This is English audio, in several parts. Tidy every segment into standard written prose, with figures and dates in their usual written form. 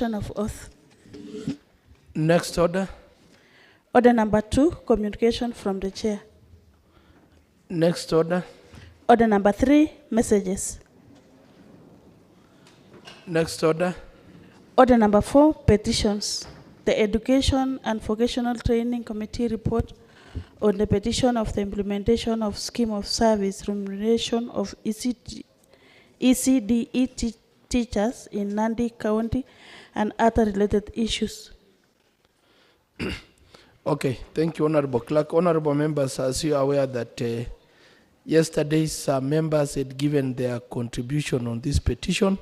of oath. Next order. Order number 2, communication from the chair. Next order. Order number 3, messages. Next order. Order number 4, petitions. The Education and Vocational Training Committee report on the petition of the implementation of scheme of service remuneration of ECDE teachers in Nandi County and other related issues. Okay, thank you, Honorable Clerk. Honorable members, as you are aware that yesterday's members had given their contribution on this petition.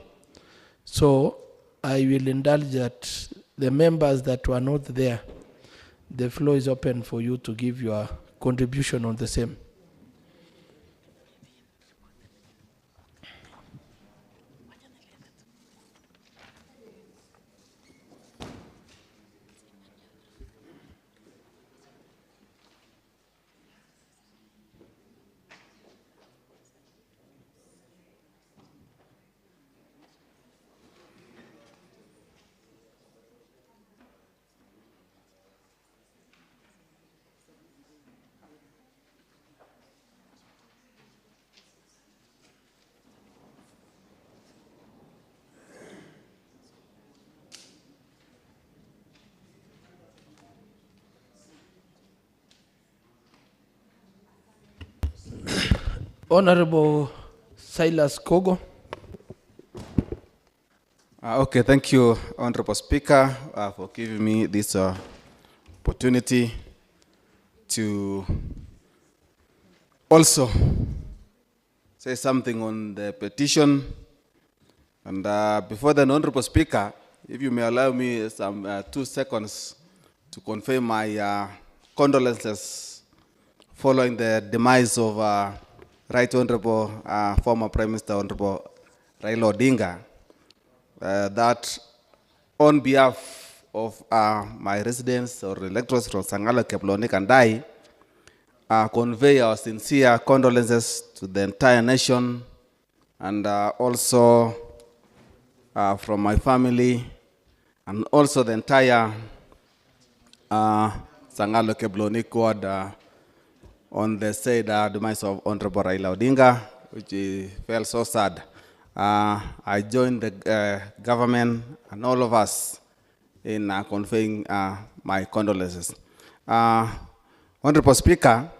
So I will indulge that the members that were not there, the floor is open for you to give your contribution on the same. Honorable Silas Kogo. Okay, thank you, Honorable Speaker, for giving me this opportunity to also say something on the petition. And before the Honorable Speaker, if you may allow me some 2 seconds to convey my condolences following the demise of Right Honorable former Prime Minister Honorable Raila Odinga, that on behalf of my residents or electors from Sangala, Keblonik and I, convey our sincere condolences to the entire nation and also from my family and also the entire Sangala, Keblonik ward on the said demise of Honorable Raila Odinga, which felt so sad. I joined the government and all of us in conveying my condolences. Honorable Speaker,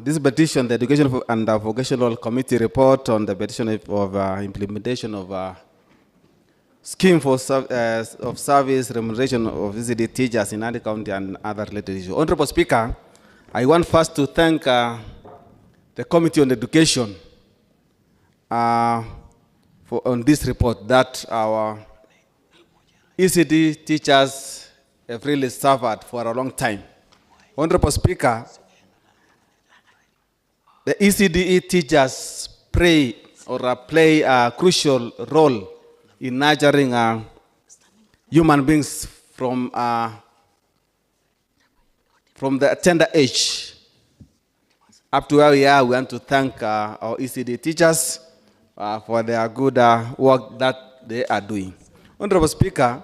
this petition, the Education and Vocational Committee report on the petition of implementation of scheme for of service remuneration of ECD teachers in Nandi County and other related issues. Honorable Speaker, I want first to thank the Committee on Education on this report that our ECD teachers have really suffered for a long time. Honorable Speaker, the ECDE teachers play a crucial role in nurturing human beings from the tender age up to where we are. We want to thank our ECD teachers for their good work that they are doing. Honorable Speaker,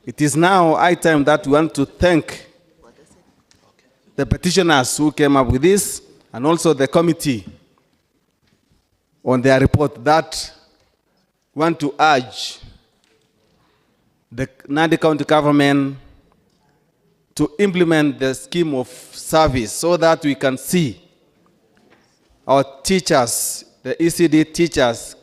it is now high time that we want to thank the petitioners who came up with this and also the committee on their report that want to urge the Nandi County government to implement the scheme of service so that we can see our teachers, the ECD teachers,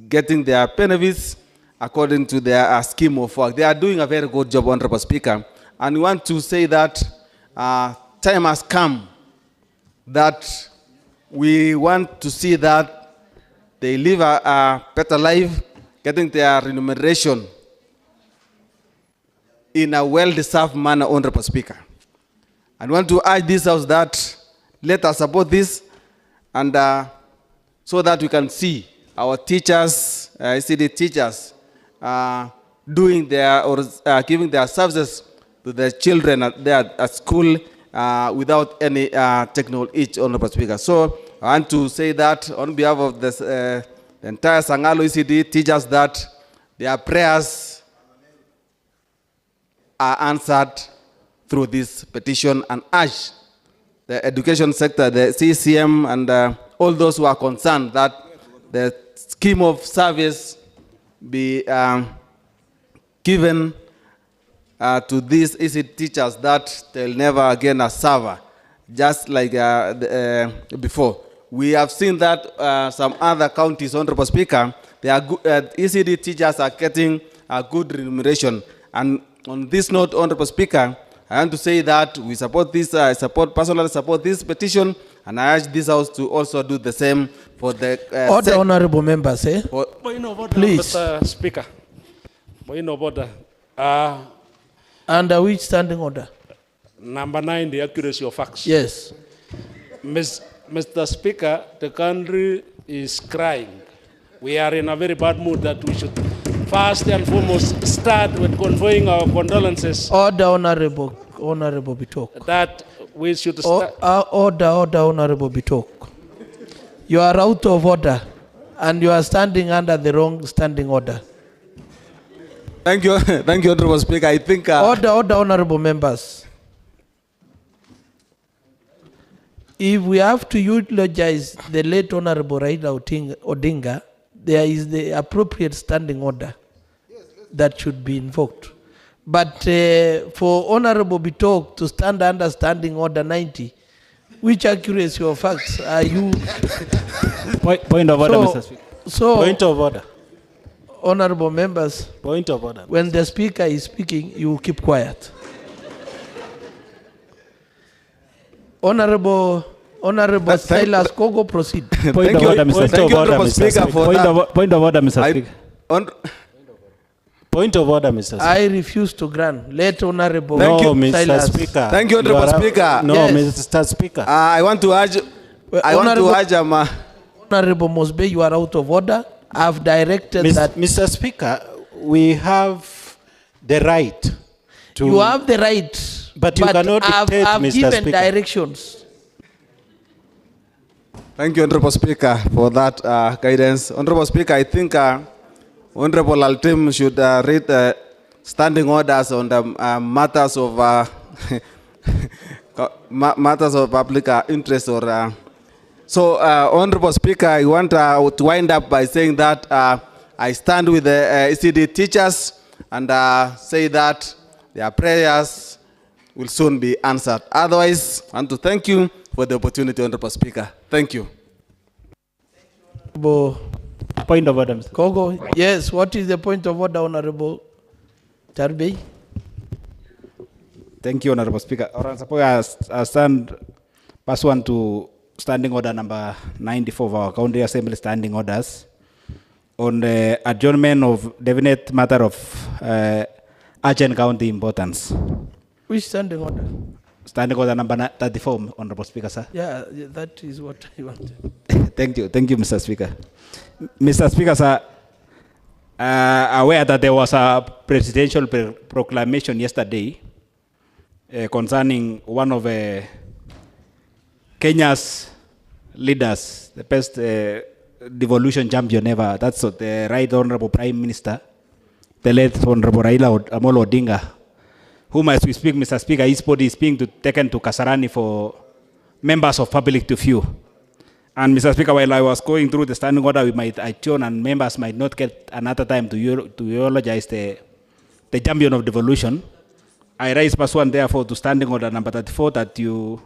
getting their benefits according to their scheme of work. They are doing a very good job, Honorable Speaker. And we want to say that time has come that we want to see that they live a better life, getting their remuneration in a well-deserved manner, Honorable Speaker. And want to urge this house that let us support this and so that we can see our teachers, ECD teachers, doing their or giving their services to the children at school without any technical itch, Honorable Speaker. So I want to say that on behalf of this, the entire Sangalo ECD teachers that their prayers are answered through this petition, and urge the education sector, the CCM, and all those who are concerned that the scheme of service be given to these ECD teachers, that they'll never again serve just like before. We have seen that some other counties, Honorable Speaker, they are ECD teachers are getting a good remuneration. And on this note, Honorable Speaker, I want to say that we support this, I personally support this petition, and I urge this House to also do the same for the... Order, honorable members, Point of order, Please. Mr. Speaker. Point of order. Under which standing order? Number 9, the accuracy of facts. Yes. Mr. Speaker, the country is crying. We are in a very bad mood that we should first and foremost start with conveying our condolences. Order, honorable Bitok. That we should start. Order, honorable Bitok. You are out of order, and you are standing under the wrong standing order. Thank you, Honorable Speaker. I think... Order, honorable members. If we have to eulogize the late Honorable Raila Odinga, there is the appropriate standing order that should be invoked. But for Honorable Bitok to stand under standing order 90, which accuracy of facts are you? Point of order, Mr. Speaker. Point of order. Honorable members, Point of order. when the speaker is speaking, you keep quiet. Honorable Silas Kogo, proceed. Point of order, Mr. Speaker. Point of order, Mr. Speaker. Point of order, Mr. Speaker. I refuse to grant. Let Honorable Mr. Silas. Speaker. Thank you, Honorable Speaker. No, Yes. Mr. Speaker. I want to urge... Honorable Mosbe, you are out of order. I've directed that. Mr. Speaker, we have the right to... You have the right, But you cannot dictate, I've Mr. given Speaker. directions. Thank you, Honorable Speaker, for that guidance. Honorable Speaker, I think Honorable Altim should read standing orders on the matters of matters of public interest. Or so, Honorable Speaker, I want to wind up by saying that I stand with the ECD teachers and say that their prayers will soon be answered. Otherwise, I want to thank you for the opportunity, Honorable Speaker. Thank you. Point of order, Mr. Kogo, yes, what is the point of order, Honorable Tarbey? Thank you, Honorable Speaker. I stand pursuant to standing order number 94 of our county assembly standing orders on the adjournment of definite matter of urgent county importance. Which standing order? Standing order number 34, Honorable Speaker, sir. Yeah, that is what I wanted. Thank you, Mr. Speaker. Mr. Speaker, sir, aware that there was a presidential proclamation yesterday concerning one of Kenya's leaders, the best devolution champion ever. That's the Right Honorable Prime Minister, the late Honorable Raila Amolo Odinga, whom, as we speak, Mr. Speaker, his body is being taken to Kasarani for members of public to view. And Mr. Speaker, while I was going through the standing order, we might adjourn and members might not get another time to eulogize the champion of devolution. I raise pursuant, therefore, to standing order number 34 that you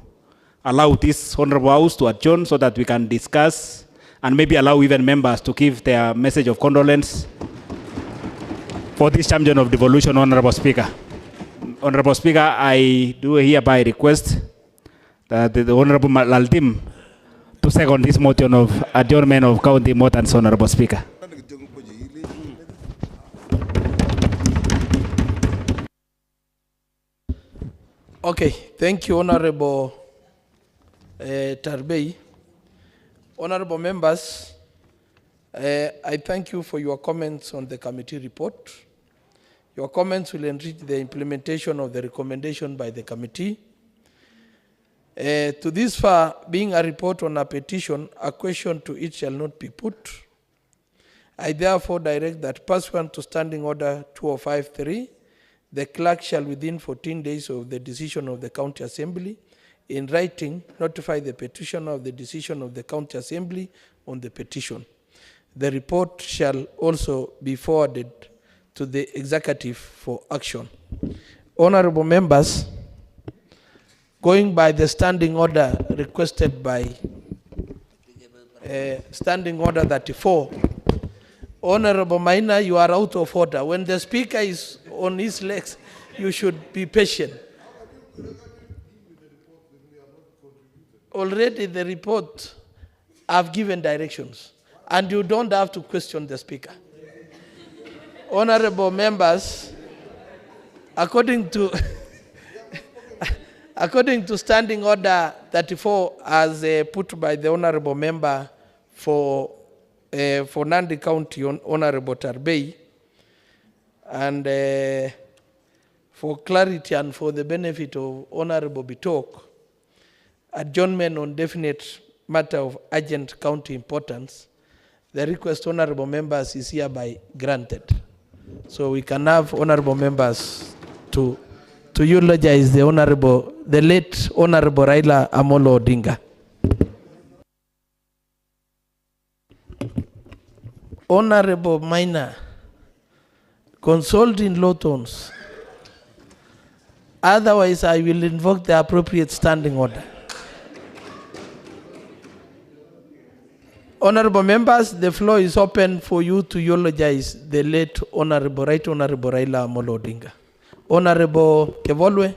allow this Honorable House to adjourn so that we can discuss and maybe allow even members to give their message of condolence for this champion of devolution, Honorable Speaker. Honorable Speaker, I do hereby request that the Honorable Laltim to second this motion of adjournment of county importance, Honorable Speaker. Okay, thank you, Honorable Tarbey. Honorable members, I thank you for your comments on the committee report. Your comments will enrich the implementation of the recommendation by the committee. To this far, being a report on a petition, a question to it shall not be put. I therefore direct that pursuant to Standing Order 2053, the clerk shall within 14 days of the decision of the County Assembly in writing notify the petitioner of the decision of the County Assembly on the petition. The report shall also be forwarded to the executive for action. Honorable members, going by the standing order requested by Standing Order 34, Honorable Maina, you are out of order. When the speaker is on his legs, you should be patient. Already the report, I've given directions, and you don't have to question the speaker. Honorable members, according to Standing Order 34, as put by the Honorable Member for Nandi County, Honorable Tarbei, and for clarity and for the benefit of Honorable Bitok, adjournment on definite matter of urgent county importance, the request, Honorable members, is hereby granted. So we can have Honorable members to eulogize the late Honorable Raila Amolo Odinga. Honorable Maina, consult in low tones. Otherwise, I will invoke the appropriate standing order. Honorable members, the floor is open for you to eulogize the late Honorable Raila Amolo Odinga. Honorable Kevolwe.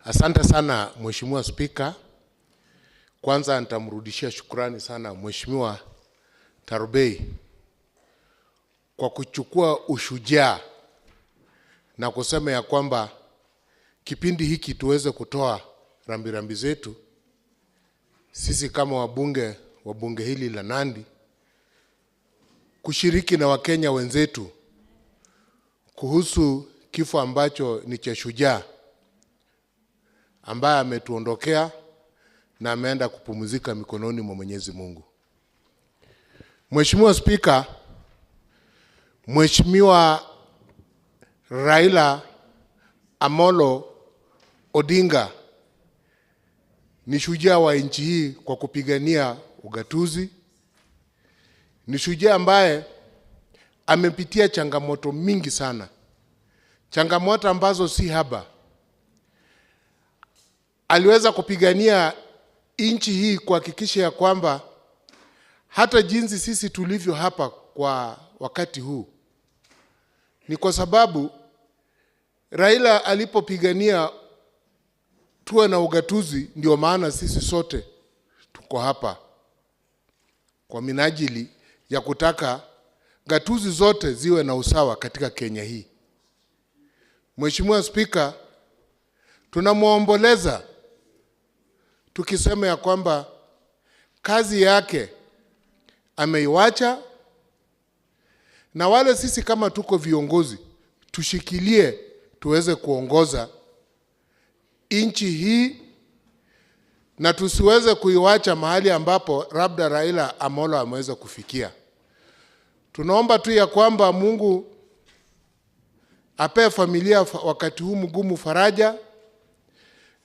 Asante sana Mheshimiwa Spika. Kwanza nitamrudishia shukrani sana Mheshimiwa Tarbei kwa kuchukua ushujaa na kusema ya kwamba kipindi hiki tuweze kutoa rambirambi zetu sisi kama wabunge wa bunge hili la Nandi, kushiriki na Wakenya wenzetu kuhusu kifo ambacho ni cha shujaa ambaye ametuondokea na ameenda kupumzika mikononi mwa Mwenyezi Mungu. Mheshimiwa Spika, Mheshimiwa Raila Amolo Odinga ni shujaa wa nchi hii kwa kupigania ugatuzi. Ni shujaa ambaye amepitia changamoto mingi sana. Changamoto ambazo si haba. Aliweza kupigania nchi hii kuhakikisha ya kwamba hata jinsi sisi tulivyo hapa kwa wakati huu ni kwa sababu Raila alipopigania tuwe na ugatuzi, ndio maana sisi sote tuko hapa kwa minajili ya kutaka gatuzi zote ziwe na usawa katika Kenya hii. Mheshimiwa Spika, tunamuomboleza tukisema ya kwamba kazi yake ameiwacha, na wale sisi kama tuko viongozi tushikilie tuweze kuongoza nchi hii na tusiweze kuiwacha mahali ambapo labda Raila Amolo ameweza kufikia. Tunaomba tu ya kwamba Mungu ape familia wakati huu mgumu faraja.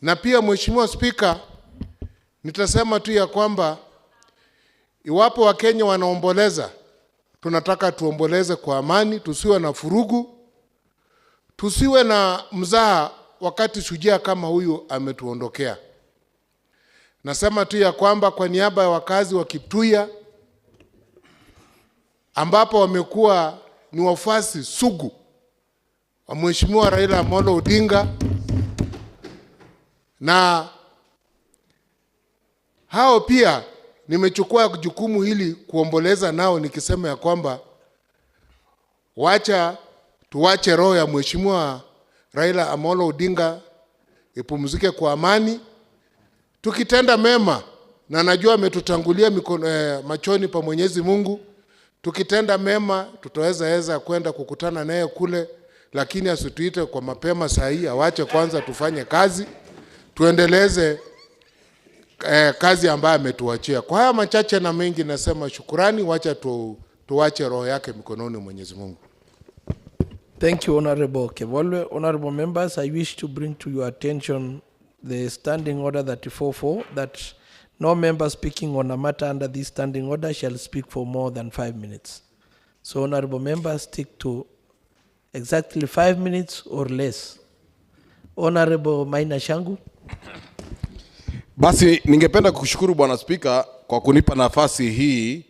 Na pia Mheshimiwa Spika, nitasema tu ya kwamba iwapo Wakenya wanaomboleza, tunataka tuomboleze kwa amani, tusiwe na furugu, tusiwe na mzaha wakati shujaa kama huyu ametuondokea. Nasema tu ya kwamba kwa niaba ya wakazi wa Kiptuya ambapo wamekuwa ni wafuasi sugu wa Mheshimiwa Raila Amolo Odinga, na hao pia nimechukua jukumu hili kuomboleza nao nikisema ya kwamba tuwache roho ya Mheshimiwa Raila Amolo Odinga ipumzike kwa amani, tukitenda mema, na najua ametutangulia machoni pa Mwenyezi Mungu. Tukitenda mema tutaweza kwenda kukutana naye kule, lakini asituite kwa mapema saa hii, awache kwanza tufanye kazi, tuendeleze kazi ambayo ametuachia. Kwa haya machache na mengi nasema shukurani, wacha tuache roho yake mikononi Mwenyezi Mungu. Thank you, Honorable Kevolwe. Honorable members, I wish to bring to your attention the standing order 34-4 that no member speaking on a matter under this standing order shall speak for more than 5 minutes. So, honorable members, stick to exactly 5 minutes or less. Honorable Maina Shangu. Basi ningependa kushukuru Bwana Spika kwa kunipa nafasi hii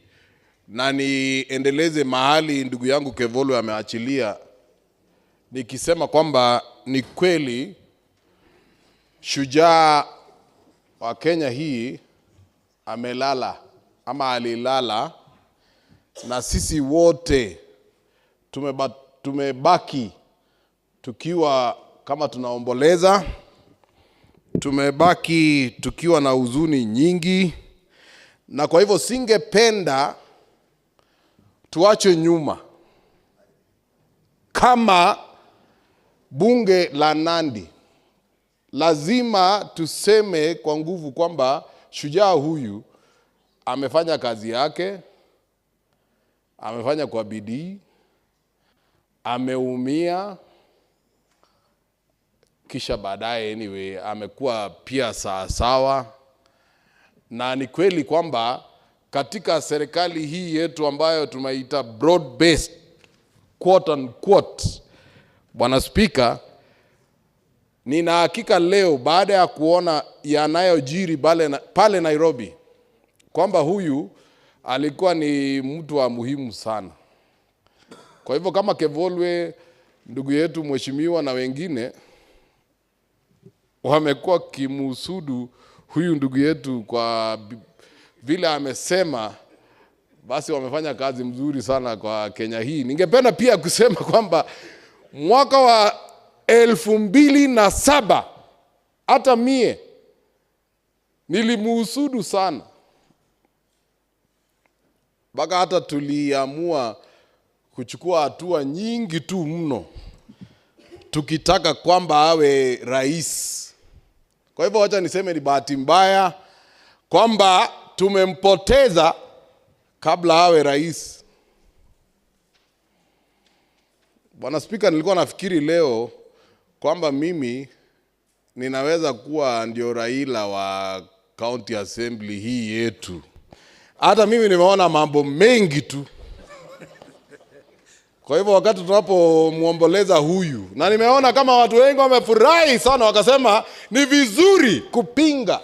na niendeleze mahali ndugu yangu Kevolwe ameachilia, nikisema kwamba ni kweli shujaa wa Kenya hii amelala ama alilala, na sisi wote tumebaki tukiwa kama tunaomboleza, tumebaki tukiwa na huzuni nyingi, na kwa hivyo singependa tuache nyuma kama bunge la Nandi. Lazima tuseme kwa nguvu kwamba shujaa huyu amefanya kazi yake, amefanya kwa bidii, ameumia, kisha baadaye anyway amekuwa pia sawa. Na ni kweli kwamba katika serikali hii yetu ambayo tumeita broad based quote unquote, Bwana Spika, nina hakika leo baada ya kuona yanayojiri pale Nairobi kwamba huyu alikuwa ni mtu wa muhimu sana. Kwa hivyo kama Kevolwe, ndugu yetu mheshimiwa, na wengine wamekuwa kimusudu huyu ndugu yetu kwa vile amesema, basi wamefanya kazi mzuri sana kwa Kenya hii. Ningependa pia kusema kwamba mwaka wa 2007 hata mie nilimusudu sana, mpaka hata tuliamua kuchukua hatua nyingi tu mno tukitaka kwamba awe rais. Kwa hivyo wacha niseme ni bahati mbaya kwamba tumempoteza kabla awe rais. Bwana Spika, nilikuwa nafikiri leo kwamba mimi ninaweza kuwa ndio Raila wa County Assembly hii yetu. Hata mimi nimeona mambo mengi tu. Kwa hivyo wakati tunapomuomboleza huyu, na nimeona kama watu wengi wamefurahi sana, wakasema ni vizuri kupinga,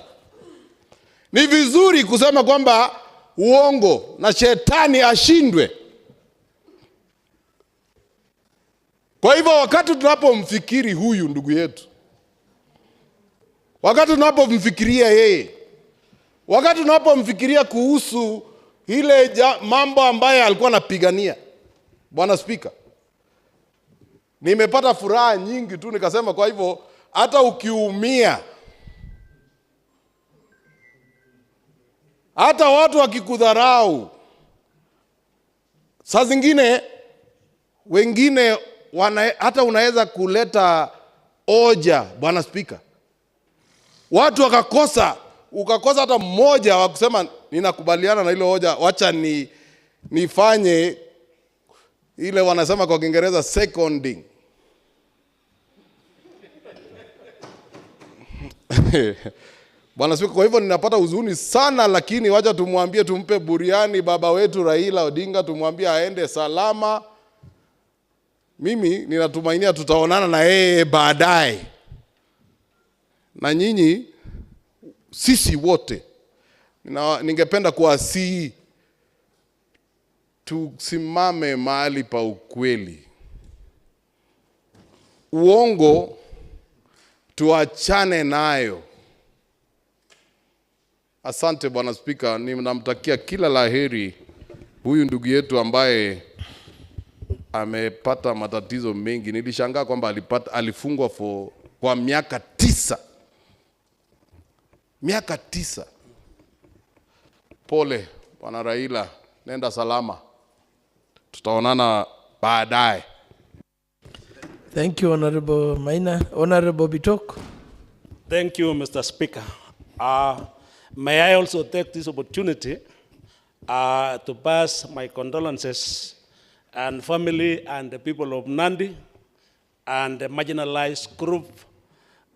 ni vizuri kusema kwamba uongo na shetani ashindwe. Kwa hivyo wakati tunapomfikiri huyu ndugu yetu, wakati tunapomfikiria yeye, wakati tunapomfikiria kuhusu ile mambo ambayo alikuwa anapigania, Bwana Spika, nimepata furaha nyingi tu, nikasema kwa hivyo hata ukiumia, hata watu wakikudharau, saa zingine wengine hata unaweza kuleta hoja, Bwana Spika, watu ukakosa hata mmoja wa kusema ninakubaliana na ile hoja, wacha nifanye ile wanasema kwa Kiingereza seconding. Bwana Spika, kwa hivyo ninapata huzuni sana, lakini wacha tumwambie, tumpe buriani baba wetu Raila Odinga, tumwambie aende salama. Mimi ninatumainia tutaonana na yeye baadaye. Na nyinyi sisi wote ningependa kuwasihi tusimame mahali pa ukweli. Uongo tuachane nayo. Asante Bwana Spika, ninamtakia kila laheri huyu ndugu yetu ambaye amepata matatizo mengi. Nilishangaa kwamba alifungwa kwa miaka 9. Miaka 9. Pole Bwana Raila, nenda salama. Tutaonana baadaye. Thank you, Honorable Maina. Honorable Bitok. Thank you, Mr. Speaker. May I also take this opportunity to pass my condolences and family and the people of Nandi and the marginalized group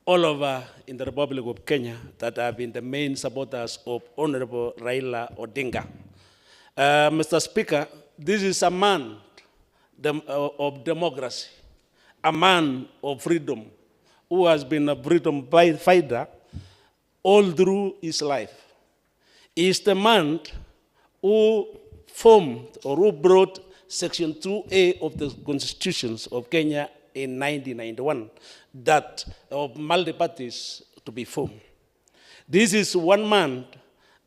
all over in the Republic of Kenya that have been the main supporters of Honorable Raila Odinga. Mr. Speaker, this is a man of democracy, a man of freedom, who has been a freedom fighter all through his life. He is the man who formed or who brought Section 2A of the Constitutions of Kenya in 1991, that of multi-parties to be formed. This is one man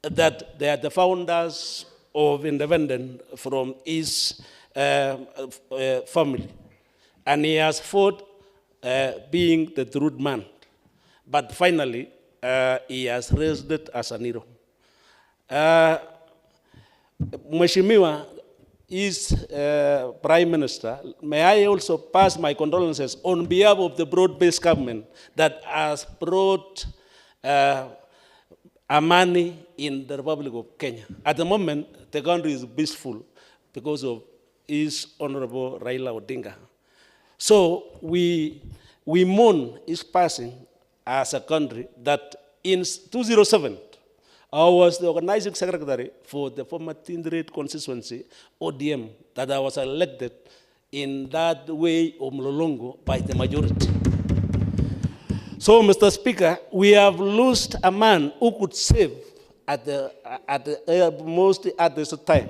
that they are the founders of independence from his family. And he has fought being the truth man. But finally, he has raised it as a hero. Mheshimiwa is Prime Minister. May I also pass my condolences on behalf of the broad-based government that has brought Amani in the Republic of Kenya. At the moment, the country is peaceful because of his Honorable Raila Odinga. So we mourn his passing as a country that in 2007, I was the organizing secretary for the former Tindred constituency, ODM, that I was elected in that way of Mlolongo by the majority. So, Mr. Speaker, we have lost a man who could save at this time.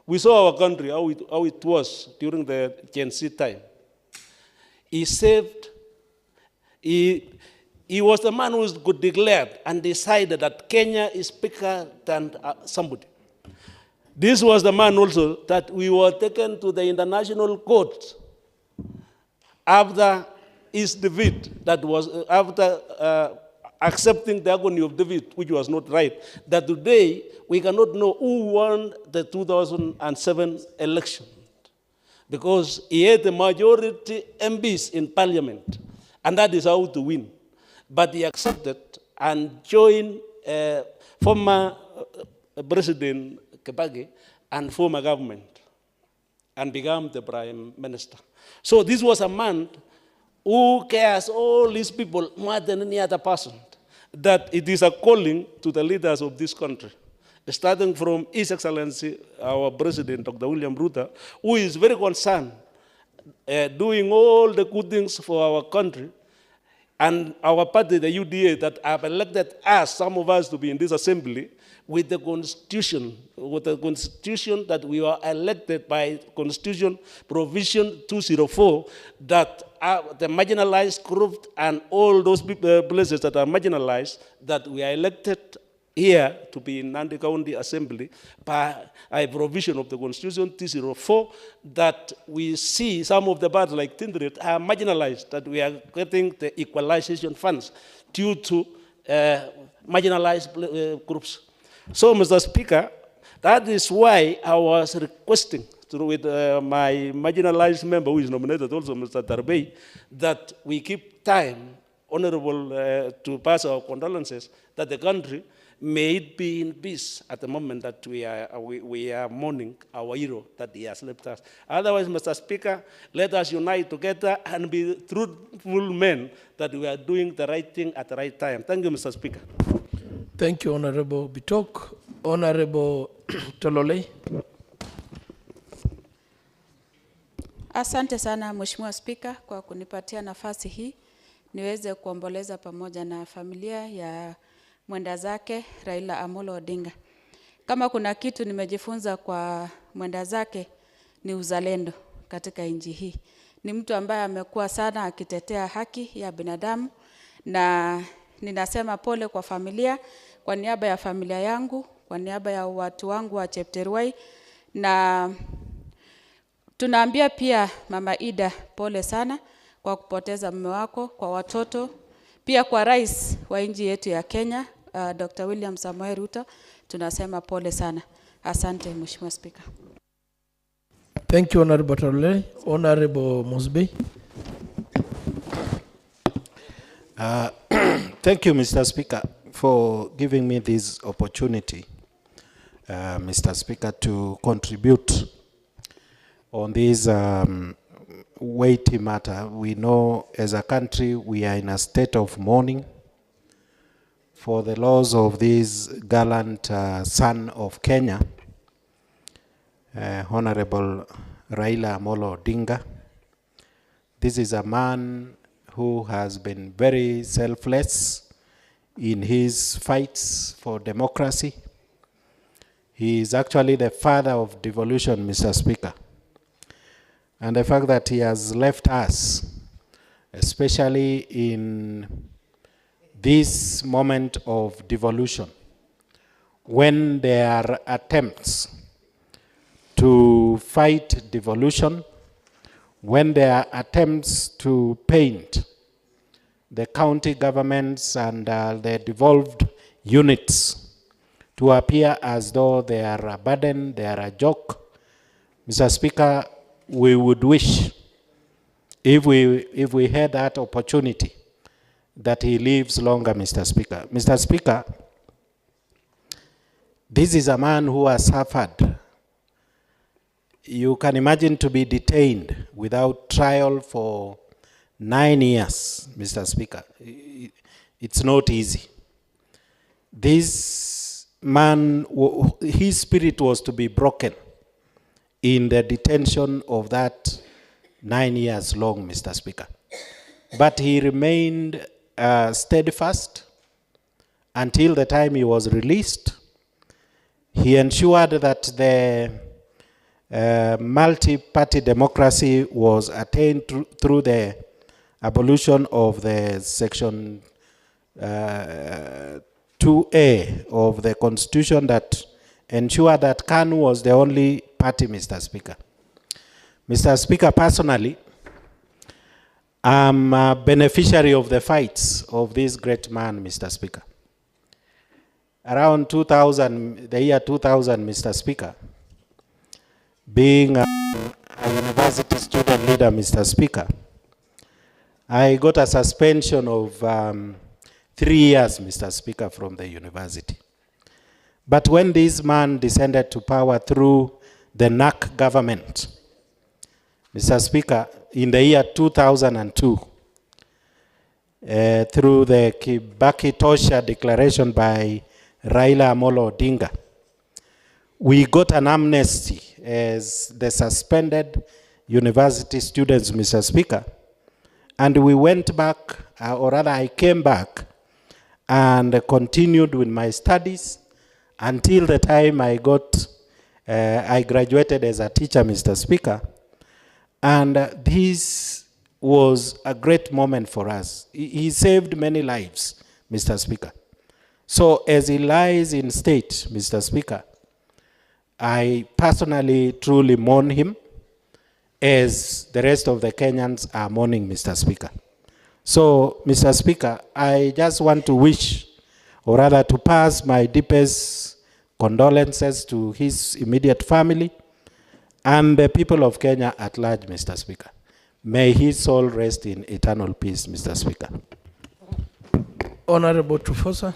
We saw our country, how it was during the Gen Z time. He saved, he was the man who could declare and decided that Kenya is bigger than somebody. This was the man also that we were taken to the international court after his defeat, that was after accepting the agony of defeat, which was not right, that today we cannot know who won the 2007 election, because he had the majority MPs in parliament, and that is how to win. But he accepted and joined former President Kibaki and former government and became the Prime Minister. So this was a man who cares all these people more than any other person, that it is a calling to the leaders of this country, starting from His Excellency, our President, Dr. William Ruto, who is very concerned doing all the good things for our country, and our party, the UDA, that have elected us, some of us, to be in this assembly, with the constitution that we were elected by Constitution Provision 204, that the marginalized group and all those places that are marginalized, that we are elected here to be in Nandi County Assembly by a provision of the Constitution 204, that we see some of the parts like Tindred are marginalized, that we are getting the equalization funds due to marginalized groups. So, Mr. Speaker, that is why I was requesting with my marginalized member, who is nominated also, Mr. Darbey, that we keep time, honorable, to pass our condolences, that the country may it be in peace at the moment that we are mourning our hero that he has left us. Otherwise, Mr. Speaker, let us unite together and be truthful men that we are doing the right thing at the right time. Thank you, Mr. Speaker. Thank you, Honorable Bitok. Honorable Tololei. Asante sana Mheshimiwa Spika kwa kunipatia nafasi hii niweze kuomboleza pamoja na familia ya mwenda zake Raila Amolo Odinga. Kama kuna kitu nimejifunza kwa mwenda zake ni uzalendo katika nchi hii. Ni mtu ambaye amekuwa sana akitetea haki ya binadamu, na ninasema pole kwa familia, kwa niaba ya familia yangu, kwa niaba ya watu wangu wa Chepterwai, na tunaambia pia Mama Ida pole sana kwa kupoteza mume wako, kwa watoto, pia kwa rais wa nchi yetu ya Kenya, Dr. William Samoei Ruto, tunasema pole sana. Asante Mheshimiwa Speaker. Thank you, Honorable Tololei. Honorable Mosby. Thank you, Mr. Speaker. for giving me this opportunity, Mr. Speaker, to contribute on this weighty matter. We know as a country we are in a state of mourning for the loss of this gallant son of Kenya, Honorable Raila Amolo Odinga. This is a man who has been very selfless in his fights for democracy. He is actually the father of devolution, Mr. Speaker. And the fact that he has left us, especially in this moment of devolution, when there are attempts to fight devolution, when there are attempts to paint the county governments and the devolved units to appear as though they are a burden, they are a joke, Mr. Speaker, we would wish, if we had that opportunity, that he lives longer, Mr. Speaker. Mr. Speaker, this is a man who has suffered. You can imagine to be detained without trial for 9 years, Mr. Speaker. It's not easy. This man, his spirit was to be broken in the detention of that 9 years long, Mr. Speaker. But he remained steadfast until the time he was released. He ensured that the multi-party democracy was attained through the abolition of the Section 2A of the Constitution that ensured that KANU was the only party, Mr. Speaker. Mr. Speaker, personally, I'm a beneficiary of the fights of this great man, Mr. Speaker. Around 2000, the year 2000, Mr. Speaker, being a university student leader, Mr. Speaker, I got a suspension of 3 years, Mr. Speaker, from the university. But when this man descended to power through the NAC government, Mr. Speaker, in the year 2002, through the Kibaki-Tosha declaration by Raila Amolo Odinga, we got an amnesty as the suspended university students, Mr. Speaker, and we went back, or rather I came back and continued with my studies until the time I graduated as a teacher, Mr. Speaker. And this was a great moment for us. He saved many lives, Mr. Speaker. So as he lies in state, Mr. Speaker, I personally truly mourn him, as the rest of the Kenyans are mourning, Mr. Speaker. So, Mr. Speaker, I just want to wish, or rather to pass my deepest condolences to his immediate family and the people of Kenya at large, Mr. Speaker. May his soul rest in eternal peace, Mr. Speaker. Honorable Tufosa.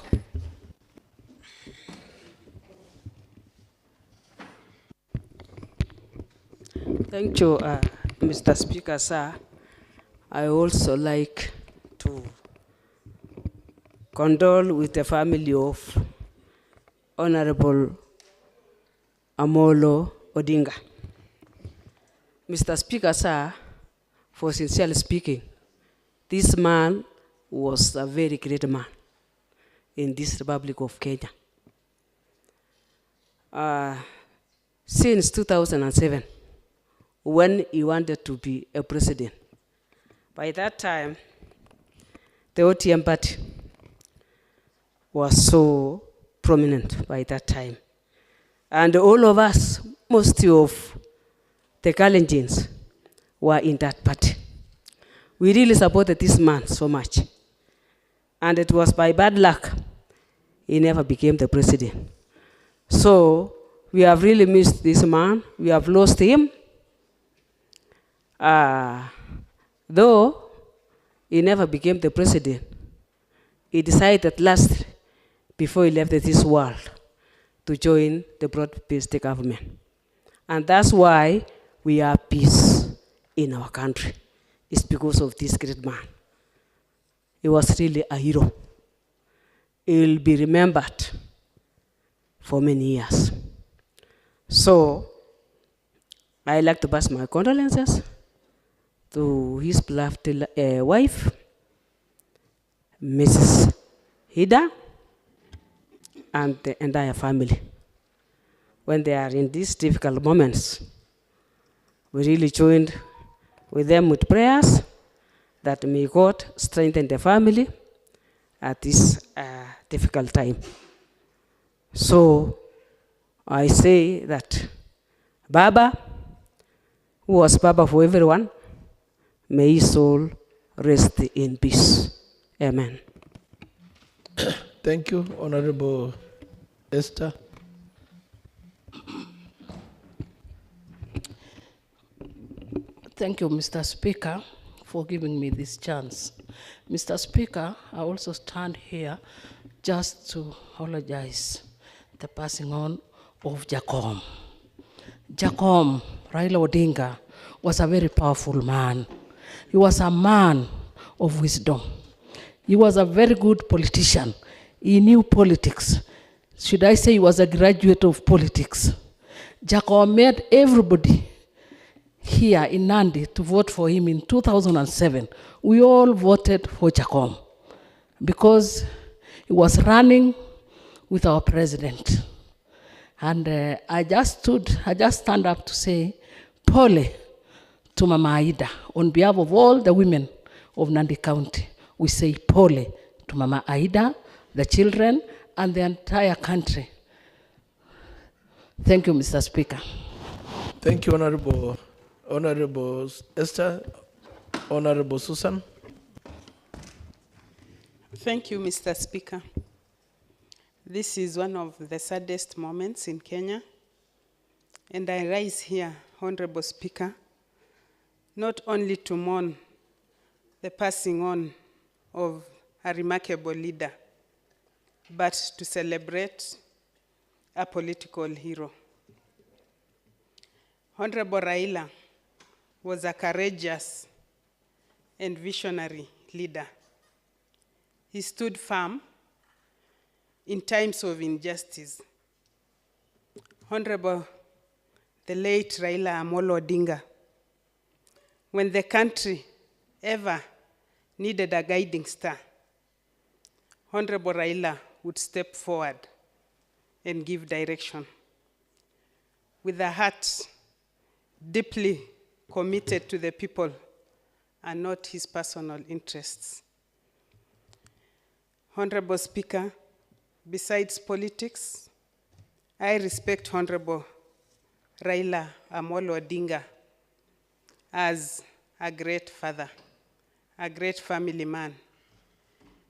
Thank you, Mr. Speaker, sir. I also like to condole with the family of Honorable Amolo Odinga. Mr. Speaker, sir, for sincerely speaking, this man was a very great man in this Republic of Kenya. Since 2007, when he wanted to be a president, by that time, the OTM party was so prominent by that time. And all of us, most of the Kalenjins were in that party. We really supported this man so much. And it was by bad luck, he never became the president. So we have really missed this man. We have lost him. Though he never became the president, he decided last before he left this world to join the broad-based government. And that's why we have peace in our country. It's because of this great man. He was really a hero. He will be remembered for many years. So, I'd like to pass my condolences to his beloved wife, Mrs. Hida, and the entire family. When they are in these difficult moments, we really joined with them with prayers that may God strengthen the family at this difficult time. So I say that Baba, who was Baba for everyone, may his soul rest in peace. Amen. Thank you, Honorable Esther. Thank you, Mr. Speaker, for giving me this chance. Mr. Speaker, I also stand here just to apologize the passing on of Jacom. Jacom, Raila Odinga, was a very powerful man. He was a man of wisdom. He was a very good politician. He knew politics. Should I say he was a graduate of politics? Jacom made everybody here in Nandi to vote for him in 2007. We all voted for Jacom because he was running with our president. And I just stand up to say, Pole to Mama Aida. On behalf of all the women of Nandi County, we say Pole to Mama Aida, the children, and the entire country. Thank you, Mr. Speaker. Thank you, Honorable Esther. Honorable Susan. Thank you, Mr. Speaker. This is one of the saddest moments in Kenya, and I rise here, Honorable Speaker, not only to mourn the passing on of a remarkable leader, but to celebrate a political hero. Honorable Raila was a courageous and visionary leader. He stood firm in times of injustice. Honorable the late Raila Amolo Odinga, when the country ever needed a guiding star, Honorable Raila would step forward and give direction. With a heart deeply committed to the people and not his personal interests. Honorable Speaker, besides politics, I respect Honorable Raila Amolo Odinga as a great father, a great family man.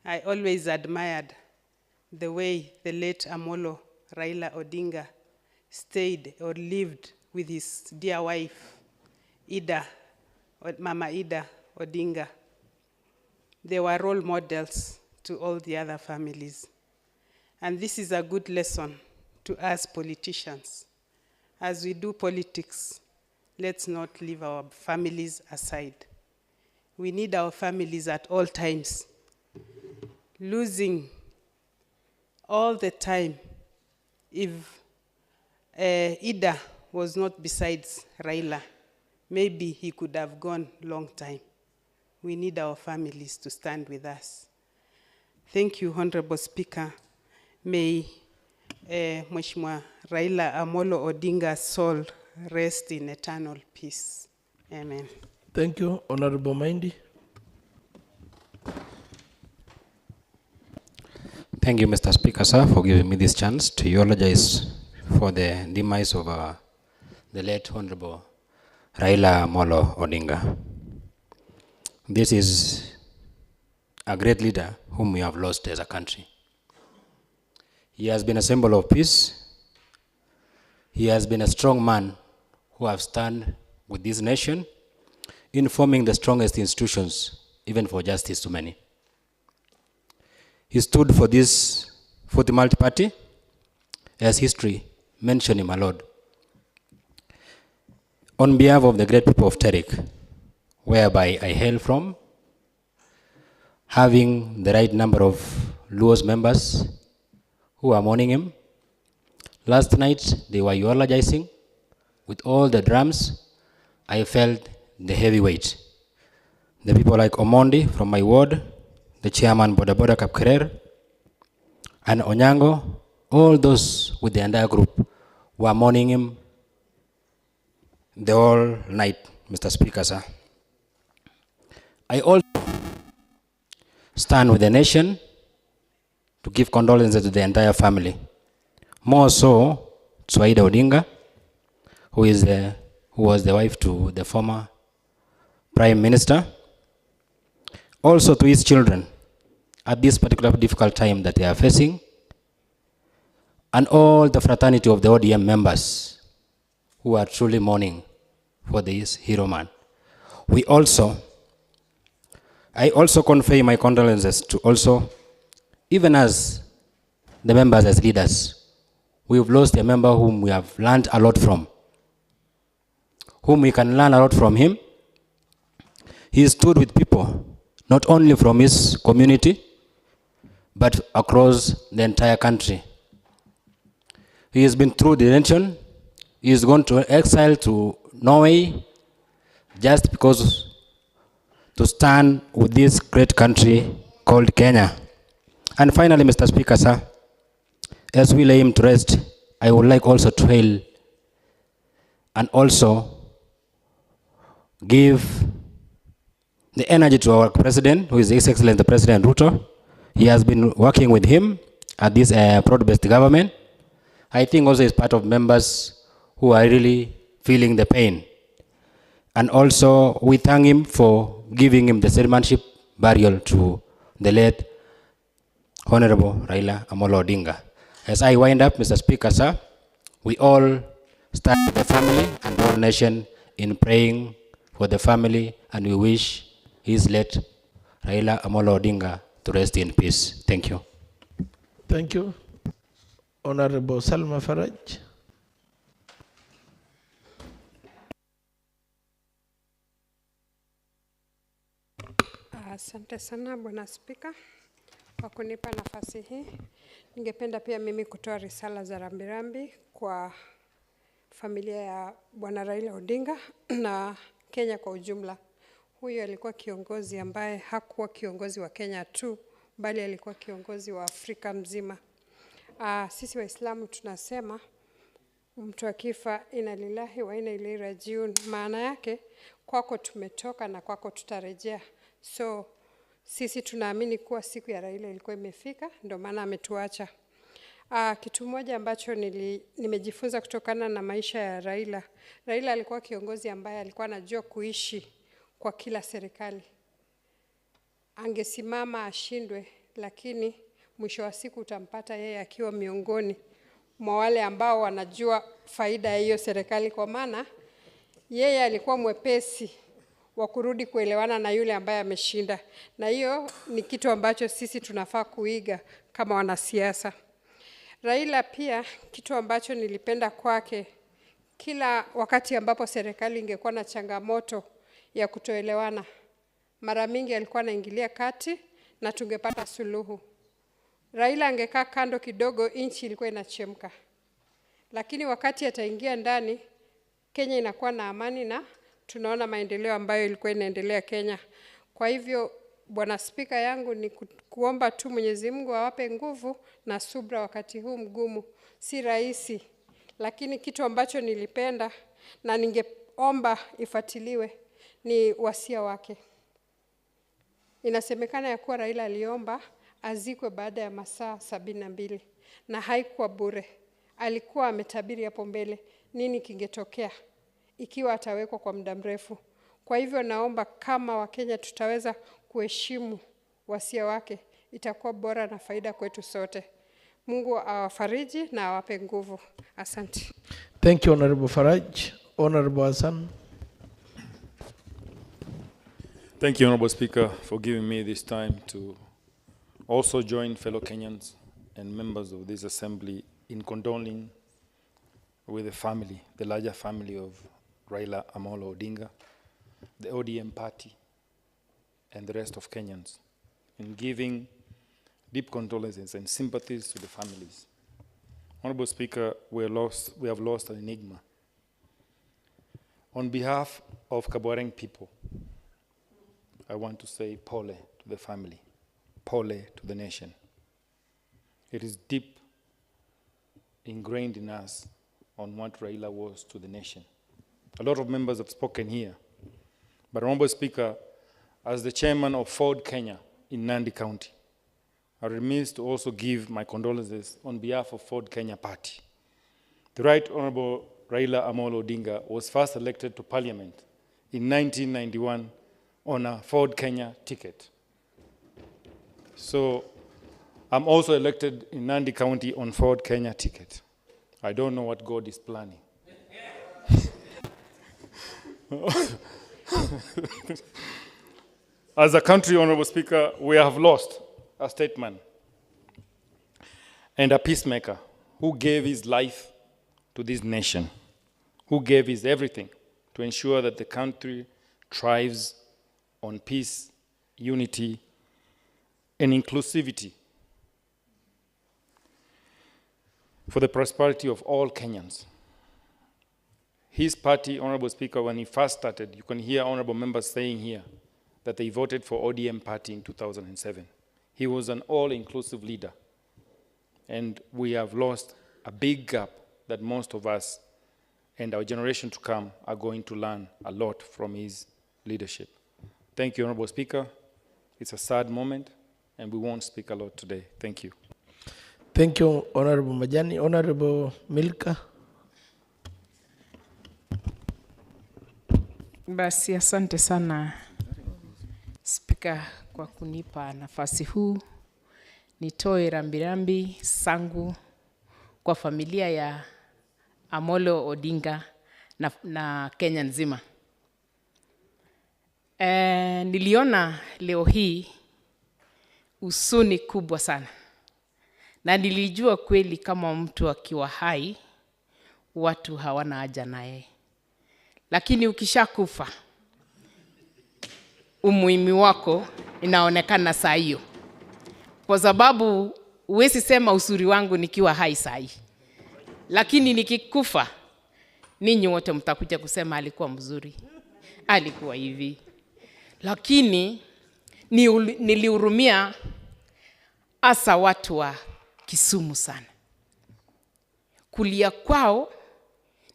I always admired the way the late Amolo Raila Odinga stayed or lived with his dear wife, Ida, Mama Ida Odinga. They were role models to all the other families. And this is a good lesson to us politicians. As we do politics, let's not leave our families aside. We need our families at all times. Losing all the time, if Ida was not besides Raila, maybe he could have gone long time. We need our families to stand with us. Thank you, Honorable Speaker. May Mheshimiwa Raila Amolo Odinga's soul rest in eternal peace. Amen. Thank you, Honorable Mindy. Thank you, Mr. Speaker, sir, for giving me this chance to eulogize for the demise of the late Honorable Raila Amolo Odinga. This is a great leader whom we have lost as a country. He has been a symbol of peace. He has been a strong man who has stand with this nation in forming the strongest institutions, even for justice to many. He stood for this for the multi-party, as history mentioned him, my lord. On behalf of the great people of Terik, whereby I hail from, having the right number of Luos members who are mourning him. Last night, they were eulogizing with all the drums. I felt the heavy weight. The people like Omondi from my ward, the chairman Boda Boda Kapkerer, and Onyango, all those with the entire group were mourning him the whole night, Mr. Speaker, sir. I also stand with the nation to give condolences to the entire family. More so, Swaida Odinga, who was the wife to the former Prime Minister. Also to his children at this particular difficult time that they are facing, and all the fraternity of the ODM members who are truly mourning for this hero man. I also convey my condolences to also, even as the members as leaders, we've lost a member whom we have learned a lot from, whom we can learn a lot from him. He stood with people, not only from his community, but across the entire country. He has been through the nation. He is gone to exile to Norway just because to stand with this great country called Kenya. And finally, Mr. Speaker, sir, as we lay him to rest, I would like also to hail and also give the energy to our president, who is His Excellency the President Ruto. He has been working with him at this broad-based government. I think also is part of members who are really feeling the pain. And also we thank him for giving him the ceremonieship burial to the late Honorable Raila Amolo Odinga. As I wind up, Mr. Speaker, sir, we all stand with the family and the whole nation in praying for the family, and we wish his late Raila Amolo Odinga to rest in peace. Thank you. Thank you. Honorable Salma Faraj. Asante sana Bwana Spika kwa kunipa nafasi hii. Ningependa pia mimi kutoa risala za rambirambi kwa familia ya Bwana Raila Odinga na Kenya kwa ujumla. Huyu alikuwa kiongozi ambaye hakuwa kiongozi wa Kenya tu, bali alikuwa kiongozi wa Afrika mzima. Sisi Waislamu tunasema mtu akifa inna lillahi wa inna ilaihi rajiun. Maana yake kwako tumetoka na kwako tutarejea. So sisi tunaamini kuwa siku ya Raila ilikuwa imefika, ndio maana ametuacha. Kitu moja ambacho nimejifunza kutokana na maisha ya Raila. Raila alikuwa kiongozi ambaye alikuwa anajua kuishi kwa kila serikali. Angesimama ashindwe, lakini mwisho wa siku utampata yeye akiwa miongoni mwa wale ambao wanajua faida ya hiyo serikali, kwa maana yeye alikuwa mwepesi wa kurudi kuelewana na yule ambaye ameshinda. Na hiyo ni kitu ambacho sisi tunafaa kuiga kama wanasiasa. Raila pia, kitu ambacho nilipenda kwake, kila wakati ambapo serikali ingekuwa na changamoto ya kutoelewana, mara mingi alikuwa anaingilia kati na tungepata suluhu. Raila angekaa kando kidogo, nchi ilikuwa inachemka. Lakini wakati ataingia ndani, Kenya inakuwa na amani na tunaona maendeleo ambayo ilikuwa inaendelea Kenya. Kwa hivyo Bwana Spika yangu ni kuomba tu Mwenyezi Mungu awape nguvu na subra wakati huu mgumu. Si rahisi, lakini kitu ambacho nilipenda na ningeomba ifuatiliwe ni wasia wake. Inasemekana ya kuwa Raila aliomba azikwe baada ya masaa 72 na haikuwa bure. Alikuwa ametabiri hapo mbele nini kingetokea ikiwa atawekwa kwa muda mrefu. Kwa hivyo naomba kama Wakenya tutaweza kuheshimu wasia wake, itakuwa bora na faida kwetu sote. Mungu awafariji na awape nguvu. Asante. Thank you, Honorable Faraj. Honorable Hassan. Thank you, Honorable Speaker, for giving me this time to also join fellow Kenyans and members of this assembly in condoling with the family, the larger family of Raila Amolo Odinga, the ODM party, and the rest of Kenyans, in giving deep condolences and sympathies to the families. Honorable Speaker, we have lost an enigma. On behalf of Kabwareng people, I want to say pole to the family, pole to the nation. It is deep ingrained in us on what Raila was to the nation. A lot of members have spoken here, but Honorable Speaker, as the chairman of Ford Kenya in Nandi County, I remiss to also give my condolences on behalf of Ford Kenya Party. The Right Honorable Raila Amolo Odinga was first elected to Parliament in 1991 on a Ford Kenya ticket. So I'm also elected in Nandi County on Ford Kenya ticket. I don't know what God is planning. As a country, Honorable Speaker, we have lost a statesman and a peacemaker who gave his life to this nation, who gave his everything to ensure that the country thrives on peace, unity, and inclusivity for the prosperity of all Kenyans. His party, Honorable Speaker, when he first started, you can hear honorable members saying here that they voted for ODM party in 2007. He was an all-inclusive leader. And we have lost a big gap that most of us and our generation to come are going to learn a lot from his leadership. Thank you, Honorable Speaker. It's a sad moment, and we won't speak a lot today. Thank you. Thank you, Honorable Majani. Honorable Milka. Basi asante sana Spika kwa kunipa nafasi huu. Nitoe rambirambi sangu kwa familia ya Amolo Odinga na Kenya nzima. Niliona leo hii usuni kubwa sana. Na nilijua kweli kama mtu akiwa hai, watu hawana haja naye. Lakini ukishakufa, umuhimu wako inaonekana saa hiyo. Kwa sababu huwezi sema uzuri wangu nikiwa hai saa hii. Lakini nikikufa, ninyi wote mtakuja kusema alikuwa mzuri. Alikuwa hivi. Lakini nilihurumia hasa watu wa Kisumu sana. Kulia kwao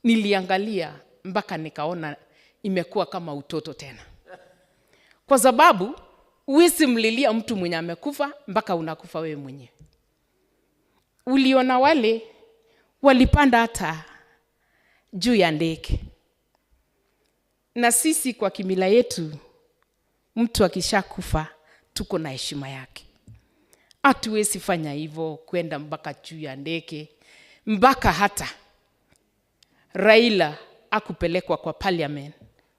niliangalia mpaka nikaona imekuwa kama utoto tena. Kwa sababu huwezi mlilia mtu mwenye amekufa mpaka unakufa wewe mwenyewe. Uliona wale walipanda hata juu ya ndege. Na sisi kwa kimila yetu, mtu akishakufa tuko na heshima yake. Hatuwezi fanya hivyo kwenda mpaka juu ya ndege, mpaka hata Raila akupelekwa kwa parliament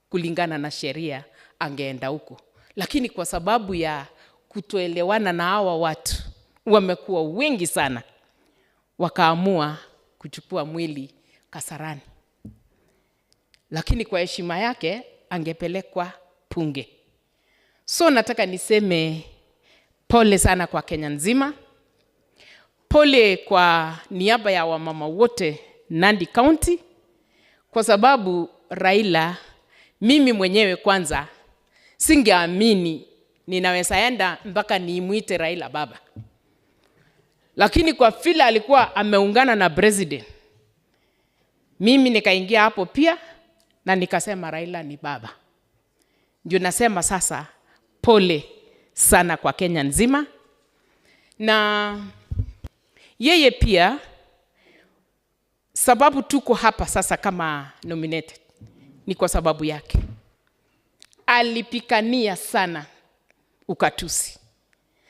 kulingana na sheria angeenda huko. Lakini kwa sababu ya kutoelewana na hawa watu, wamekuwa wengi sana, wakaamua kuchukua mwili Kasarani. Lakini kwa heshima yake angepelekwa Punge. So nataka niseme pole sana kwa Kenya nzima. Pole kwa niaba ya wamama wote Nandi County. Kwa sababu Raila, mimi mwenyewe kwanza singeamini ninaweza enda mpaka nimuite Raila baba. Lakini kwa vile alikuwa ameungana na president, mimi nikaingia hapo pia na nikasema Raila ni baba. Ndio nasema sasa pole sana kwa Kenya nzima. Na yeye pia, sababu tuko hapa sasa kama nominated, ni kwa sababu yake. Alipikania sana ukatusi.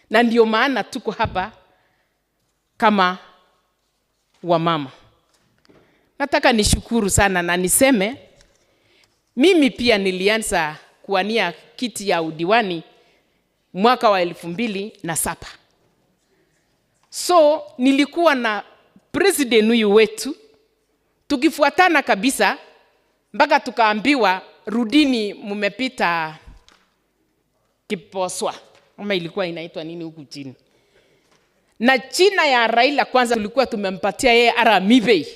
Na ndio maana tuko hapa kama wamama. Nataka nishukuru sana na niseme, mimi pia nilianza kuwania kiti ya udiwani mwaka wa 2007. So nilikuwa na president huyu wetu tukifuatana kabisa mpaka tukaambiwa rudini, mmepita Kiposwa ama ilikuwa inaitwa nini huku chini. Na jina ya Raila kwanza tulikuwa tumempatia yeye Aramibei,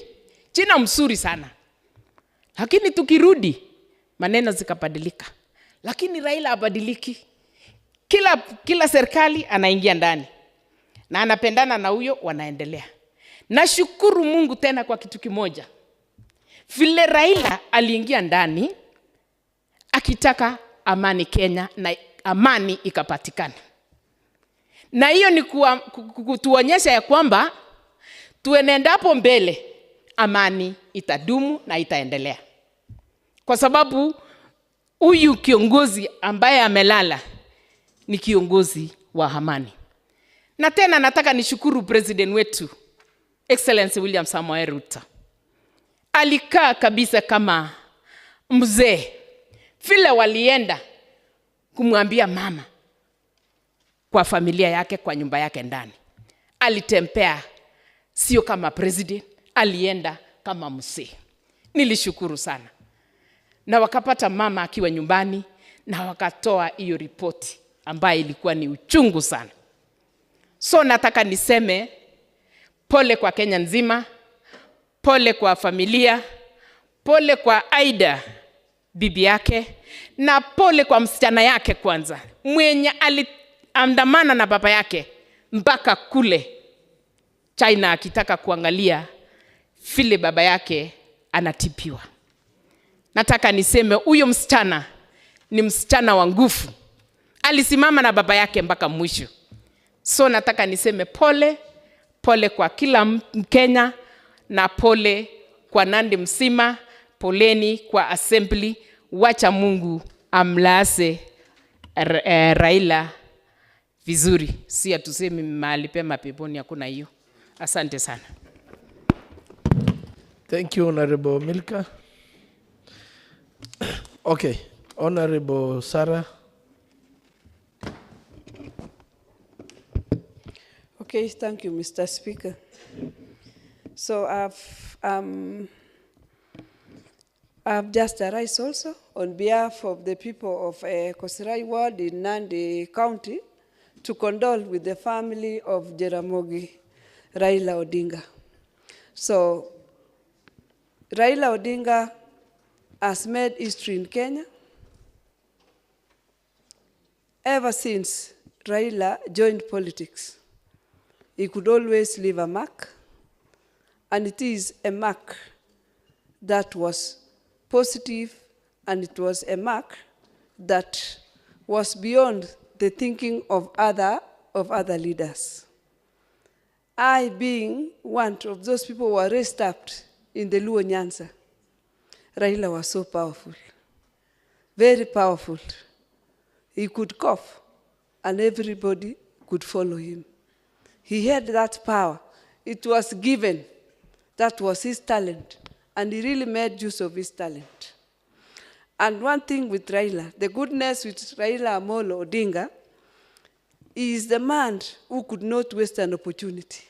jina mzuri sana, lakini tukirudi maneno zikabadilika. Lakini Raila abadiliki, kila serikali anaingia ndani na anapendana na huyo, wanaendelea. Nashukuru Mungu tena kwa kitu kimoja, vile Raila aliingia ndani akitaka amani Kenya, na amani ikapatikana. Na hiyo ni kutuonyesha ya kwamba tuenendapo mbele amani itadumu na itaendelea, kwa sababu huyu kiongozi ambaye amelala ni kiongozi wa amani. Na tena nataka nishukuru president wetu Excellency William Samoei Ruto. Alikaa kabisa kama mzee, vile walienda kumwambia mama kwa familia yake, kwa nyumba yake ndani. Alitembea sio kama president, alienda kama mzee. Nilishukuru sana. Na wakapata mama akiwa nyumbani na wakatoa hiyo ripoti ambayo ilikuwa ni uchungu sana. So nataka niseme pole kwa Kenya nzima, pole kwa familia, pole kwa Aida bibi yake, na pole kwa msichana yake kwanza, mwenye aliandamana na baba yake mpaka kule China akitaka kuangalia vile baba yake anatibiwa. Nataka niseme huyo msichana ni msichana wa nguvu, alisimama na baba yake mpaka mwisho. So nataka niseme pole kwa kila Mkenya, na pole kwa Nandi msima, poleni kwa assembly. Wacha Mungu amlaze Raila vizuri, si atusemi mahali pema peponi, hakuna hiyo. Asante sana. Thank you, Honorable Milka. Okay, Honorable Sarah. Okay, thank you, Mr. Speaker. So I've just arisen also on behalf of the people of Kosirai Ward in Nandi County to condole with the family of Jaramogi Raila Odinga. So Raila Odinga has made history in Kenya. Ever since Raila joined politics, he could always leave a mark, and it is a mark that was positive, and it was a mark that was beyond the thinking of other leaders. I, being one of those people who were raised up in the Luo Nyanza, Raila was so powerful, very powerful. He could cough, and everybody could follow him. He had that power. It was given. That was his talent. And he really made use of his talent. And one thing with Raila, the goodness with Raila Amolo Odinga, is the man who could not waste an opportunity.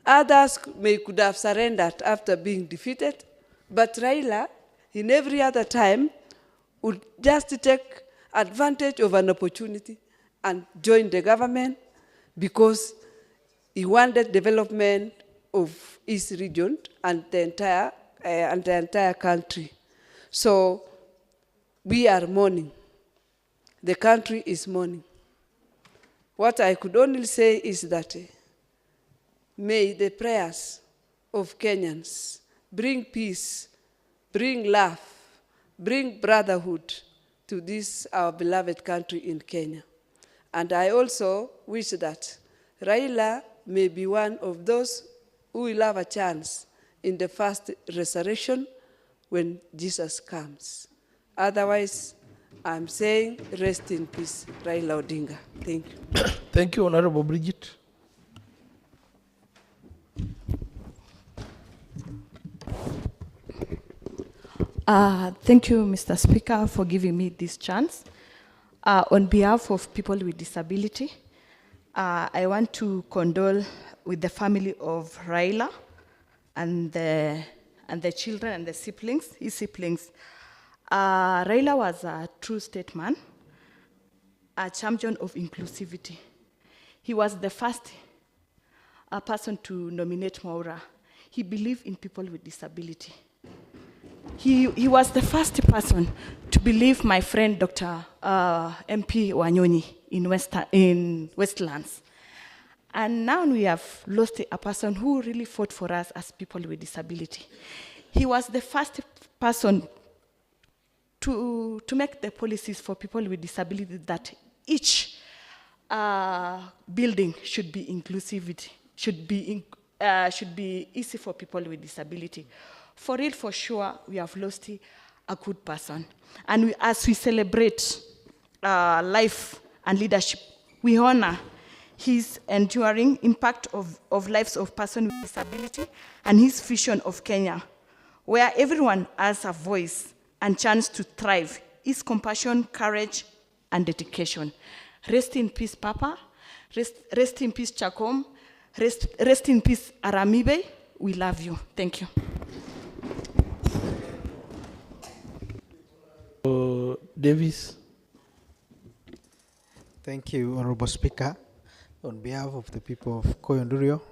Others could have surrendered after being defeated, but Raila, in every other time, would just take advantage of an opportunity and join the government because he wanted development of his region and the entire country. So we are mourning. The country is mourning. What I could only say is that may the prayers of Kenyans bring peace, bring love, bring brotherhood to this, our beloved country in Kenya. And I also wish that Raila may be one of those who will have a chance in the first resurrection when Jesus comes. Otherwise, I'm saying rest in peace, Raila Odinga. Thank you. Thank you, Honorable Bridget. Thank you, Mr. Speaker, for giving me this chance. On behalf of people with disability, I want to condole with the family of Raila and the children and the siblings, his siblings. Raila was a true statesman, a champion of inclusivity. He was the first person to nominate Mwaura. He believed in people with disability. He was the first person to believe my friend Dr. MP Wanyonyi in Westlands. And now we have lost a person who really fought for us as people with disability. He was the first person to make the policies for people with disability that each building should be inclusivity, should be easy for people with disability. For real, for sure, we have lost a good person. And as we celebrate life and leadership, we honor his enduring impact of lives of persons with disability and his vision of Kenya, where everyone has a voice and chance to thrive, his compassion, courage, and dedication. Rest in peace, Papa. Rest in peace, Chakom. Rest in peace, Aramibe. We love you. Thank you. Davis. Thank you, Honorable Speaker. On behalf of the people of Koyondurio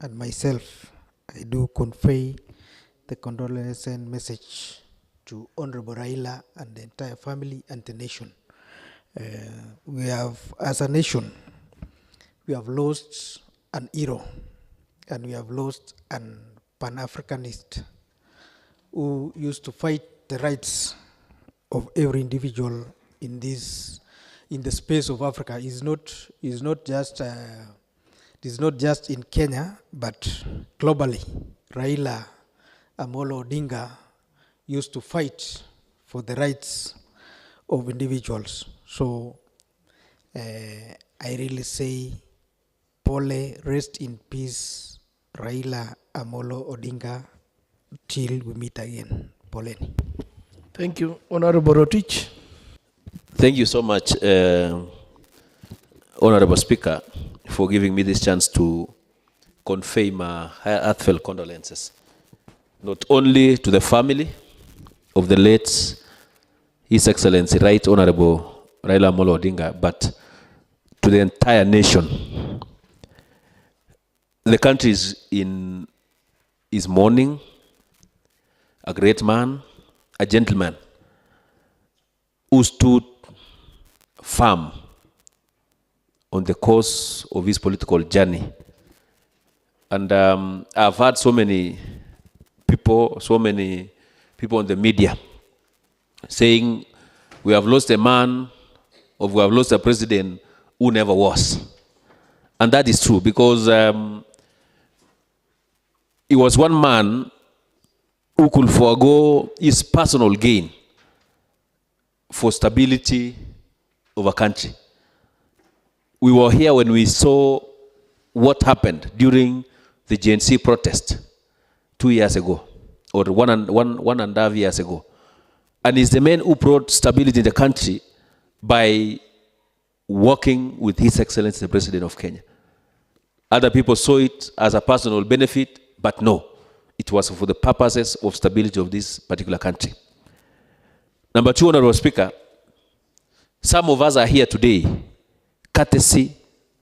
and myself, I do convey the condolence and message to Honorable Raila and the entire family and the nation. We have, as a nation, we have lost an hero and we have lost an Pan-Africanist who used to fight the rights of every individual in the space of Africa. Is not just in Kenya, but globally. Raila Amolo Odinga used to fight for the rights of individuals. So I really say, Pole, rest in peace, Raila Amolo Odinga, till we meet again. Poleni. Thank you. Honorable Rotich. Thank you so much, Honorable Speaker, for giving me this chance to convey my heartfelt condolences, not only to the family of the late His Excellency Right Honorable Raila Amolo Odinga, but to the entire nation. The country is mourning a great man, a gentleman, who stood firm on the course of his political journey. And I've heard so many people in the media saying we have lost a man, or we have lost a president who never was. And that is true, because he was one man who could forego his personal gain for stability of a country. We were here when we saw what happened during the GNC protest 2 years ago, or one and a half years ago. And he's the man who brought stability in the country by working with His Excellency, the President of Kenya. Other people saw it as a personal benefit, but no, it was for the purposes of stability of this particular country. Number two, Honorable Speaker, some of us are here today courtesy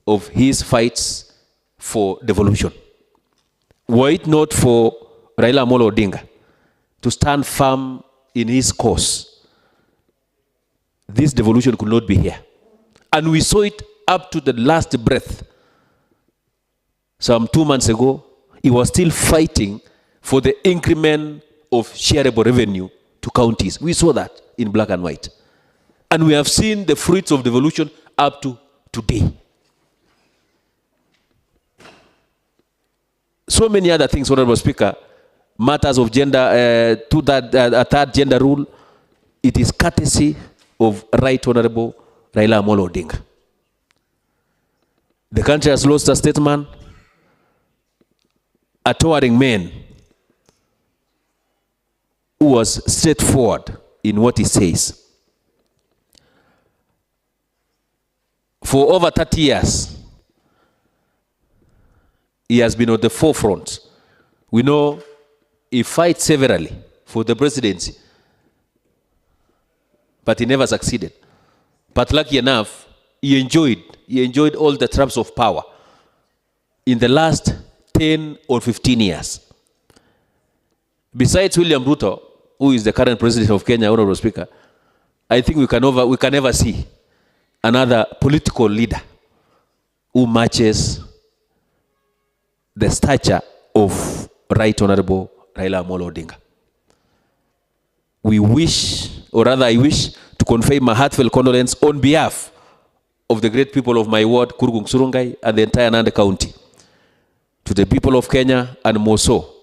of his fights for devolution. Were it not for Raila Amolo Odinga to stand firm in his cause, this devolution could not be here. And we saw it up to the last breath. Some 2 months ago, he was still fighting for the increment of shareable revenue to counties. We saw that in black and white. And we have seen the fruits of devolution up to today. So many other things, Honorable Speaker, matters of gender, third gender rule, it is courtesy of Right Honorable Raila Amolo Odinga. The country has lost a statesman, a towering man who was straightforward in what he says. For over 30 years, he has been on the forefront. We know he fights severally for the presidency, but he never succeeded. But lucky enough, he enjoyed all the traps of power in the last 10 or 15 years. Besides William Ruto, who is the current president of Kenya, Honorable Speaker, I think we can never see another political leader who matches the stature of Right Honorable Raila Amolo Odinga. We wish, or rather I wish, to convey my heartfelt condolence on behalf of the great people of my ward, Kurgung Surungai, and the entire Nandi County, to the people of Kenya, and more so,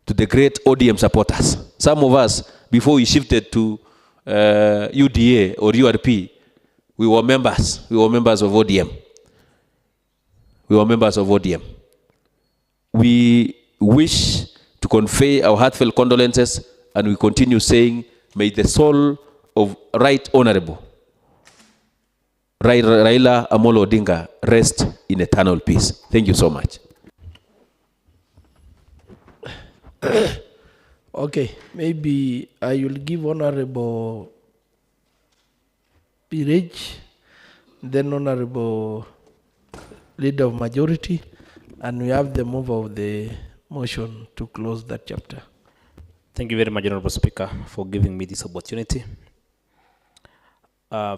to the great ODM supporters. Some of us, before we shifted to UDA or URP, we were members of ODM. We were members of ODM. We wish to convey our heartfelt condolences, and we continue saying, may the soul of Right Honorable Raila Amolo Odinga rest in eternal peace. Thank you so much. Okay, maybe I will give Honorable Birej, then Honorable Leader of Majority, and we have the move of the motion to close that chapter. Thank you very much, Honorable Speaker, for giving me this opportunity.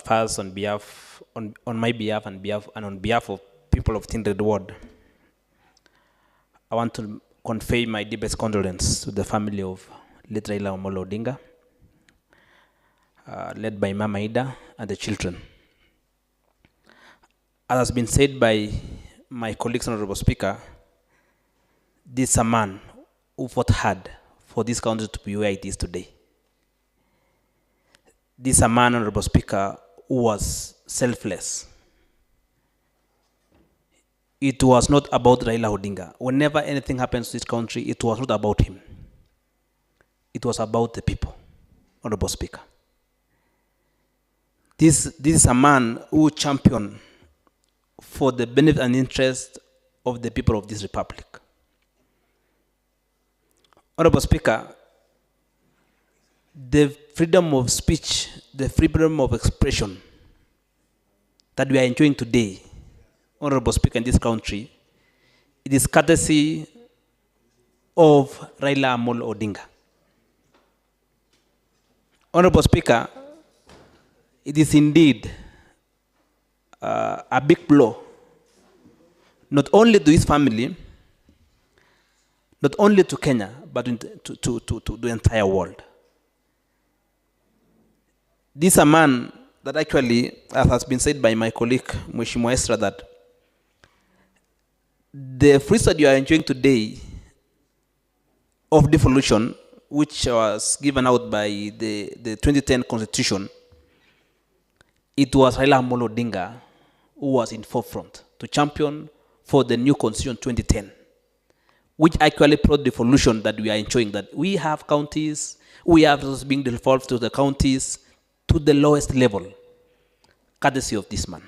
First, on my behalf and on behalf of people of Tindred Ward, I want to convey my deepest condolence to the family of late Raila Amolo Odinga, led by Mama Ida and the children. As has been said by my colleagues, Honorable Speaker, this is a man who fought hard for this country to be where it is today. This is a man, Honorable Speaker, who was selfless. It was not about Raila Odinga. Whenever anything happens to this country, it was not about him. It was about the people, Honorable Speaker. This is a man who championed for the benefit and interest of the people of this republic. Honorable Speaker, the freedom of speech, the freedom of expression that we are enjoying today, Honorable Speaker, in this country, it is courtesy of Raila Amolo Odinga. Honorable Speaker, it is indeed a big blow, not only to his family, not only to Kenya, but to the entire world. This is a man that actually, as has been said by my colleague, Mheshimiwa Esra, that the fruits that you are enjoying today of devolution, which was given out by the 2010 Constitution, it was Raila Amolo Odinga who was in forefront to champion for the new Constitution 2010, which actually brought the devolution that we are enjoying, that we have counties, we have those being devolved to the counties to the lowest level, courtesy of this man.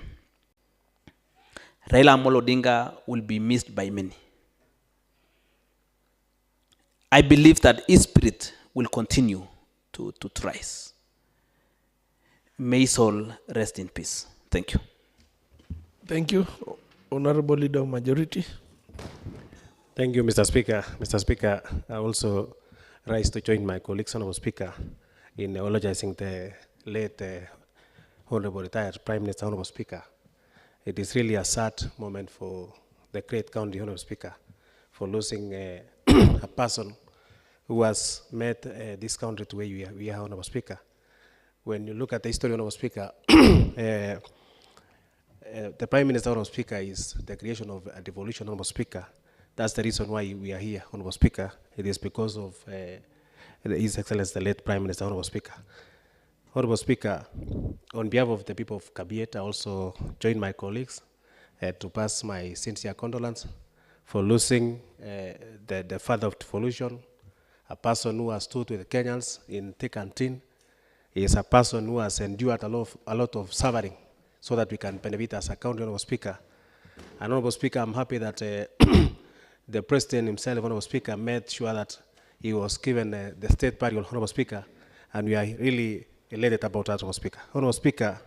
Raila Amolo Odinga will be missed by many. I believe that his spirit will continue to rise. May his soul rest in peace. Thank you. Thank you. Honorable Leader of Majority. Thank you, Mr. Speaker. Mr. Speaker, I also rise to join my colleagues, Honorable Speaker, in apologizing the late Honorable retired Prime Minister, Honorable Speaker. It is really a sad moment for the great county, Honorable Speaker, for losing a person who has made this country to where we are, Honorable Speaker. When you look at the history, Honorable Speaker, the Prime Minister, Honorable Speaker, is the creation of a devolution, Honorable Speaker. That's the reason why we are here, Honorable Speaker. It is because of His Excellency, the late Prime Minister, Honorable Speaker. Honorable Speaker, on behalf of the people of Kabiet, I also join my colleagues to pass my sincere condolence for losing the father of devolution, a person who has stood with Kenyans in thick and thin. He is a person who has endured a lot of suffering so that we can benefit as a county, Honorable Speaker. And Honorable Speaker, I'm happy that the President himself, Honorable Speaker, made sure that he was given the state burial, Honorable Speaker, and we are really elated about that, Honorable Speaker. Honorable Speaker,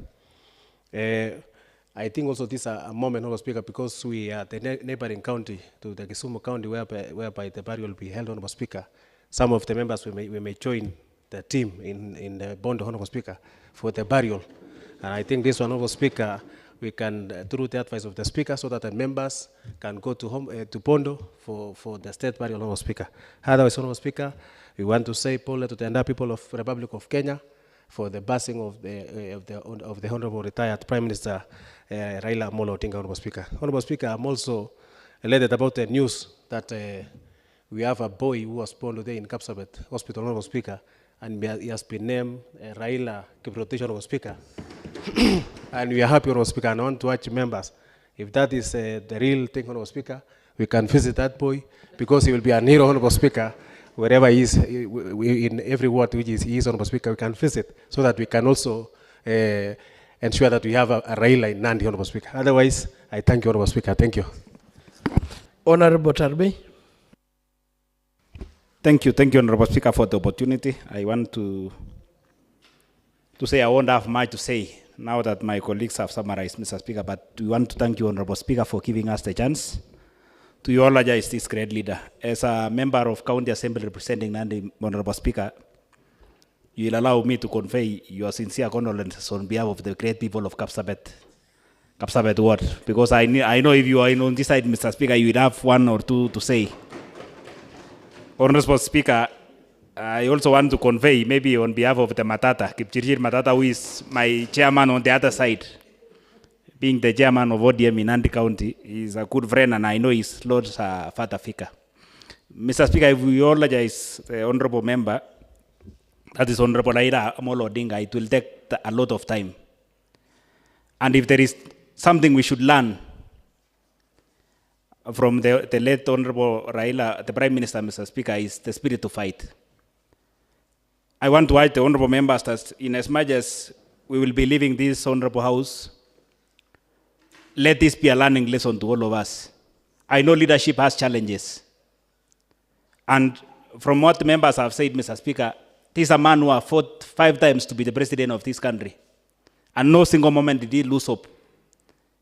I think also this is a moment, Honorable Speaker, because we are the neighboring county to the Kisumu County, whereby the burial will be held, Honorable Speaker. Some of the members we may join the team in the Bondo, Honorable Speaker, for the burial. And I think this one, Honorable Speaker, we can, through the advice of the Speaker, so that the members can go to Bondo for the state burial, Honorable Speaker. Otherwise, Honorable Speaker, we want to say Pole to the entire people of the Republic of Kenya for the passing of the Honorable retired Prime Minister Raila Amolo Odinga, Honorable Speaker. Honorable Speaker, I'm also elated about the news that we have a boy who was born today in Kapsabet Hospital, Honorable Speaker, and he has been named Raila Kiprotich, Honorable Speaker. And we are happy, Honorable Speaker, and I want to urge members, if that is the real thing, Honorable Speaker, we can visit that boy, because he will be a hero, Honorable Speaker, wherever he is, in every ward which he is, Honorable Speaker, we can visit, so that we can also ensure that we have a Raila in Nandi, Honorable Speaker. Otherwise, I thank you, Honorable Speaker. Thank you. Honorable Tarbe. Thank you, Honorable Speaker, for the opportunity. I want to say I won't have much to say now that my colleagues have summarized, Mr. Speaker, but we want to thank you, Honorable Speaker, for giving us the chance to eulogize this great leader. As a member of County Assembly representing Nandi, Honorable Speaker, you will allow me to convey your sincere condolences on behalf of the great people of Kapsabet ward, because I know if you are on this side, Mr. Speaker, you will have one or two to say. Honorable Speaker, I also want to convey, maybe on behalf of the Matata, Kipchirchir Matata, who is my chairman on the other side, being the chairman of ODM in Nandi County, he's a good friend, and I know his Lord's father figure. Mr. Speaker, if we eulogize the honorable member, that is Honorable Raila Amolo Odinga, it will take a lot of time. And if there is something we should learn from the late Honorable Raila, the Prime Minister, Mr. Speaker, is the spirit to fight. I want to urge the honorable members that in as much as we will be leaving this honorable house, let this be a learning lesson to all of us. I know leadership has challenges. And from what the members have said, Mr. Speaker, this is a man who has fought 5 times to be the president of this country. And no single moment did he lose hope.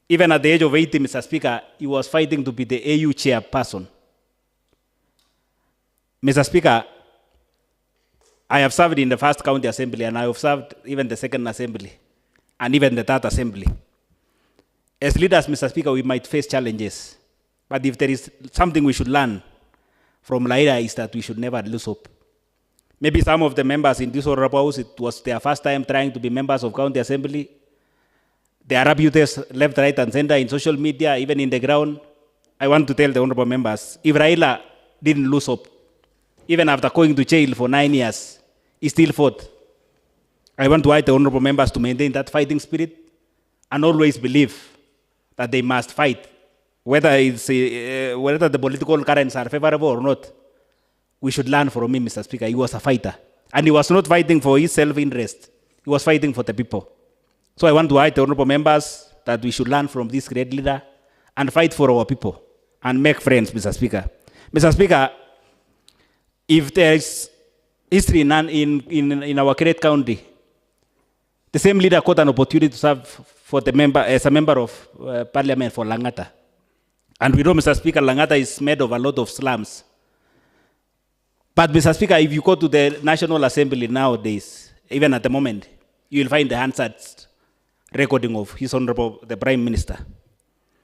Even at the age of 80, Mr. Speaker, he was fighting to be the AU chairperson. Mr. Speaker, I have served in the first county assembly, and I have served even the second assembly, and even the third assembly. As leaders, Mr. Speaker, we might face challenges. But if there is something we should learn from Raila, is that we should never lose hope. Maybe some of the members in this honorable house, it was their first time trying to be members of county assembly. There are abusers left, right, and center in social media, even in the ground. I want to tell the honorable members, if Raila didn't lose hope, even after going to jail for 9 years, he still fought. I want to urge the honorable members to maintain that fighting spirit and always believe that they must fight, whether the political currents are favorable or not. We should learn from him, Mr. Speaker. He was a fighter. And he was not fighting for his self-interest. He was fighting for the people. So I want to urge the honorable members that we should learn from this great leader and fight for our people and make friends, Mr. Speaker. Mr. Speaker, if there is history in our great county, the same leader got an opportunity to serve for the member, as a member of parliament for Langata. And we know, Mr. Speaker, Langata is made of a lot of slums. But, Mr. Speaker, if you go to the National Assembly nowadays, even at the moment, you will find the Hansard recording of His Honorable, the Prime Minister.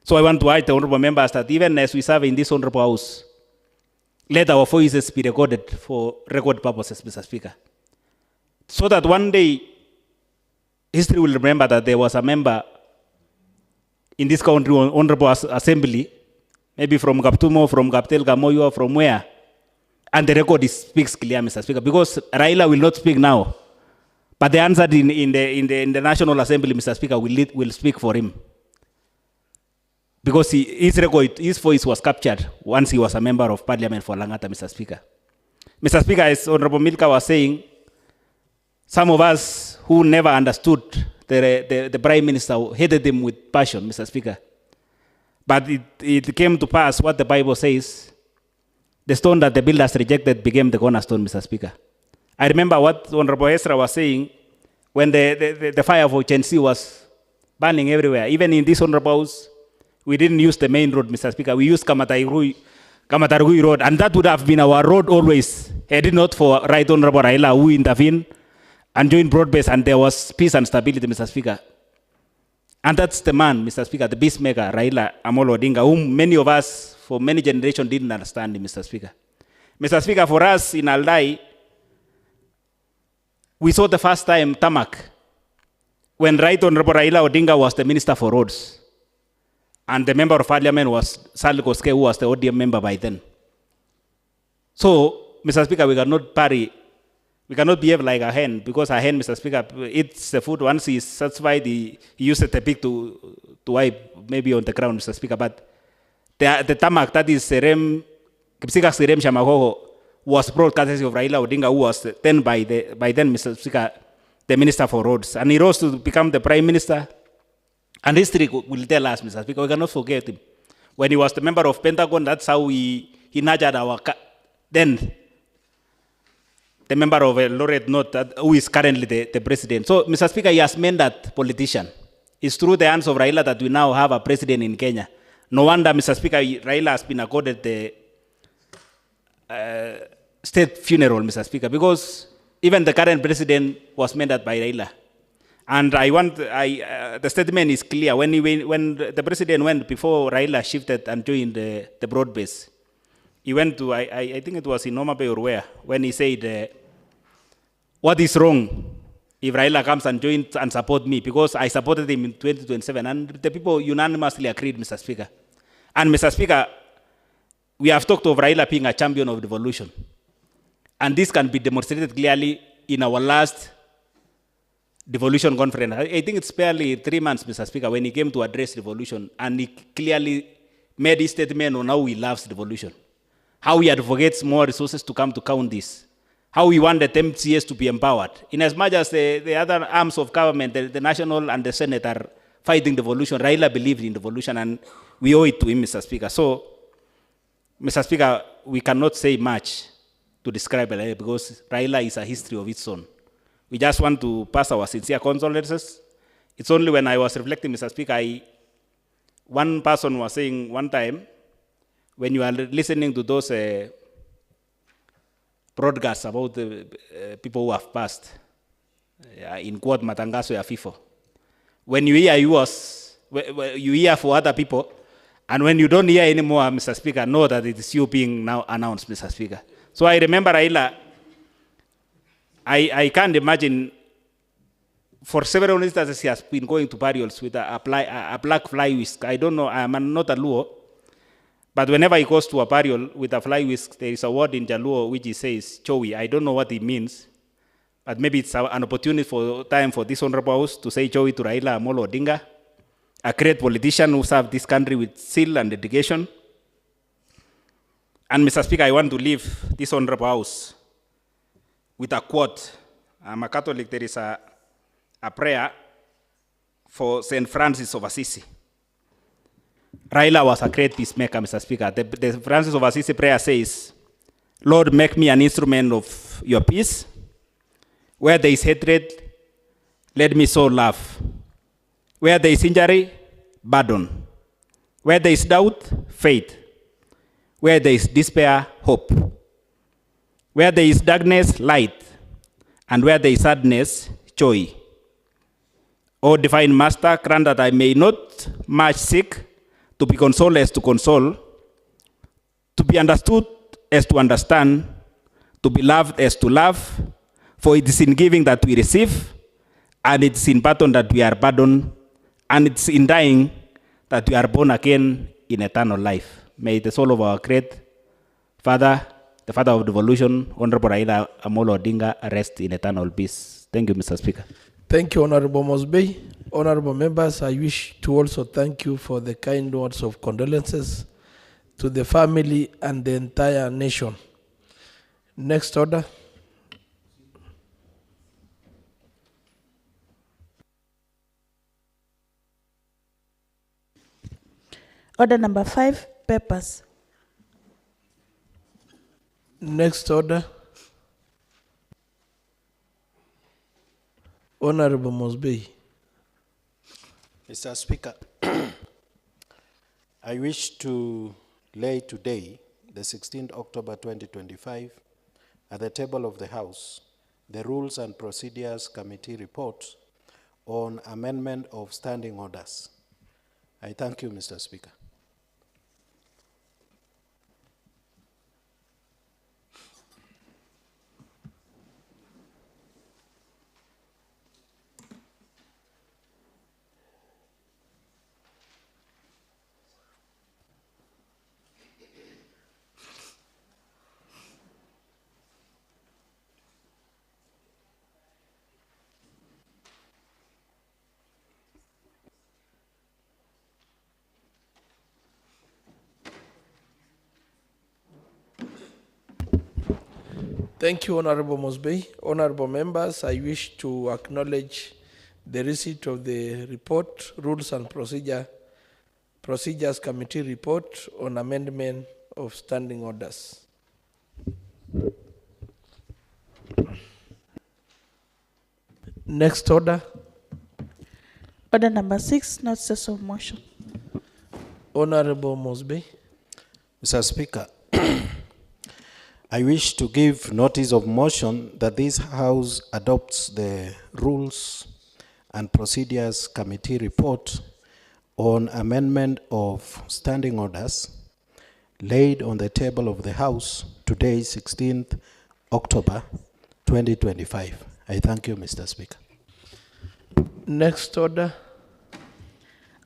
So I want to urge the honorable members that even as we serve in this honorable house, let our voices be recorded for record purposes, Mr. Speaker. So that one day, history will remember that there was a member in this country, honorable assembly, maybe from Kaptumo, from Kaptel Gamoyo, from where, and the record speaks clear, Mr. Speaker, because Raila will not speak now. But the answer in the National Assembly, Mr. Speaker, will speak for him. Because his voice was captured once he was a member of parliament for Langata, Mr. Speaker. Mr. Speaker, as Honorable Milka was saying, some of us who never understood the Prime Minister hated him with passion, Mr. Speaker. But it came to pass what the Bible says. The stone that the builders rejected became the cornerstone, Mr. Speaker. I remember what Honorable Ezra was saying when the fire of Gen Z was burning everywhere. Even in this Honorable House, we didn't use the main road, Mr. Speaker. We used Kamatarugui Road, and that would have been our road always, had it not for Right Honorable Raila, who intervened and joined broad-based, and there was peace and stability, Mr. Speaker. And that's the man, Mr. Speaker, the peacemaker, Raila Amolo Odinga, whom many of us, for many generations, didn't understand, Mr. Speaker. Mr. Speaker, for us in Aldai, we saw the first time tarmac when Right Honorable Raila Odinga was the Minister for Roads. And the Member of Parliament was Sal Koske, who was the ODM member by then. So, Mr. Speaker, we cannot parry. We cannot behave like a hen, because a hen, Mr. Speaker, eats the food. Once he's satisfied, he uses the pig to wipe maybe on the ground, Mr. Speaker. But the tarmac, that is Serem Shamahoho, was brought courtesy of Raila Odinga, who was then by then, Mr. Speaker, the Minister for Roads. And he rose to become the Prime Minister. And history will tell us, Mr. Speaker, we cannot forget him. When he was the member of Pentagon, that's how he nurtured our, then the member of Laureate Note, who is currently the president. So, Mr. Speaker, he has made that politician. It's through the hands of Raila that we now have a president in Kenya. No wonder, Mr. Speaker, Raila has been accorded the state funeral, Mr. Speaker, because even the current president was mentored by Raila. And the statement is clear. When the president went, before Raila shifted and joined the broad base, he went to, I think it was in Noma Bay or where, when he said, what is wrong if Raila comes and joins and support me? Because I supported him in 2027, and the people unanimously agreed, Mr. Speaker. And Mr. Speaker, we have talked of Raila being a champion of devolution. And this can be demonstrated clearly in our last devolution conference. I think it's barely 3 months, Mr. Speaker, when he came to address devolution, and he clearly made his statement on how he loves devolution, how he advocates more resources to come to count this, how he wanted MCAs to be empowered. In as much as the other arms of government, the National and the Senate are fighting devolution, Raila believed in devolution, and we owe it to him, Mr. Speaker. So, Mr. Speaker, we cannot say much to describe Raila, because Raila is a history of its own. We just want to pass our sincere condolences. It's only when I was reflecting, Mr. Speaker, one person was saying one time, when you are listening to those broadcasts about the people who have passed, in quote, Matangaso ya FIFO, when you hear yours, you hear for other people, and when you don't hear anymore, Mr. Speaker, know that it is you being now announced, Mr. Speaker. So I remember Raila. I can't imagine, for several instances he has been going to burials with a black fly whisk. I don't know, I'm not a Luo, but whenever he goes to a burial with a fly whisk, there is a word in Jaluo which he says, Chowi. I don't know what it means, but maybe it's an opportunity for this Honorable House to say Chowi to Raila Amolo Odinga, a great politician who served this country with zeal and dedication. And Mr. Speaker, I want to leave this Honorable House with a quote. I'm a Catholic. There is a prayer for St. Francis of Assisi. Raila was a great peacemaker, Mr. Speaker. The Francis of Assisi prayer says, Lord, make me an instrument of your peace. Where there is hatred, let me sow love. Where there is injury, pardon. Where there is doubt, faith. Where there is despair, hope. Where there is darkness, light. And where there is sadness, joy. O divine Master, grant that I may not much seek to be consoled as to console, to be understood as to understand, to be loved as to love, for it is in giving that we receive, and it is in pardon that we are pardoned, and it is in dying that we are born again in eternal life. May the soul of our great Father, the Father of devolution, Honorable Raila Amolo Odinga, rest in eternal peace. Thank you, Mr. Speaker. Thank you, Honorable Mosbey. Honorable members, I wish to also thank you for the kind words of condolences to the family and the entire nation. Next order. Order number 5, papers. Next order. Honorable Mosby. Mr. Speaker, I wish to lay today, the 16th October 2025, at the table of the House, the Rules and Procedures Committee report on amendment of standing orders. I thank you, Mr. Speaker. Thank you, Honorable Mosby. Honorable members, I wish to acknowledge the receipt of the report, Rules and Procedures Committee report on amendment of standing orders. Next order. Order number 6, notices of motion. Honorable Mosby. Mr. Speaker, I wish to give notice of motion that this House adopts the Rules and Procedures Committee report on amendment of standing orders laid on the table of the House today, 16th October 2025. I thank you, Mr. Speaker. Next order.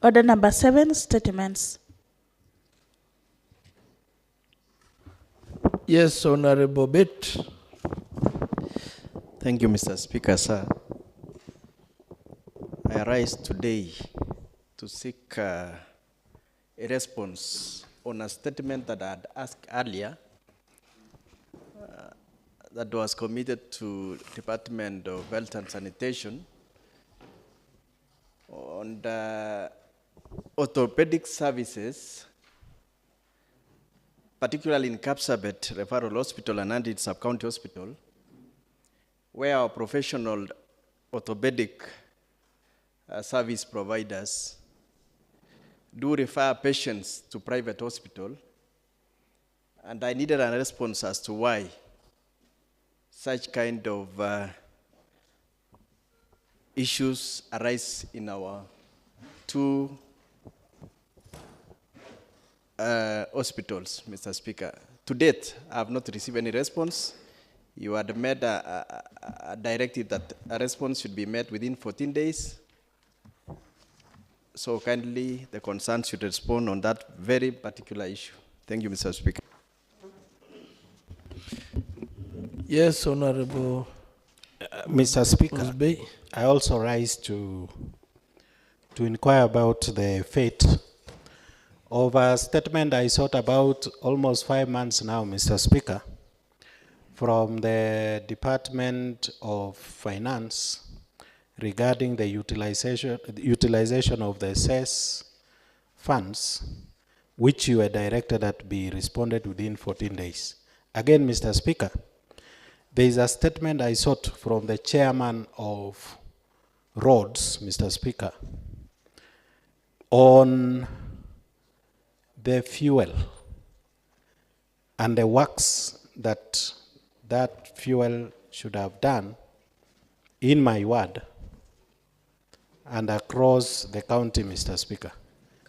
Order number 7, statements. Yes, Honorable Bett. Thank you, Mr. Speaker, sir. I rise today to seek a response on a statement that I had asked earlier that was committed to Department of Health and Sanitation on the orthopedic services, particularly in Kapsabet Referral Hospital and Nandi Sub-County Hospital, where our professional orthopedic service providers do refer patients to private hospital, and I needed a response as to why such kind of issues arise in our two hospitals, Mr. Speaker. To date, I have not received any response. You had made a directive that a response should be made within 14 days. So kindly, the concern should respond on that very particular issue. Thank you, Mr. Speaker. Yes, Honorable Mr. Speaker, Mosby. I also rise to inquire about the fate of a statement I sought about almost 5 months now, Mr. Speaker, from the Department of Finance regarding the utilization of the cess funds, which you were directed that be responded within 14 days. Again, Mr. Speaker, there is a statement I sought from the chairman of Roads, Mr. Speaker, on the fuel and the works that that fuel should have done in my ward and across the county, Mr. Speaker.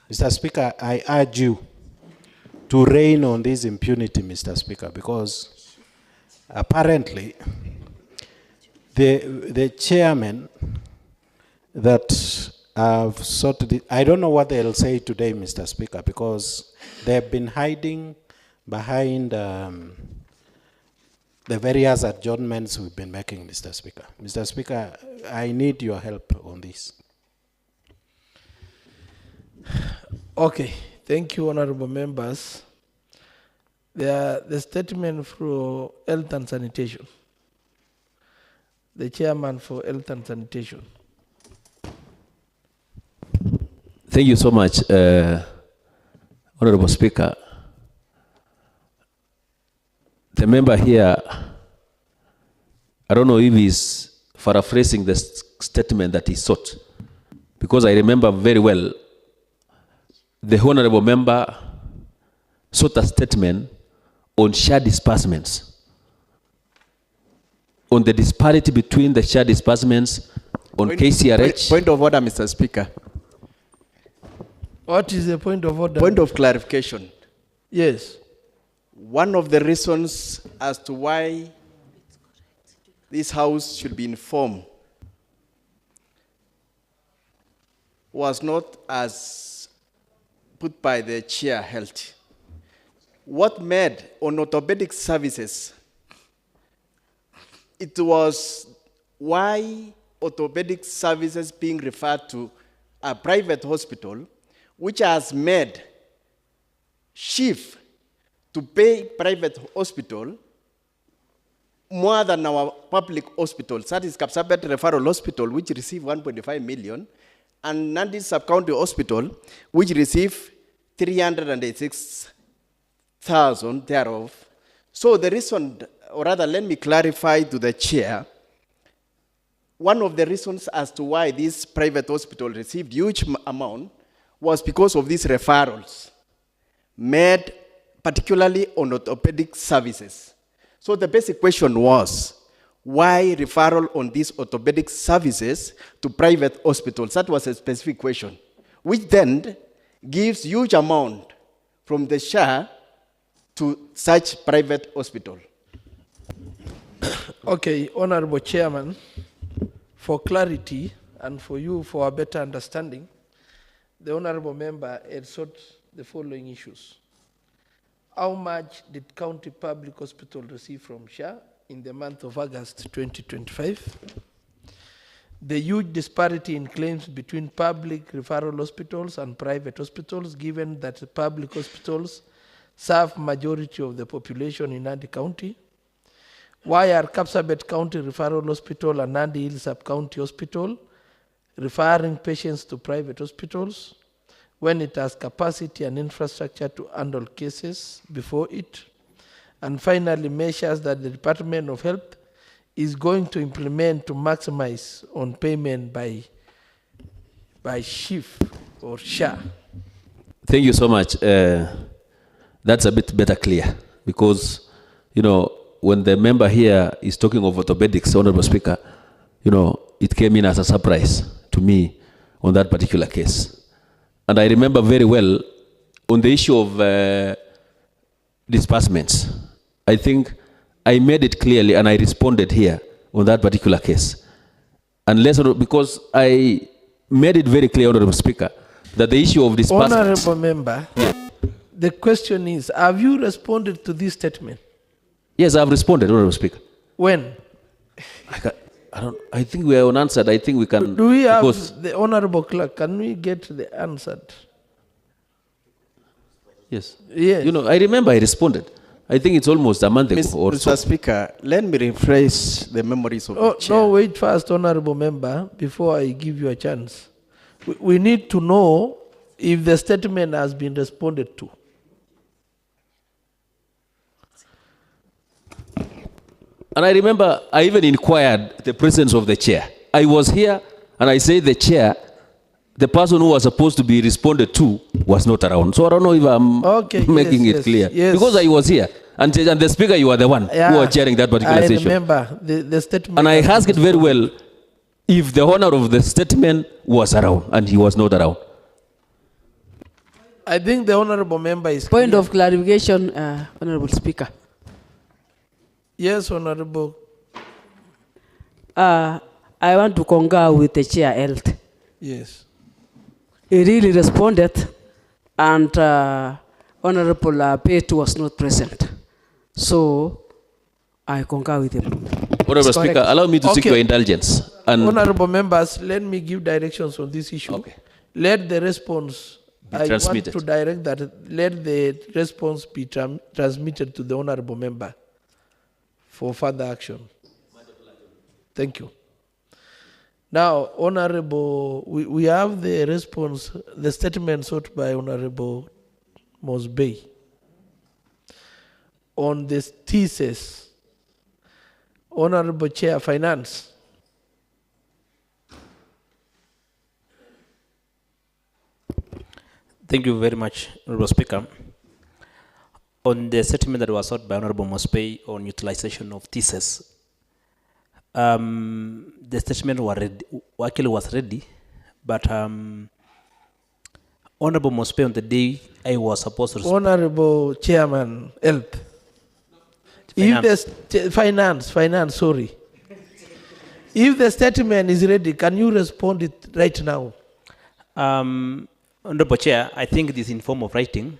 Mr. Speaker, I urge you to rein on this impunity, Mr. Speaker, because apparently the chairman that have sought it, I don't know what they'll say today, Mr. Speaker, because they've been hiding behind the various adjournments we've been making, Mr. Speaker. Mr. Speaker, I need your help on this. Okay, thank you, honorable members. The statement for Health and Sanitation. The chairman for Health and Sanitation. Thank you so much. Honorable Speaker, the member here, I don't know if he's paraphrasing the statement that he sought, because I remember very well the honorable member sought a statement on share disbursements, on the disparity between the share disbursements on KCRH. Point of order, Mr. Speaker. What is the point of order? Point of clarification. Yes. One of the reasons as to why this House should be informed was not as put by the chair held. What made on orthopedic services, it was why orthopedic services being referred to a private hospital, which has made shift to pay private hospital more than our public hospitals. That is Kapsabet Referral Hospital, which received 1.5 million, and Nandi Sub-County Hospital, which received 386,000 thereof. So the reason, or rather let me clarify to the chair, one of the reasons as to why this private hospital received huge amount was because of these referrals made particularly on orthopedic services. So the basic question was, why referral on these orthopedic services to private hospitals? That was a specific question, which then gives huge amount from the share to such private hospital. Okay, Honorable Chairman, for clarity and for you for a better understanding, the Honorable Member had sought the following issues. How much did County Public Hospital receive from SHA in the month of August 2025? The huge disparity in claims between public referral hospitals and private hospitals, given that public hospitals serve majority of the population in Nandi County. Why are Kapsabet County Referral Hospital and Nandi Hills Sub-County Hospital referring patients to private hospitals when it has capacity and infrastructure to handle cases before it? And finally, measures that the Department of Health is going to implement to maximize on payment by SHIF or SHA. Thank you so much. That's a bit better clear, because, you know, when the member here is talking of orthopedics, Honorable Speaker, you know, it came in as a surprise to me on that particular case. And I remember very well on the issue of disbursements. I think I made it clearly and I responded here on that particular case. Unless, because I made it very clear, Honorable Speaker, that the issue of disbursements... Honorable Member, the question is, have you responded to this statement? Yes, I've responded, Honorable Speaker. When? I think we are unanswered. I think we can... Do we have the Honorable Clerk? Can we get the answered? Yes. Yes. You know, I remember I responded. I think it's almost a month ago or so. Mr. Speaker, let me refresh the memories of the chair. No, wait first, Honorable Member, before I give you a chance. We need to know if the statement has been responded to. And I remember I even inquired the presence of the chair. I was here and I said the chair, the person who was supposed to be responded to was not around. So I don't know if I'm making it clear. Yes. Because I was here. And the speaker, you are the one who was chairing that particular session. I remember the statement. And I asked it very well if the owner of the statement was around, and he was not around. I think the Honorable Member is Point of clarification, Honorable Speaker. Yes, Honorable. I want to concur with the chair held. Yes. He really responded, and Honorable Pate was not present. So I concur with him. Honorable Speaker, allow me to seek your indulgence. And Honorable Members, let me give directions on this issue. Okay. Let the response I transmitted. want to direct that. Let the response be transmitted to the Honorable Member for further action. Thank you. Now, Honorable, we have the response, the statement sought by Honorable Mosbey on this thesis. Honorable Chair, Finance. Thank you very much, Honorable Speaker. On the statement that was sought by Honorable Mosbey on utilization of thesis, the statement was ready, but Honorable Mosbey, on the day I was supposed to respond. Honorable Chairman, help. If the finance, sorry. If the statement is ready, can you respond it right now? Honorable Chair, I think it is in form of writing.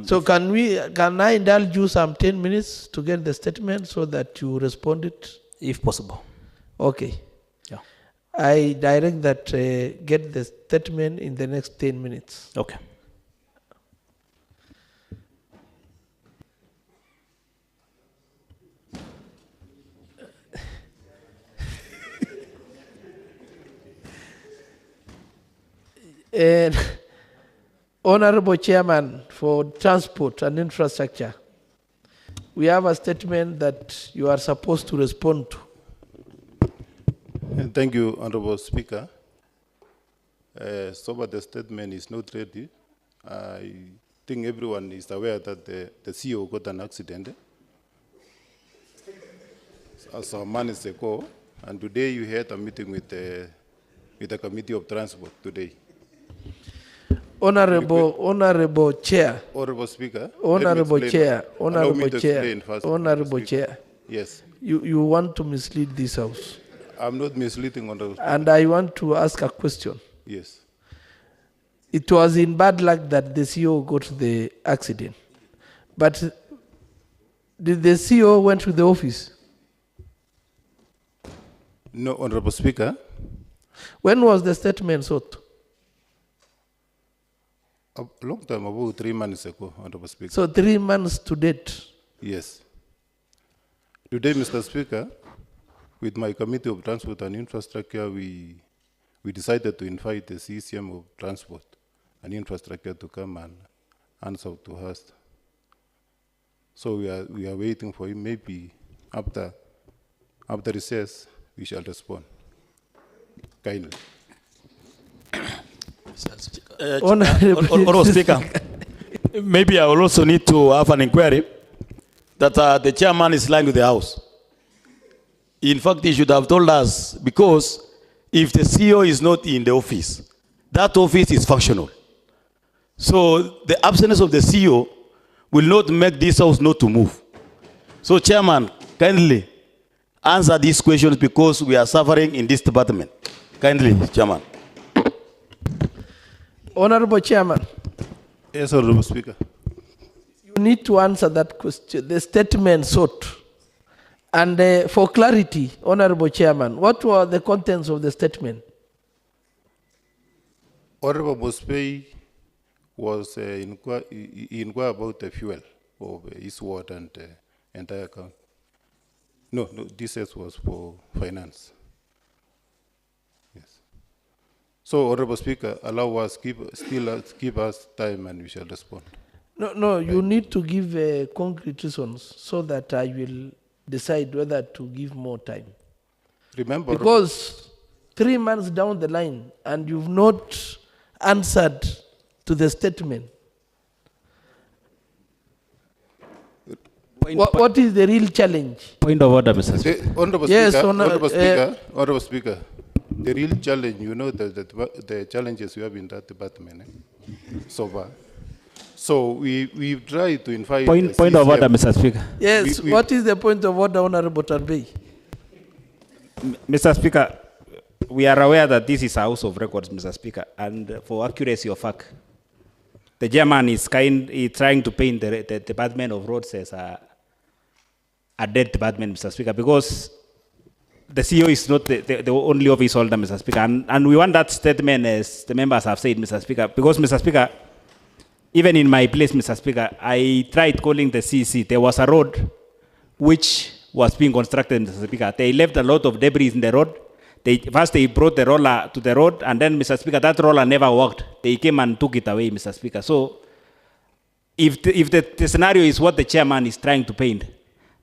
So can I indulge you some 10 minutes to get the statement so that you respond it? If possible. Okay. Yeah. I direct that get the statement in the next 10 minutes. Okay. And Honorable Chairman for Transport and Infrastructure, we have a statement that you are supposed to respond to. Thank you, Honorable Speaker. So far the statement is not ready. I think everyone is aware that the CEO got an accident some months ago, and today you had a meeting with the Committee of Transport today. Honorable Chair. Honorable Speaker. Honorable Chair. Honorable Chair. Honorable Chair. Yes. You want to mislead this House. I'm not misleading, Honorable Speaker. And I want to ask a question. Yes. It was in bad luck that the CEO got the accident. But did the CEO went to the office? No, Honorable Speaker. When was the statement sought? A long time, about 3 months ago, Honorable Speaker. So 3 months to date? Yes. Today, Mr. Speaker, with my Committee of Transport and Infrastructure, we decided to invite the CCM of Transport and Infrastructure to come and answer to us. So we are waiting for him. Maybe after recess, we shall respond. Kindly. Honorable Speaker, maybe I will also need to have an inquiry that the chairman is lying to the House. In fact, he should have told us, because if the CEO is not in the office, that office is functional. So the absence of the CEO will not make this House not to move. So Chairman, kindly answer these questions, because we are suffering in this department. Kindly, Chairman. Honorable Chairman. Yes, Honorable Speaker. You need to answer that question, the statement sought. And for clarity, Honorable Chairman, what were the contents of the statement? Honorable Mosbey was inquire about the fuel of his ward and entire account. No, this was for finance. Yes. So, Honorable Speaker, allow us, give us time and we shall respond. No, you need to give concrete reasons so that I will decide whether to give more time. Remember, because 3 months down the line and you've not answered to the statement. What is the real challenge? Point of order, Mr. Speaker. Honorable Yes, Speaker, Honorable Speaker, the real challenge, you know, the challenges we have in that department so far. So we've tried to invite... Point of order, Mr. Speaker. Yes, what is the point of order, Honorable Tarbey? Mr. Speaker, we are aware that this is a House of Records, Mr. Speaker, and for accuracy of fact, the chairman is trying to paint the Department of Roads as a dead department, Mr. Speaker, because the CEO is not the only office holder, Mr. Speaker, and we want that statement, as the members have said, Mr. Speaker, because, Mr. Speaker, even in my place, Mr. Speaker, I tried calling the CEC. There was a road which was being constructed, Mr. Speaker. They left a lot of debris in the road. First they brought the roller to the road, and then, Mr. Speaker, that roller never worked. They came and took it away, Mr. Speaker. So if the scenario is what the chairman is trying to paint,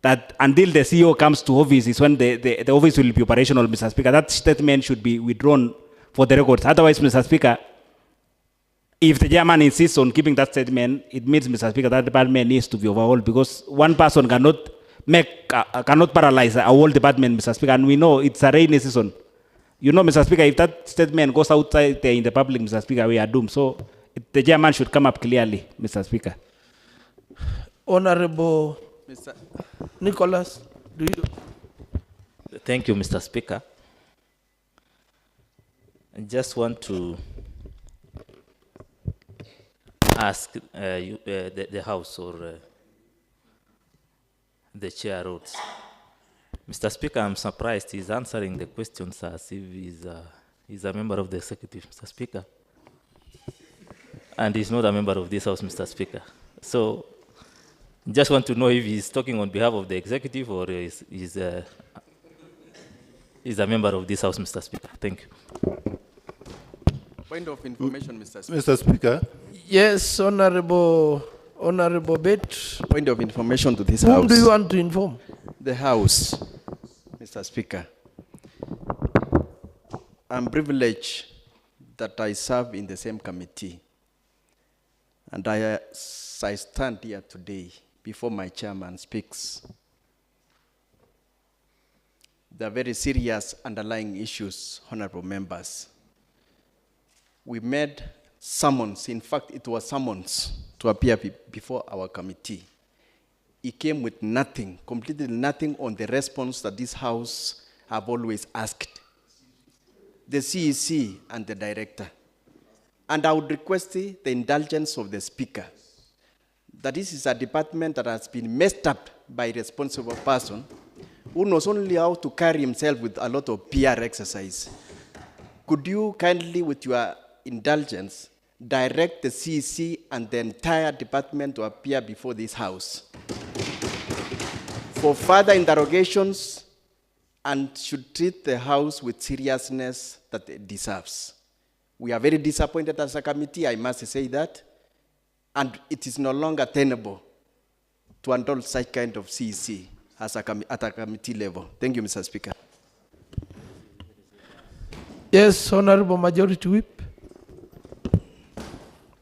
that until the CEO comes to office is when the office will be operational, Mr. Speaker, that statement should be withdrawn for the records. Otherwise, Mr. Speaker, if the chairman insists on keeping that statement, it means, Mr. Speaker, that department needs to be overhauled, because one person cannot paralyze a whole department, Mr. Speaker, and we know it's a rainy season. You know, Mr. Speaker, if that statement goes outside there in the public, Mr. Speaker, we are doomed. So the chairman should come up clearly, Mr. Speaker. Honorable Nicholas, do you? Thank you, Mr. Speaker. I just want to ask the House or the chair rules. Mr. Speaker, I'm surprised he's answering the questions as if he's a member of the executive, Mr. Speaker. And he's not a member of this House, Mr. Speaker. So, just want to know if he's talking on behalf of the executive or is a member of this House, Mr. Speaker. Thank you. Point of information, Mr. Speaker. Mr. Speaker. Yes, Honorable Bet. Point of information to this Whom House. do you want to inform? The House, Mr. Speaker. I'm privileged that I serve in the same committee. And I stand here today before my chairman speaks. There are very serious underlying issues, honorable members. We made summons, in fact, it was summons to appear before our committee. It came with nothing, completely nothing on the response that this House have always asked. The CEC and the director. And I would request the indulgence of the Speaker that this is a department that has been messed up by a responsible person who knows only how to carry himself with a lot of PR exercise. Could you kindly, with your indulgence, direct the CEC and the entire department to appear before this House for further interrogations and should treat the House with seriousness that it deserves. We are very disappointed as a committee, I must say that, and it is no longer tenable to handle such kind of CEC as at a committee level. Thank you, Mr. Speaker. Yes, Honorable Majority Whip.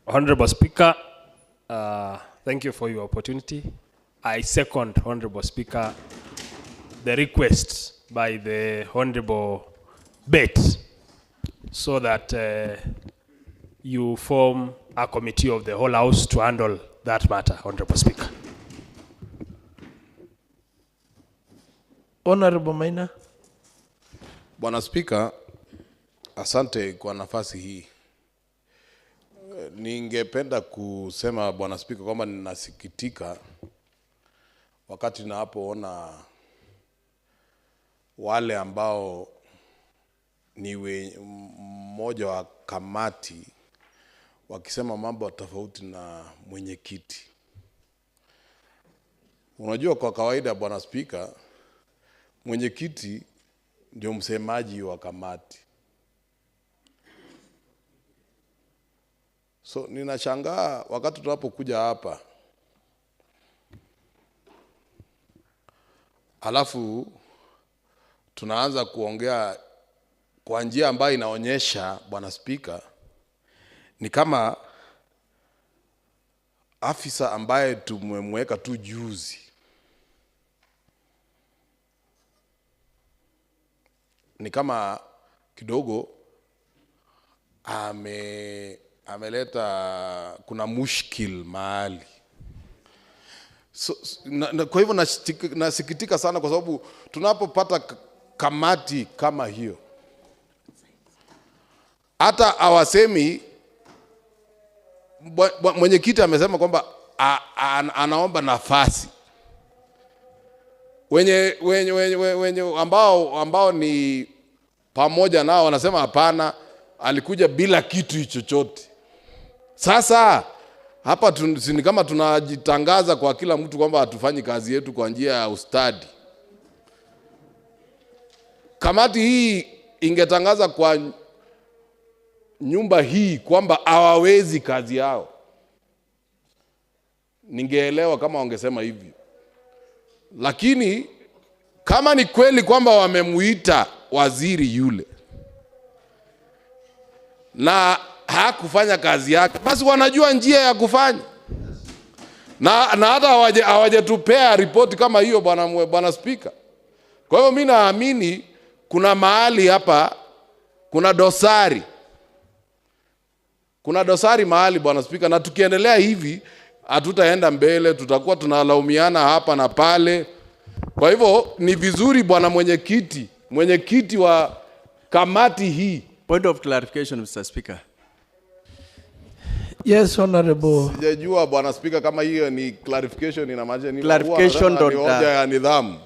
Honorable Speaker, thank you for your opportunity. I second, Honorable Speaker, the request by the Honorable Bet so that you form a committee of the whole House to handle that matter, Honorable Speaker. Honorable Maina. Bwana Speaker, asante kwa nafasi hii. Ningependa kusema Bwana Speaker kwamba ninasikitika wakati ninapoona wale ambao ni mmoja wa kamati wakisema mambo tofauti na mwenyekiti. Unajua kwa kawaida Bwana Speaker, mwenyekiti ndio msemaji wa kamati. So ninashangaa wakati tunapokuja hapa alafu tunaanza kuongea kwa njia ambayo inaonyesha Bwana Speaker ni kama afisa ambaye tumemweka tu juzi ni kama kidogo ameleta kuna mushkil mahali. So, kwa hivyo nasikitika sana kwa sababu tunapopata kamati kama hiyo hata awasemi mwenyekiti amesema kwamba anaomba nafasi. Wenye ambao ni pamoja nao wanasema hapana, alikuja bila kitu chochote. Sasa hapa ni kama tunajitangaza kwa kila mtu kwamba hatufanyi kazi yetu kwa njia ya ustadi. Kamati hii ingetangaza kwa nyumba hii kwamba hawawezi kazi yao. ningeelewa kama wangesema hivi, lakini kama ni kweli kwamba wamemuita waziri yule na hakufanya kazi yake, basi wanajua njia ya kufanya, na hata hawajatupea ripoti kama hiyo, bwana Spika. Kwa hivyo mimi naamini kuna mahali hapa kuna dosari mahali, bwana Spika, na tukiendelea hivi hatutaenda mbele, tutakuwa tunalaumiana hapa na pale. Kwa hivyo ni vizuri bwana mwenyekiti wa kamati hii. Point of clarification, Mr. Speaker. Yes, Honorable. Sijajua bwana Speaker kama hiyo ni clarification, inamaanisha nini? Clarification on hoja ya nidhamu.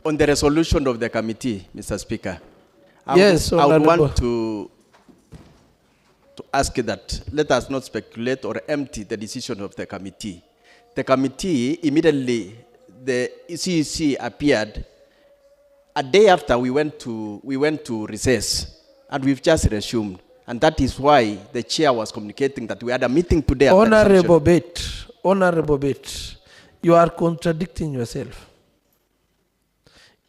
On the resolution of the committee, Mr. Speaker. Yes, I would Honorable. want to ask that let us not speculate or empty the decision of the committee. The committee, immediately the CEC appeared, a day after we went to recess, and we've just resumed. And that is why the chair was communicating that we had a meeting today. Honorable Bett, you are contradicting yourself.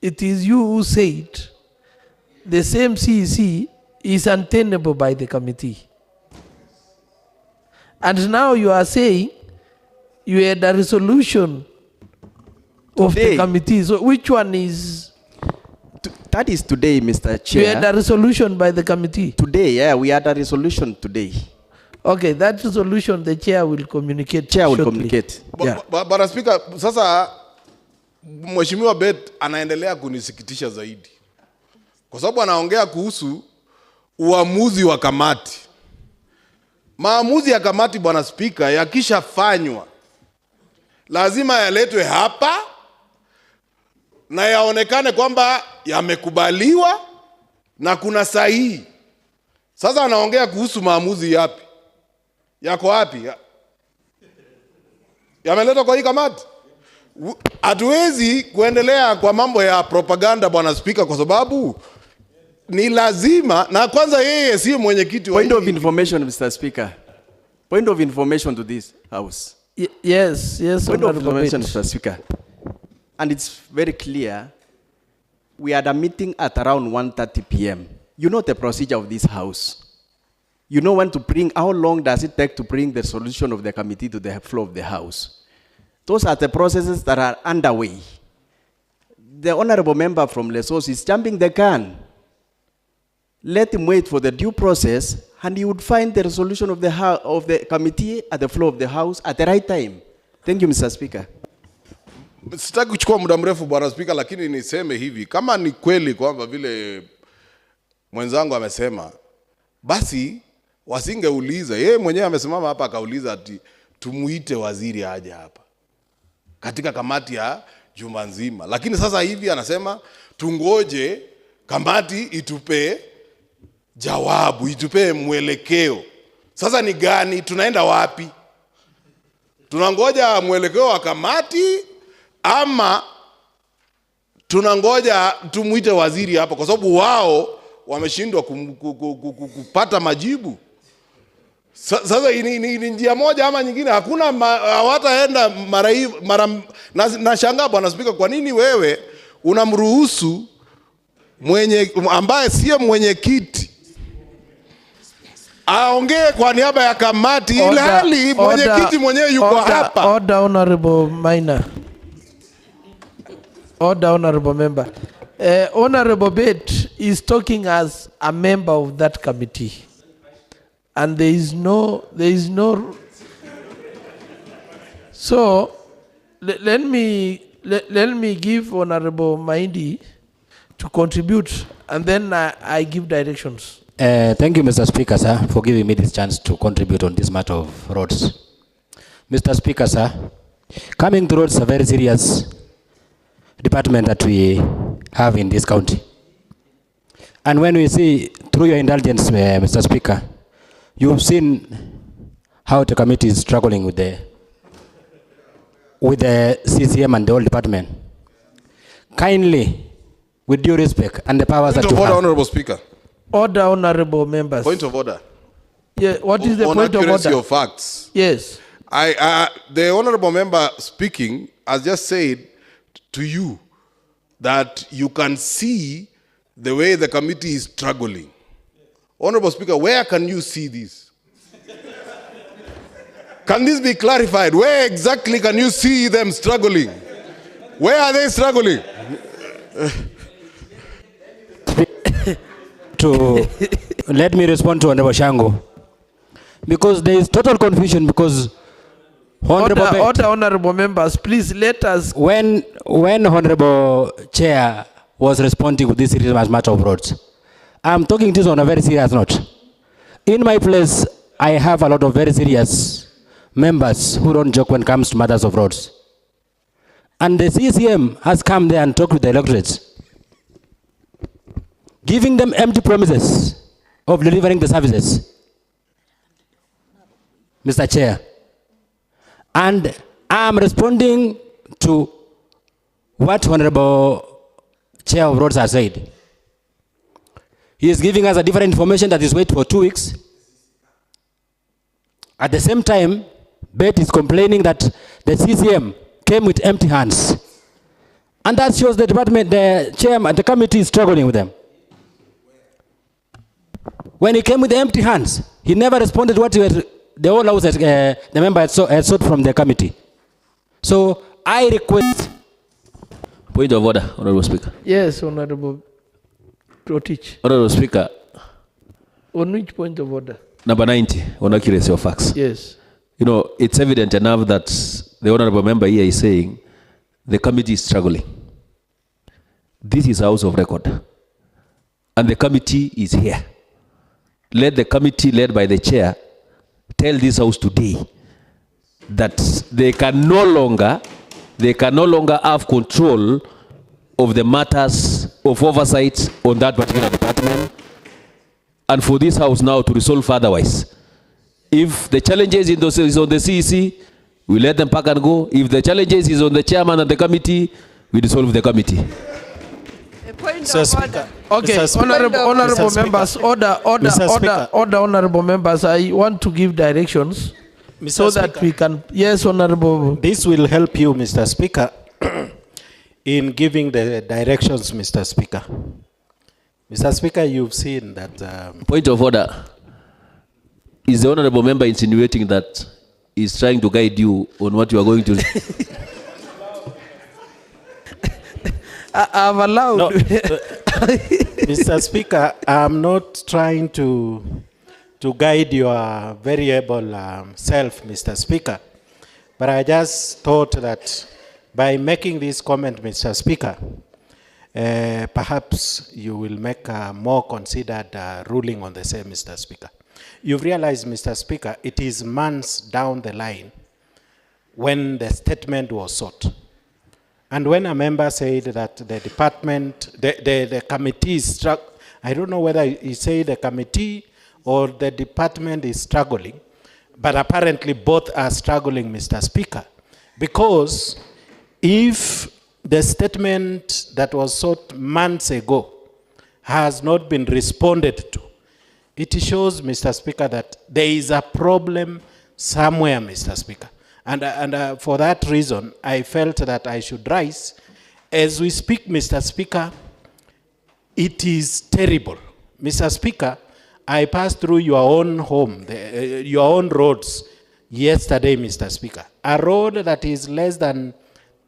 It is you who said the same CEC is untenable by the committee. And now you are saying you had a resolution of the committee. So which one is? That is today, Mr. Chair. You had a resolution by the committee? Today, yeah, we had a resolution today. Okay, that resolution the chair will communicate. Chair will shortly. communicate. Yeah. Bwana Speaker, sasa Mheshimiwa Bett anaendelea kunisikitisha zaidi, kwa sababu anaongea kuhusu uamuzi wa kamati. Maamuzi ya kamati, Bwana Speaker, yakishafanywa lazima yaletwe hapa na yaonekane kwamba yamekubaliwa na kuna sahihi. Sasa anaongea kuhusu maamuzi yapi? Yako wapi? Yameletwa kwa hii kamati? Hatuwezi kuendelea kwa mambo ya propaganda, Bwana Speaker, kwa sababu ni lazima, na kwanza yeye si mwenyekiti wa Point of information, Mr. Speaker. Point of information to this house. Yes, Point of Honorable information, Bett. Mr. Speaker. And it's very clear, we had a meeting at around 1:30 p.m. You know the procedure of this house. You know when to bring, how long does it take to bring the solution of the committee to the floor of the house? Those are the processes that are underway. The honorable member from Lesotho is jumping the gun. Let him wait for the due process, and he would find the resolution of the committee at the floor of the house at the right time. Thank you, Mr. Speaker. Sitaki kuchukua muda mrefu, Bwana Speaker, lakini niseme hivi, kama ni kweli kwamba vile mwenzangu amesema, basi wasingeuliza. Yeye mwenyewe amesimama hapa akauliza ati tumuite waziri aje hapa katika kamati ya juma nzima, lakini sasa hivi anasema tungoje kamati itupe jawabu, itupe mwelekeo. Sasa ni gani? Tunaenda wapi? Tunangoja mwelekeo wa kamati ama tunangoja tumuite waziri hapa, kwa sababu wao wameshindwa kupata majibu? Sasa ni njia moja ama nyingine, hakuna hawataenda mara. Nashangaa Bwana Spika, kwa nini wewe unamruhusu ambaye sio mwenyekiti aongee kwa niaba ya kamati, ile hali mwenyekiti mwenyewe yuko hapa? Order, Honorable Maina. Order, Honorable Member. Honorable Bett is talking as a member of that committee, and there is no. So let me give Honorable Maindi to contribute, and then I give directions. Thank you, Mr. Speaker, sir, for giving me this chance to contribute on this matter of roads. Mr. Speaker, sir, coming to roads is a very serious department that we have in this county. And when we see, through your indulgence, Mr. Speaker, you've seen how the committee is struggling with the CCM and the whole department. Kindly, with due respect and the powers that you have. Honorable Speaker. Order, honorable members. Point of order. Yeah, what is the on point of accuracy order? of facts. Yes. The honorable member speaking has just said to you that you can see the way the committee is struggling. Honorable Speaker, where can you see this? Can this be clarified? Where exactly can you see them struggling? Where are they struggling? Let me respond to Honorable Shango. Because there is total confusion because Honorable members, please let us. When Honorable Chair was responding with this serious matter of roads, I'm talking this on a very serious note. In my place, I have a lot of very serious members who don't joke when it comes to matters of roads. And the CCM has come there and talked with the electorates, giving them empty promises of delivering the services. Mr. Chair. And I'm responding to what Honorable Chair of Roads has said. He is giving us a different information that is wait for 2 weeks. At the same time, Bet is complaining that the CCM came with empty hands. And that shows the department, the chairman, the committee is struggling with them. When he came with empty hands, he never responded what the whole house, the member had sought from the committee. So I request. Point of order, Honorable Speaker. Yes, Honorable Rotich. Honorable Speaker. On which point of order? Number 90, on accuracy of facts. Yes. You know, it's evident enough that the honorable member here is saying the committee is struggling. This is a house of record. And the committee is here. Let the committee led by the chair tell this house today that they can no longer have control of the matters of oversight on that particular department, and for this house now to resolve otherwise. If the challenges is on the CEC, we let them pack and go. If the challenges is on the chairman and the committee, we dissolve the committee. Mr. Speaker. Okay, honorable members, order, honorable members. I want to give directions so that we can. Yes, honorable. This will help you, Mr. Speaker, in giving the directions, Mr. Speaker. Mr. Speaker, you've seen that. Point of order. Is the honorable member insinuating that he's trying to guide you on what you are going to do? I've allowed. No, Mr. Speaker, I'm not trying to guide your very able self, Mr. Speaker. But I just thought that by making this comment, Mr. Speaker, perhaps you will make a more considered ruling on the same, Mr. Speaker. You've realized, Mr. Speaker, it is months down the line when the statement was sought. And when a member said that the department, the committee is struggling, I don't know whether he said the committee or the department is struggling, but apparently both are struggling, Mr. Speaker. Because if the statement that was sought months ago has not been responded to, it shows, Mr. Speaker, that there is a problem somewhere, Mr. Speaker. And for that reason, I felt that I should rise. As we speak, Mr. Speaker, it is terrible. Mr. Speaker, I passed through your own home, your own roads yesterday, Mr. Speaker. A road that is less than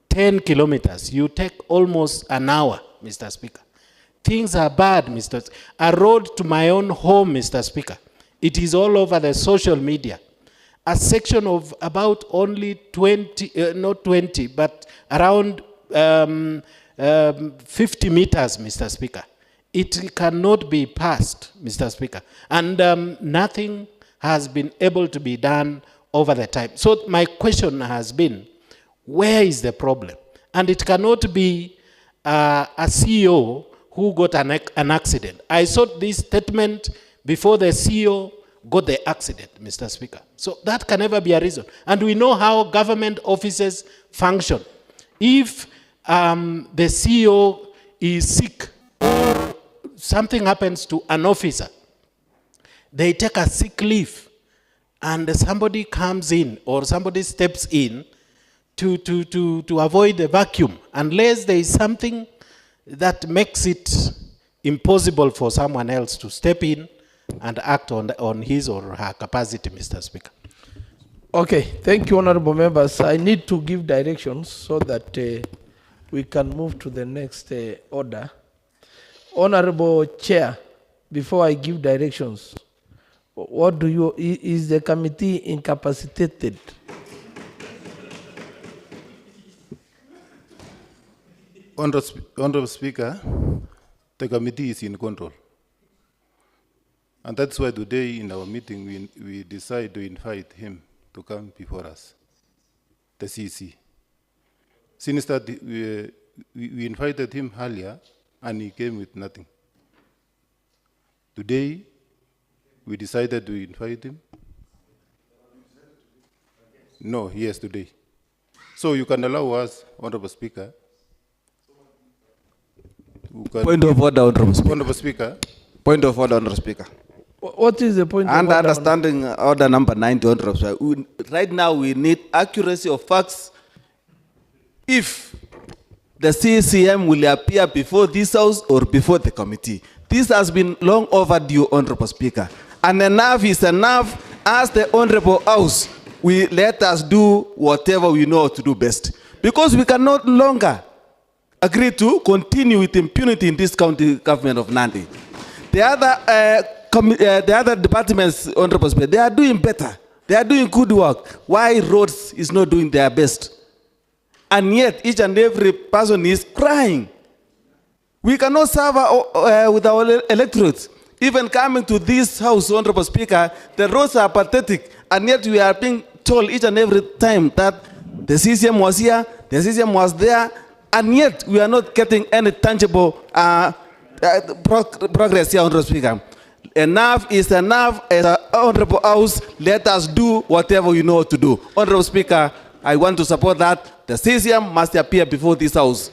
10 kilometers. You take almost an hour, Mr. Speaker. Things are bad, Mr. A road to my own home, Mr. Speaker. It is all over the social media. A section of about only 20, not 20, but around 50 meters, Mr. Speaker. It cannot be passed, Mr. Speaker. And nothing has been able to be done over the time. So my question has been, where is the problem? And it cannot be a CEO who got an accident. I saw this statement before the CEO got the accident, Mr. Speaker. So that can never be a reason. And we know how government offices function. If the CEO is sick or something happens to an officer, they take a sick leave and somebody comes in or somebody steps in to avoid a vacuum, unless there is something that makes it impossible for someone else to step in and act on his or her capacity, Mr. Speaker. Okay, thank you, honorable members. I need to give directions so that we can move to the next order. Honorable Chair, before I give directions, what do you, is the committee incapacitated? Honorable Speaker, the committee is in control. And that's why today in our meeting we decide to invite him to come before us, the CC. Since that we invited him earlier and he came with nothing. Today we decided to invite him. No, yes, today. So you can allow us, Honorable Speaker. Point of order, Honorable Speaker. Honorable Speaker. Point of order, Honorable Speaker. What is the point And of order? understanding order number 90, Honorable Speaker. Right now we need accuracy of facts. If the CCM will appear before this House or before the committee. This has been long overdue, Honorable Speaker. And enough is enough. As the Honorable House, let us do whatever we know to do best. Because we cannot longer agree to continue with impunity in this county government of Nandi. The other departments, Honorable Speaker, they are doing better. They are doing good work. Why roads is not doing their best? And yet each and every person is crying. We cannot serve with our electorates. Even coming to this house, Honorable Speaker, the roads are pathetic, and yet we are being told each and every time that the CCM was here, the CCM was there, and yet we are not getting any tangible progress here, Honorable Speaker. Enough is enough. As an Honorable House, let us do whatever we know to do. Honorable Speaker, I want to support that. The CCM must appear before this House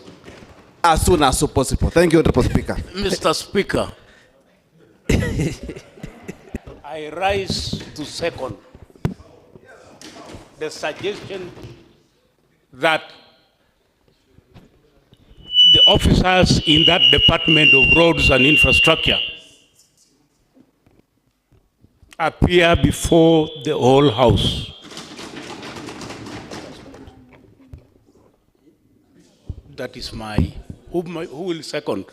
as soon as possible. Thank you, Honorable Speaker. Mr. Speaker, I rise to second the suggestion that the officers in that Department of Roads and Infrastructure appear before the whole House. That is who will second?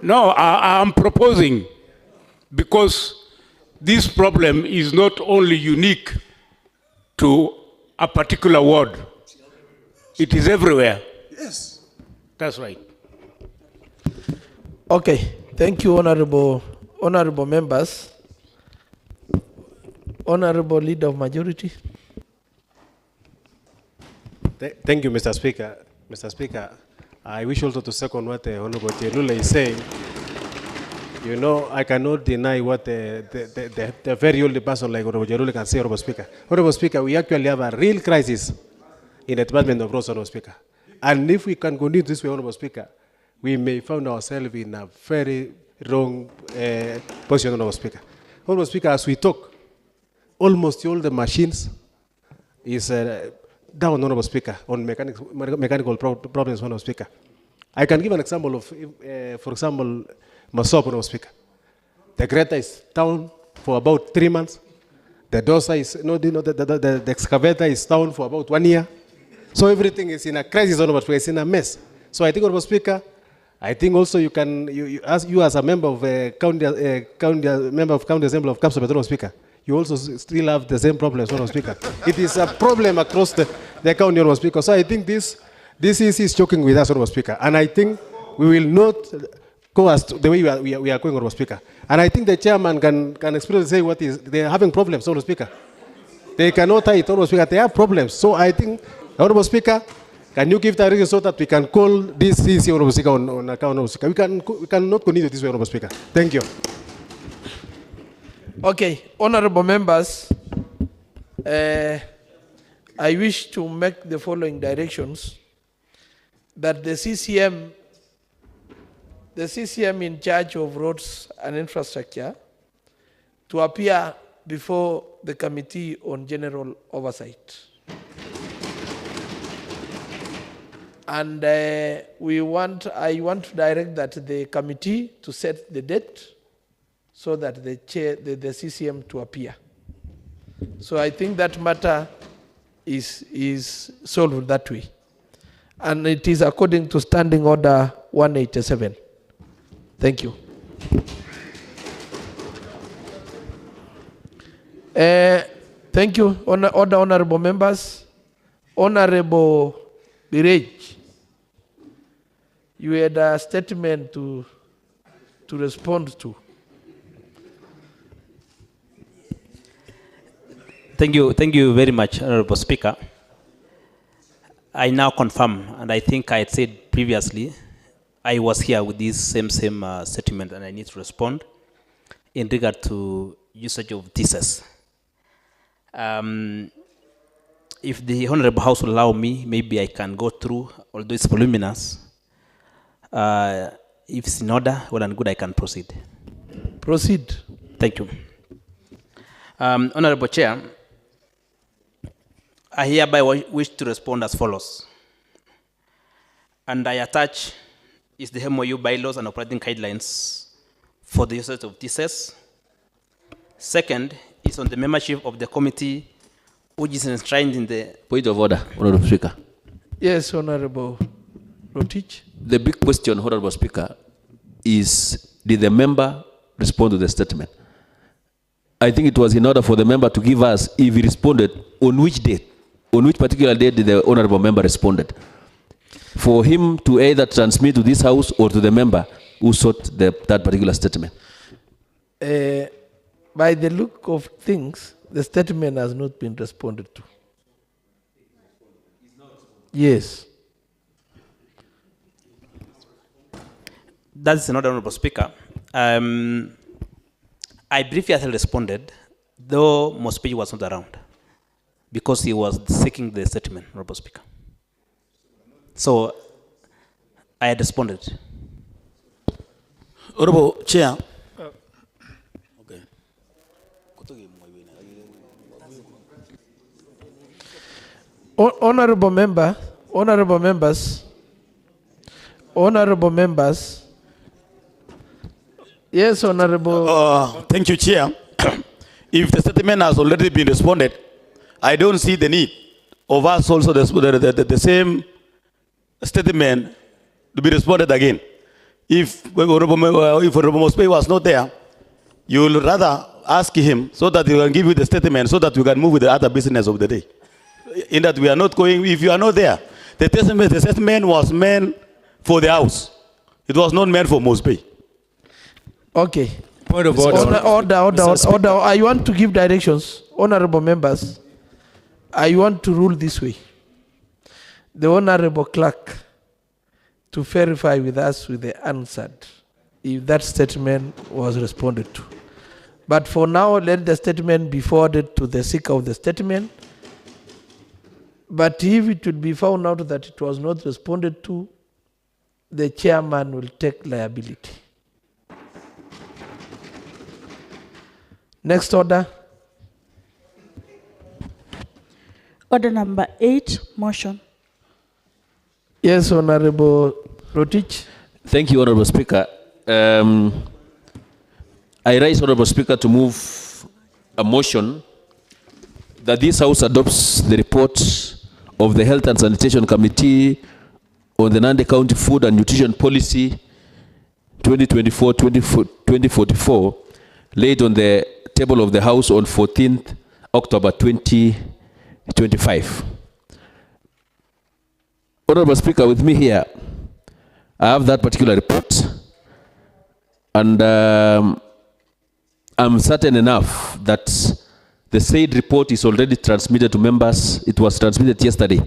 No, I am proposing, because this problem is not only unique to a particular ward. It is everywhere. Yes. That's right. Okay, thank you, honorable members. Honorable Leader of Majority. Thank you, Mr. Speaker. Mr. Speaker, I wish also to second what the Honorable Tielula is saying. You know, I cannot deny what the very old person like Honorable Tielula can say, Honorable Speaker. Honorable Speaker, we actually have a real crisis in the Department of Roads, Honorable Speaker. And if we can continue this way, Honorable Speaker, we may find ourselves in a very wrong position, Honorable Speaker. Honorable Speaker, as we talk, almost all the machines is down, Honorable Speaker, on mechanical problems, Honorable Speaker. I can give an example of, for example, Masop, Honorable Speaker. The grader is down for about 3 months. The dozer is, the excavator is down for about 1 year. So everything is in a crisis, Honorable Speaker, it's in a mess. So I think, Honorable Speaker, I think also you can, as a member of County Assembly of Kapsabet, Honorable Speaker, you also still have the same problems, Honorable Speaker. It is a problem across the county, Honorable Speaker. So I think this is joking with us, Honorable Speaker. And I think we will not go as to the way we are going, Honorable Speaker. And I think the chairman can expressly say what is, they are having problems, Honorable Speaker. They cannot tie it, Honorable Speaker. They have problems. So I think, Honorable Speaker, can you give direction so that we can call this CC, Honorable Speaker, on account, Honorable Speaker? We cannot continue this way, Honorable Speaker. Thank you. Okay, honorable members, I wish to make the following directions: that the CCM in charge of roads and infrastructure to appear before the Committee on General Oversight. And I want to direct that the committee to set the date so that the CCM to appear. So I think that matter is solved that way. And it is according to Standing Order 187. Thank you. Thank you, honorable members. Honorable Birej, you had a statement to respond to. Thank you very much, Honorable Speaker. I now confirm, and I think I had said previously, I was here with this same statement, and I need to respond in regard to usage of thesis. If the Honorable House will allow me, maybe I can go through, although it's voluminous. If it's in order, well and good, I can proceed. Proceed. Thank you. Honorable Chair, I hereby wish to respond as follows. And I attach is the MOU bylaws and operating guidelines for the usage of thesis. Second is on the membership of the committee, which is enshrined in the... Point of order, Honorable Speaker. Yes, Honorable Rotich. The big question, Honorable Speaker, is did the member respond to the statement? I think it was in order for the member to give us, if he responded, on which date, on which particular date did the honorable member responded. For him to either transmit to this house or to the member who sought that particular statement. By the look of things, the statement has not been responded to. Yes. That is another, Honorable Speaker. I briefly responded, though Mospeji was not around, because he was seeking the statement, Honorable Speaker. So I had responded. Honorable Chair. Okay. Honorable members. Yes, Honorable. Thank you, Chair. If the statement has already been responded, I don't see the need of us also the same statement to be responded again. If Honorable Mospe was not there, you will rather ask him so that he can give you the statement so that we can move with the other business of the day. In that we are not going, if you are not there, the statement was meant for the house. It was not meant for Mospe. Okay. Point of order. Order. I want to give directions. Honorable members, I want to rule this way. The Honorable Clerk to verify with us with the answered if that statement was responded to. But for now, let the statement be forwarded to the seeker of the statement. But if it would be found out that it was not responded to, the chairman will take liability. Next order. Order number 8, motion. Yes, Honorable Rotich. Thank you, Honorable Speaker. I raise, Honorable Speaker, to move a motion that this House adopts the report of the Health and Sanitation Committee on the Nandi County Food and Nutrition Policy 2024-2044, laid on the table of the House on 14th October 2025. Honorable Speaker, with me here, I have that particular report, and I'm certain enough that the said report is already transmitted to members. It was transmitted yesterday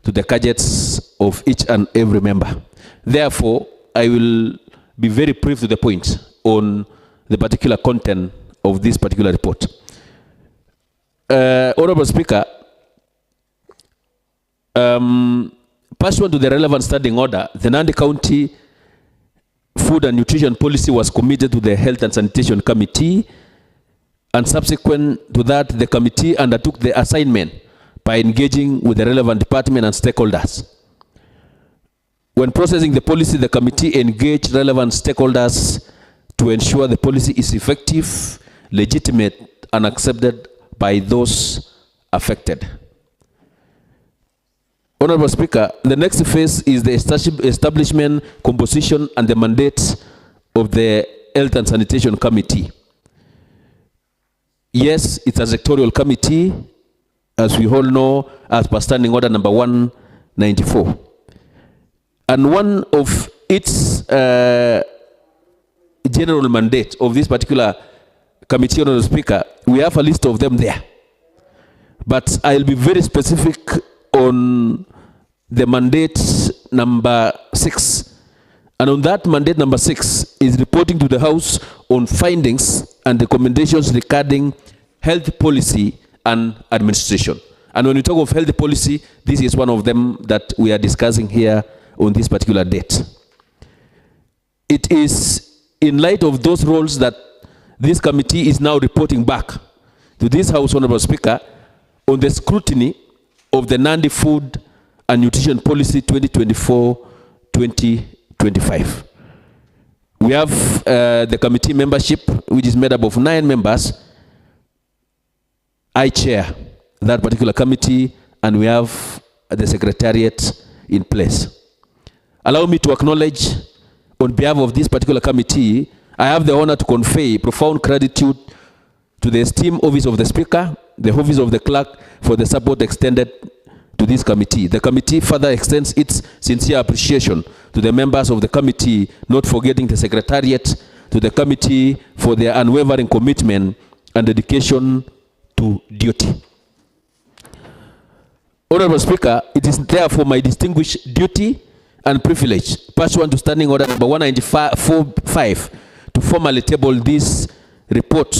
to the gadgets of each and every member. Therefore, I will be very brief to the point on the particular content of this particular report. Honorable Speaker, pursuant to the relevant standing order, the Nandi County Food and Nutrition Policy was committed to the Health and Sanitation Committee And subsequent to that, the committee undertook the assignment by engaging with the relevant department and stakeholders. When processing the policy, the committee engaged relevant stakeholders to ensure the policy is effective, legitimate, and accepted by those affected. Honorable Speaker, the next phase is the establishment, composition, and the mandate of the Health and Sanitation Committee. Yes, it's a sectorial committee, as we all know, as per Standing Order number 194. And one of its general mandate of this particular committee, Honorable Speaker, we have a list of them there. But I'll be very specific on the mandate number 6. And on that mandate number 6 is reporting to the House on findings and recommendations regarding health policy and administration. And when we talk of health policy, this is one of them that we are discussing here on this particular date. It is in light of those roles that this committee is now reporting back to this House, Honorable Speaker, on the scrutiny of the Nandi Food and Nutrition Policy 2024-2025. We have the committee membership, which is made up of 9 members. I chair that particular committee, and we have the secretariat in place. Allow me to acknowledge, on behalf of this particular committee, I have the honor to convey profound gratitude to the esteemed office of the Speaker, the office of the Clerk, for the support extended to this committee. The committee further extends its sincere appreciation to the members of the committee, not forgetting the secretariat, to the committee for their unwavering commitment and dedication to duty. Honorable Speaker, it is therefore my distinguished duty and privilege, pursuant to Standing Order number 195, to formally table this report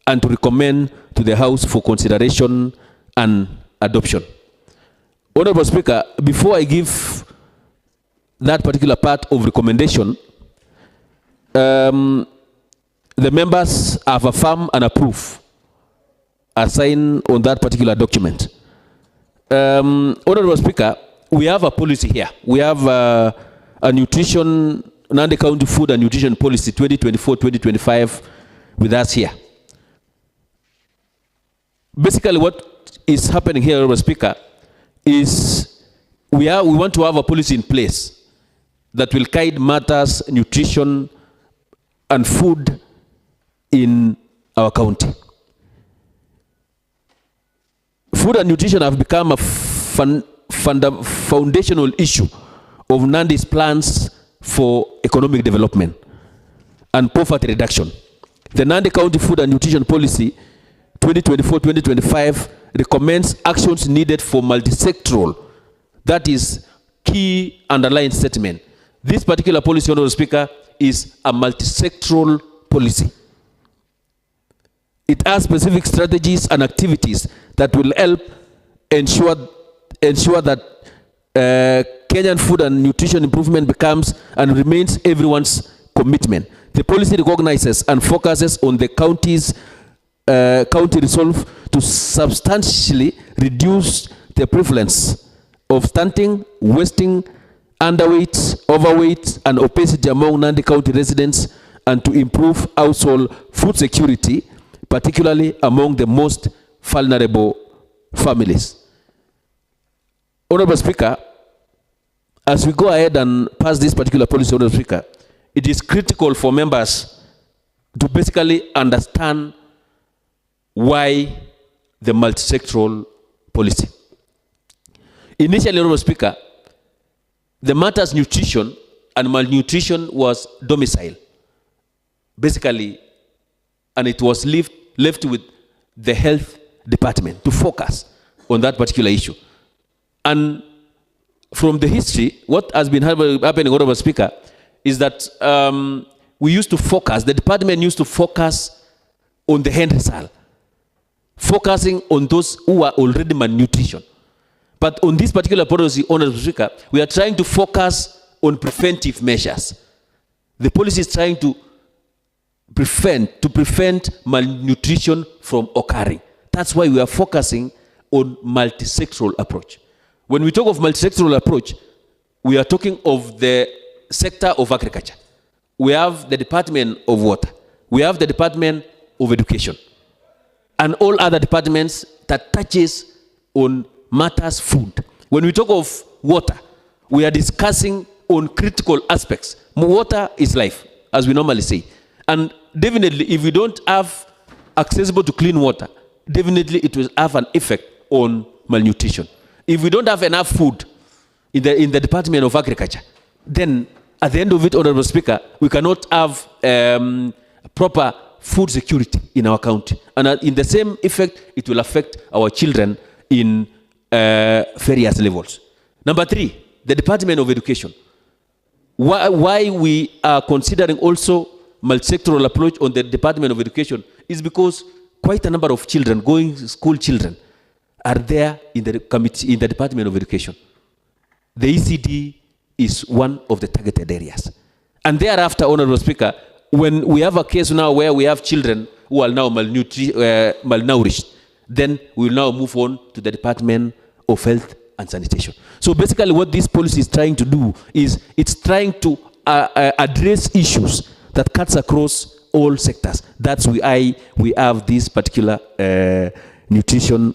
and to recommend to the House for consideration and adoption. Honorable Speaker, before I give that particular part of recommendation, the members have affirmed and approved a sign on that particular document. Honorable Speaker, we have a policy here. We have a nutrition, Nandi County Food and Nutrition Policy 2024-2025 with us here. Basically, what is happening here, Honorable Speaker, is we want to have a policy in place that will guide matters, nutrition, and food in our county. Food and nutrition have become a foundational issue of Nandi's plans for economic development and poverty reduction. The Nandi County Food and Nutrition Policy 2024-2025 recommends actions needed for multisectoral. That is key underlying statement. This particular policy, Honorable Speaker, is a multisectoral policy. It has specific strategies and activities that will help ensure that Kenyan food and nutrition improvement becomes and remains everyone's commitment. The policy recognizes and focuses on the county resolve to substantially reduce the prevalence of stunting, wasting, underweight, overweight, and obesity among Nandi County residents, and to improve household food security, particularly among the most vulnerable families. Honorable Speaker, as we go ahead and pass this particular policy, Honorable Speaker, it is critical for members to basically understand why the multisectoral policy. Initially, Honorable Speaker, the matters nutrition and malnutrition was domicile, basically, and it was left with the health department to focus on that particular issue. And from the history, what has been happening, Honorable Speaker, is that we used to focus, the department used to focus on the end result, focusing on those who are already malnutrition. But on this particular policy, Honorable Speaker, we are trying to focus on preventive measures. The policy is trying to prevent malnutrition from occurring. That's why we are focusing on multi-sectoral approach. When we talk of multi-sectoral approach, we are talking of the sector of agriculture. We have the Department of Water. We have the Department of Education. And all other departments that touches on matters food. When we talk of water, we are discussing on critical aspects. Water is life, as we normally say. And definitely, if we don't have accessible to clean water, definitely it will have an effect on malnutrition. If we don't have enough food in the Department of Agriculture, then at the end of it, Honorable Speaker, we cannot have proper food security in our country. And in the same effect, it will affect our children in various levels. Number 3, the Department of Education. Why we are considering also multi-sectoral approach on the Department of Education is because quite a number of children, school children, are there in the committee, in the Department of Education. The ECD is one of the targeted areas. And thereafter, Honorable Speaker, when we have a case now where we have children who are now malnourished, then we will now move on to the Department of Health and Sanitation. So basically what this policy is trying to do is it's trying to address issues that cuts across all sectors. That's why we have this particular nutrition,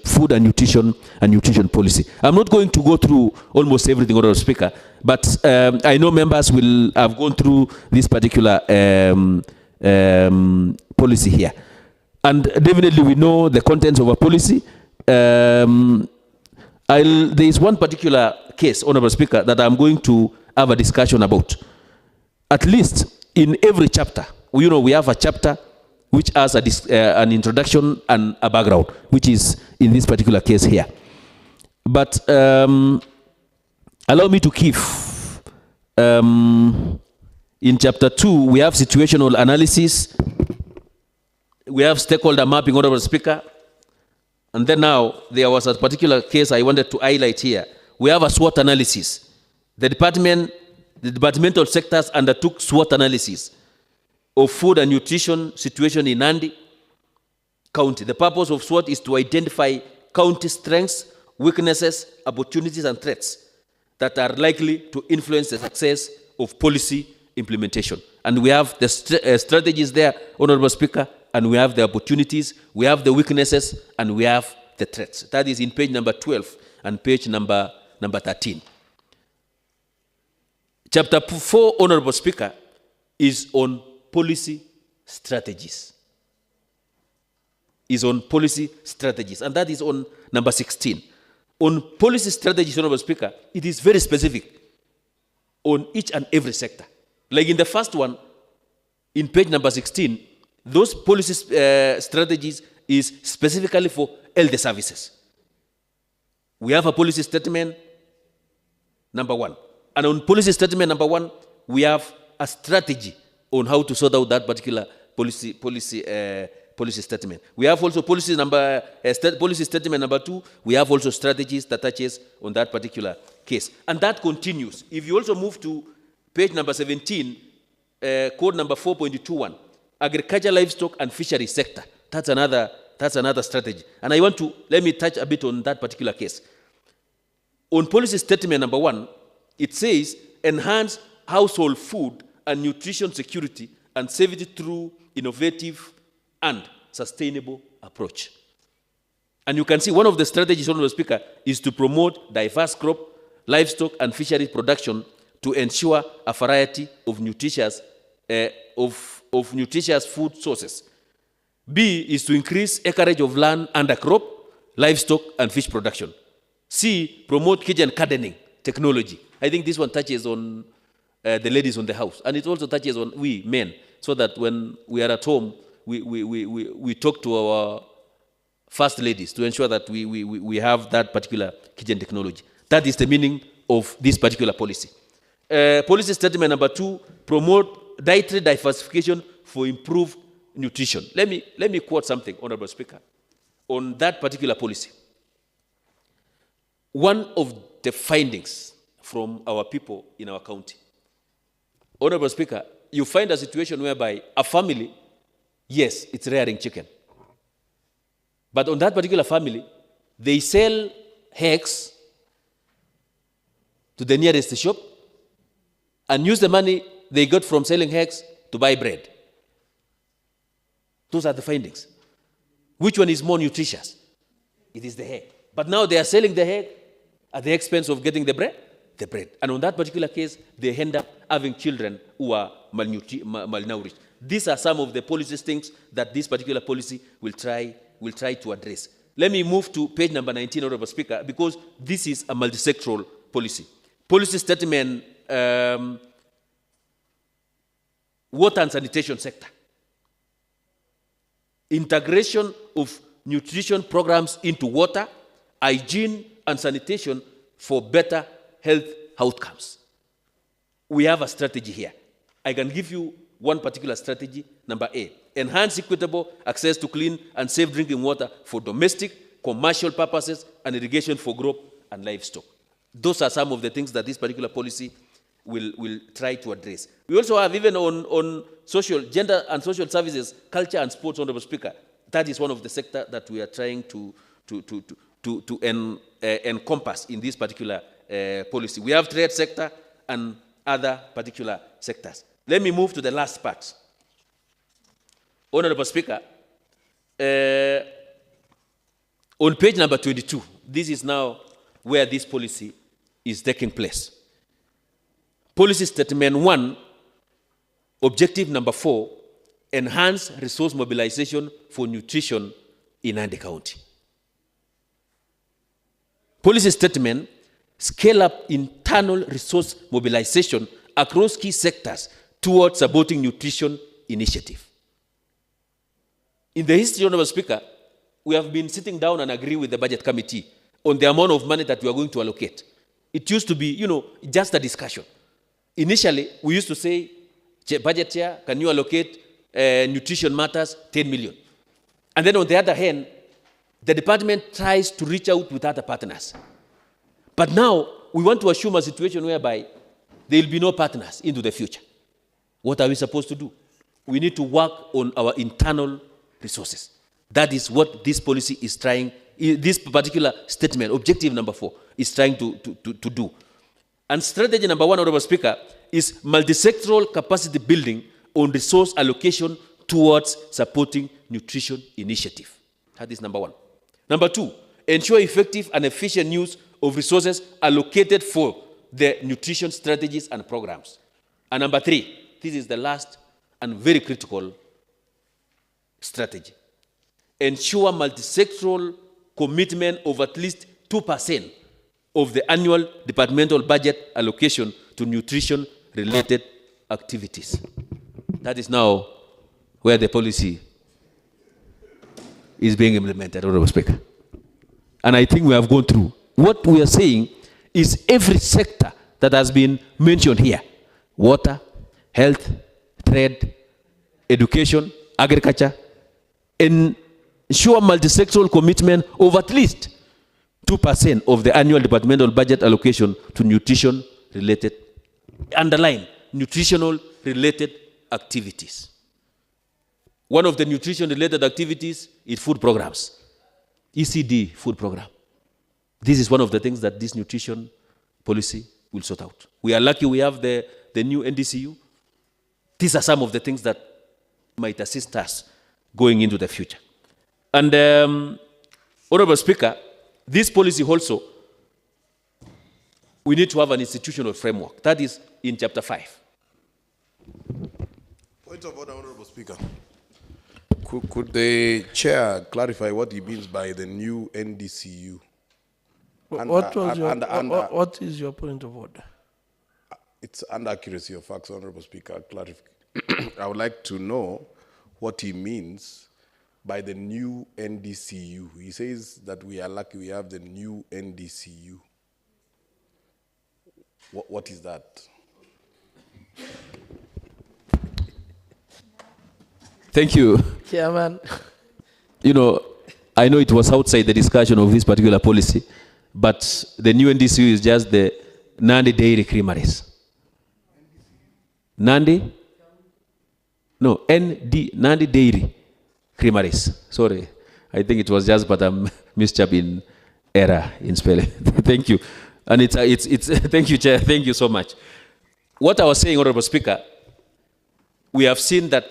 food and nutrition policy. I'm not going to go through almost everything, Honorable Speaker, but I know members will have gone through this particular policy here. And definitely we know the contents of a policy. There is one particular case, Honorable Speaker, that I'm going to have a discussion about. At least in every chapter, we have a chapter which has an introduction and a background, which is in this particular case here. But allow me to give, in chapter 2, we have situational analysis, we have stakeholder mapping, Honorable Speaker, and then now there was a particular case I wanted to highlight here. We have a SWOT analysis. The departmental sectors undertook SWOT analysis of food and nutrition situation in Nandi County. The purpose of SWOT is to identify county strengths, weaknesses, opportunities, and threats that are likely to influence the success of policy implementation. And we have the strategies there, Honorable Speaker, and we have the opportunities, we have the weaknesses, and we have the threats. That is in page number 12 and page number 13. Chapter 4, Honorable Speaker, is on policy strategies. Is on policy strategies, and that is on number 16. On policy strategies, Honorable Speaker, it is very specific on each and every sector. Like in the first one, in page number 16, those policy strategies is specifically for elder services. We have a policy statement, number 1. And on policy statement number 1, we have a strategy on how to sort out that particular policy statement. We have also policy statement number 2. We have also strategies that touches on that particular case. And that continues. If you also move to page number 17, code number 4.21, agriculture, livestock, and fishery sector. That's another strategy. And let me touch a bit on that particular case. On policy statement number 1, it says, enhance household food and nutrition security and safety through innovative and sustainable approach. And you can see one of the strategies, Honorable Speaker, is to promote diverse crop, livestock, and fishery production to ensure a variety of nutritious food sources. B is to increase acreage of land under crop, livestock, and fish production. C, promote kitchen gardening technology. I think this one touches on the ladies on the house, and it also touches on we men, so that when we are at home, we talk to our first ladies to ensure that we have that particular kitchen technology. That is the meaning of this particular policy. Policy statement number 2, promote dietary diversification for improved nutrition. Let me quote something, Honorable Speaker, on that particular policy. One of the findings from our people in our county, Honorable Speaker, you find a situation whereby a family, yes, it's rearing chicken. But on that particular family, they sell eggs to the nearest shop and use the money they got from selling eggs to buy bread. Those are the findings. Which one is more nutritious? It is the egg. But now they are selling the egg at the expense of getting the bread. The bread. And on that particular case, they end up having children who are malnourished. These are some of the policy things that this particular policy will try to address. Let me move to page number 19, Honorable Speaker, because this is a multi-sectoral policy. Policy statement, water and sanitation sector. Integration of nutrition programs into water, hygiene and sanitation for better health outcomes. We have a strategy here. I can give you one particular strategy, number A. Enhance equitable access to clean and safe drinking water for domestic, commercial purposes, and irrigation for crop and livestock. Those are some of the things that this particular policy will try to address. We also have, even on social, gender and social services, culture and sports, Honorable Speaker. That is one of the sectors that we are trying to encompass in this particular policy. We have trade sector and other particular sectors. Let me move to the last part. Honorable Speaker, on page number 22, this is now where this policy is taking place. Policy statement 1, objective number 4, enhance resource mobilization for nutrition in Nandi County. Policy statement, scale up internal resource mobilization across key sectors towards supporting nutrition initiative. In the history, Honorable Speaker, we have been sitting down and agree with the budget committee on the amount of money that we are going to allocate. It used to be, just a discussion. Initially, we used to say, budget chair, can you allocate nutrition matters 10 million? And then on the other hand, the department tries to reach out with other partners. But now, we want to assume a situation whereby there will be no partners into the future. What are we supposed to do? We need to work on our internal resources. That is what this policy is trying, this particular statement, objective number 4, is trying to do. And strategy number 1, Honorable Speaker, is multi-sectoral capacity building on resource allocation towards supporting nutrition initiative. That is number 1. Number 2, ensure effective and efficient use of resources allocated for the nutrition strategies and programs. And number 3, this is the last and very critical strategy. Ensure multi-sectoral commitment of at least 2% of the annual departmental budget allocation to nutrition-related activities. That is now where the policy is being implemented, Honorable Speaker. And I think we have gone through. What we are saying is every sector that has been mentioned here, water, health, trade, education, agriculture, ensure multi-sectoral commitment of at least 2% of the annual departmental budget allocation to nutrition-related, underline, nutritional-related activities. One of the nutrition-related activities is food programs, ECD food program. This is one of the things that this nutrition policy will sort out. We are lucky we have the new NDCU. These are some of the things that might assist us going into the future. And Honorable Speaker, this policy also, we need to have an institutional framework. That is in chapter 5. Point of order, Honorable Speaker. Could the chair clarify what he means by the new NDCU? What is your point of order? It's under accuracy of facts, Honorable Speaker. I would like to know what he means by the new NDCU. He says that we are lucky we have the new NDCU. What is that? Thank you. Chairman. I know it was outside the discussion of this particular policy, but the new NDCU is just the Nandi Dairy Creameries. Nandi No, Nandi Dairy Creameries. Sorry, I think it was just but a misstep in error in spelling. Thank you. And it's thank you, Chair. Thank you so much. What I was saying, Honorable Speaker, we have seen that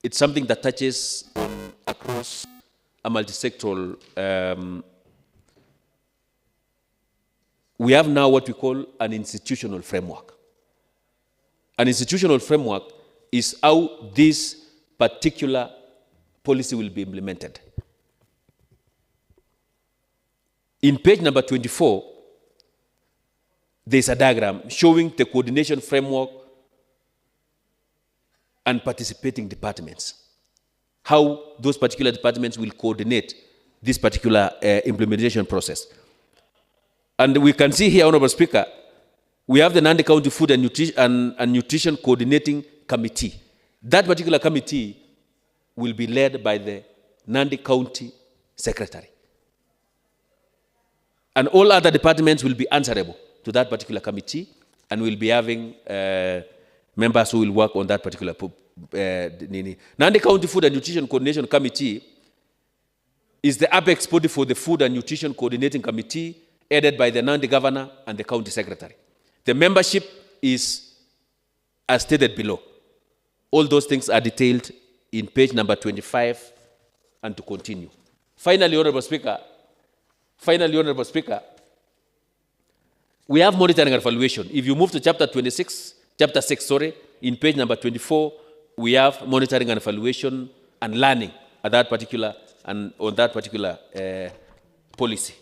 it's something that touches across a multi-sectoral. We have now what we call an institutional framework. An institutional framework is how this particular policy will be implemented. In page number 24, there's a diagram showing the coordination framework and participating departments. How those particular departments will coordinate this particular implementation process. And we can see here, Honorable Speaker, we have the Nandi County Food and Nutrition Coordinating Committee. That particular committee will be led by the Nandi County Secretary. And all other departments will be answerable to that particular committee, and we'll be having members who will work on that particular Nandi County Food and Nutrition Coordination Committee is the apex body for the Food and Nutrition Coordinating Committee, headed by the Nandi Governor and the County Secretary. The membership is as stated below. All those things are detailed in page number 25 and to continue. Finally, Honorable Speaker, we have monitoring and evaluation. If you move to chapter 6, in page number 24, we have monitoring and evaluation and learning at that particular and on that particular policy.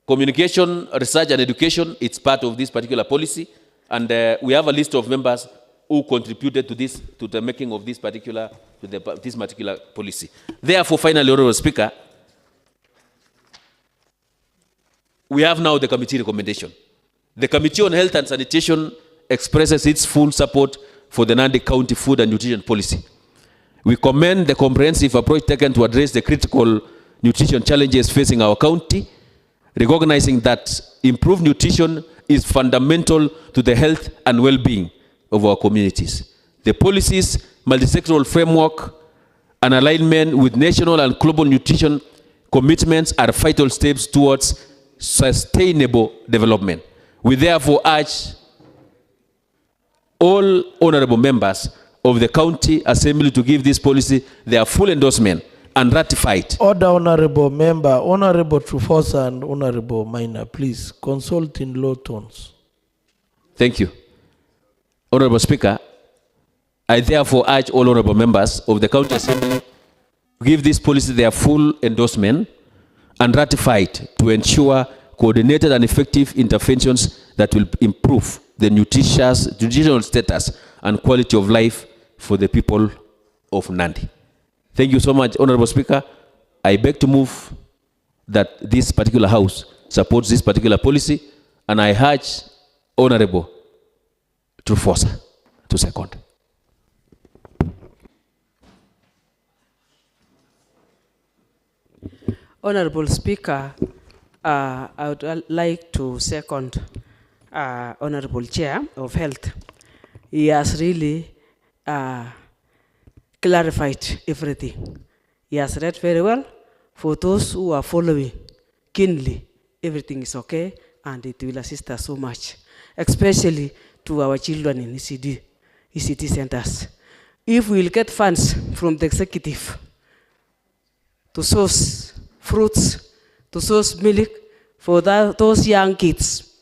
Communication, research, and education, it's part of this particular policy, and we have a list of members who contributed to this, to the making of this particular, this particular policy. Therefore, finally, Honorable Speaker, we have now the committee recommendation. The Committee on Health and Sanitation expresses its full support for the Nandi County Food and Nutrition Policy. We commend the comprehensive approach taken to address the critical nutrition challenges facing our county, recognizing that improved nutrition is fundamental to the health and well-being of our communities. The policy's multi-sectoral framework and alignment with national and global nutrition commitments are vital steps towards sustainable development. We therefore urge all honorable members of the County Assembly to give this policy their full endorsement and ratify it. Order, Honorable Member, Honorable Trufosa and Honorable Minor, please consult in low tones. Thank you. Honorable Speaker, I therefore urge all honorable members of the County Assembly to give this policy their full endorsement and ratify it to ensure coordinated and effective interventions that will improve the nutritional status and quality of life for the people of Nandi. Thank you so much, Honorable Speaker. I beg to move that this particular House supports this particular policy, and I urge Honorable Trufosa to second. Honorable Speaker, I would like to second Honorable Chair of Health. He has really clarified everything. He has read very well. For those who are following keenly, everything is okay, and it will assist us so much, especially to our children in ECD centers. If we will get funds from the executive to source fruits, to source milk for those young kids,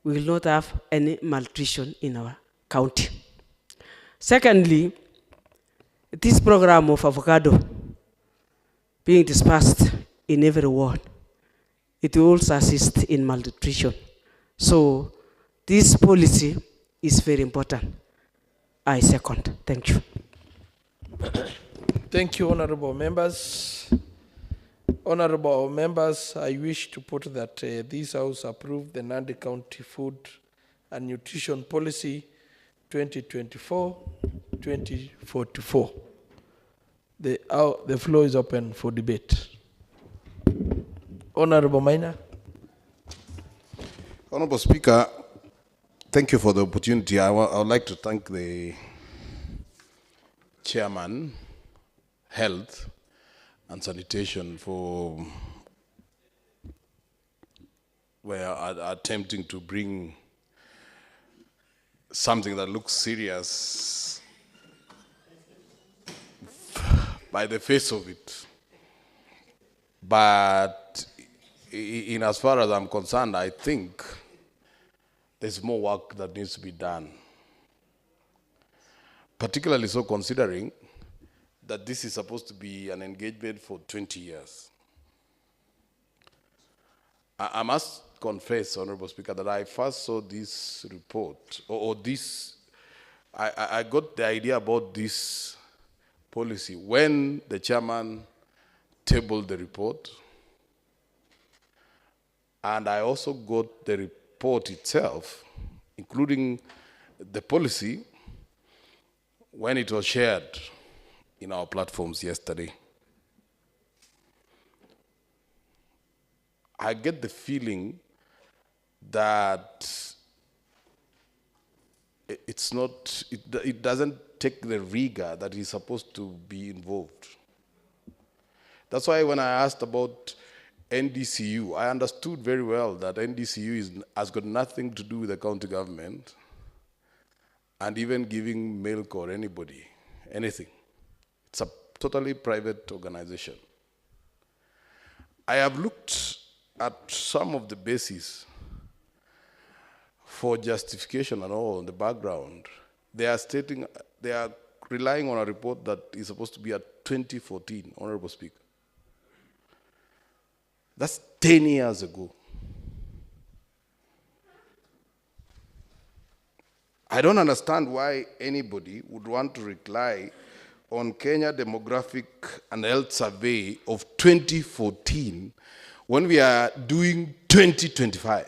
we will not have any malnutrition in our county. Secondly, this program of avocado being dispersed in every ward, it will also assist in malnutrition. So this policy is very important. I second. Thank you. Thank you, honorable members. Honorable members, I wish to put that this House approved the Nandi County Food and Nutrition Policy 2024-2044. The floor is open for debate. Honorable Minor. Honorable Speaker, Thank you for the opportunity. I would like to thank the Chairman, Health and Sanitation for attempting to bring something that looks serious by the face of it. But in as far as I'm concerned, I think there's more work that needs to be done. Particularly so considering that this is supposed to be an engagement for 20 years. I must confess, Honorable Speaker, that I first saw this report, I got the idea about this policy when the chairman tabled the report, and I also got the report itself, including the policy, when it was shared in our platforms yesterday. I get the feeling that it doesn't take the rigor that is supposed to be involved. That's why when I asked about NDCU, I understood very well that NDCU has got nothing to do with the county government and even giving milk or anybody, anything. It's a totally private organization. I have looked at some of the bases for justification and all in the background. They are relying on a report that is supposed to be at 2014, Honorable Speaker. That's 10 years ago. I don't understand why anybody would want to rely on Kenya Demographic and Health Survey of 2014 when we are doing 2025.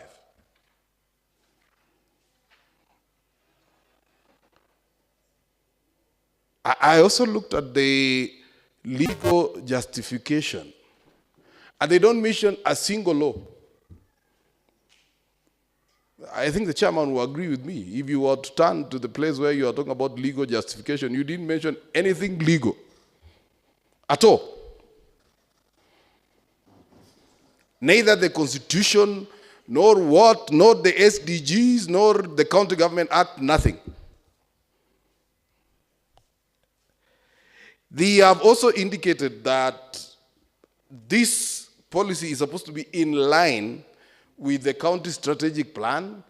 I also looked at the legal justification, and they don't mention a single law. I think the chairman will agree with me. If you were to turn to the place where you are talking about legal justification, you didn't mention anything legal at all. Neither the Constitution, nor the SDGs, nor the County Government Act, nothing. They have also indicated that this policy is supposed to be in line with the county strategic plan,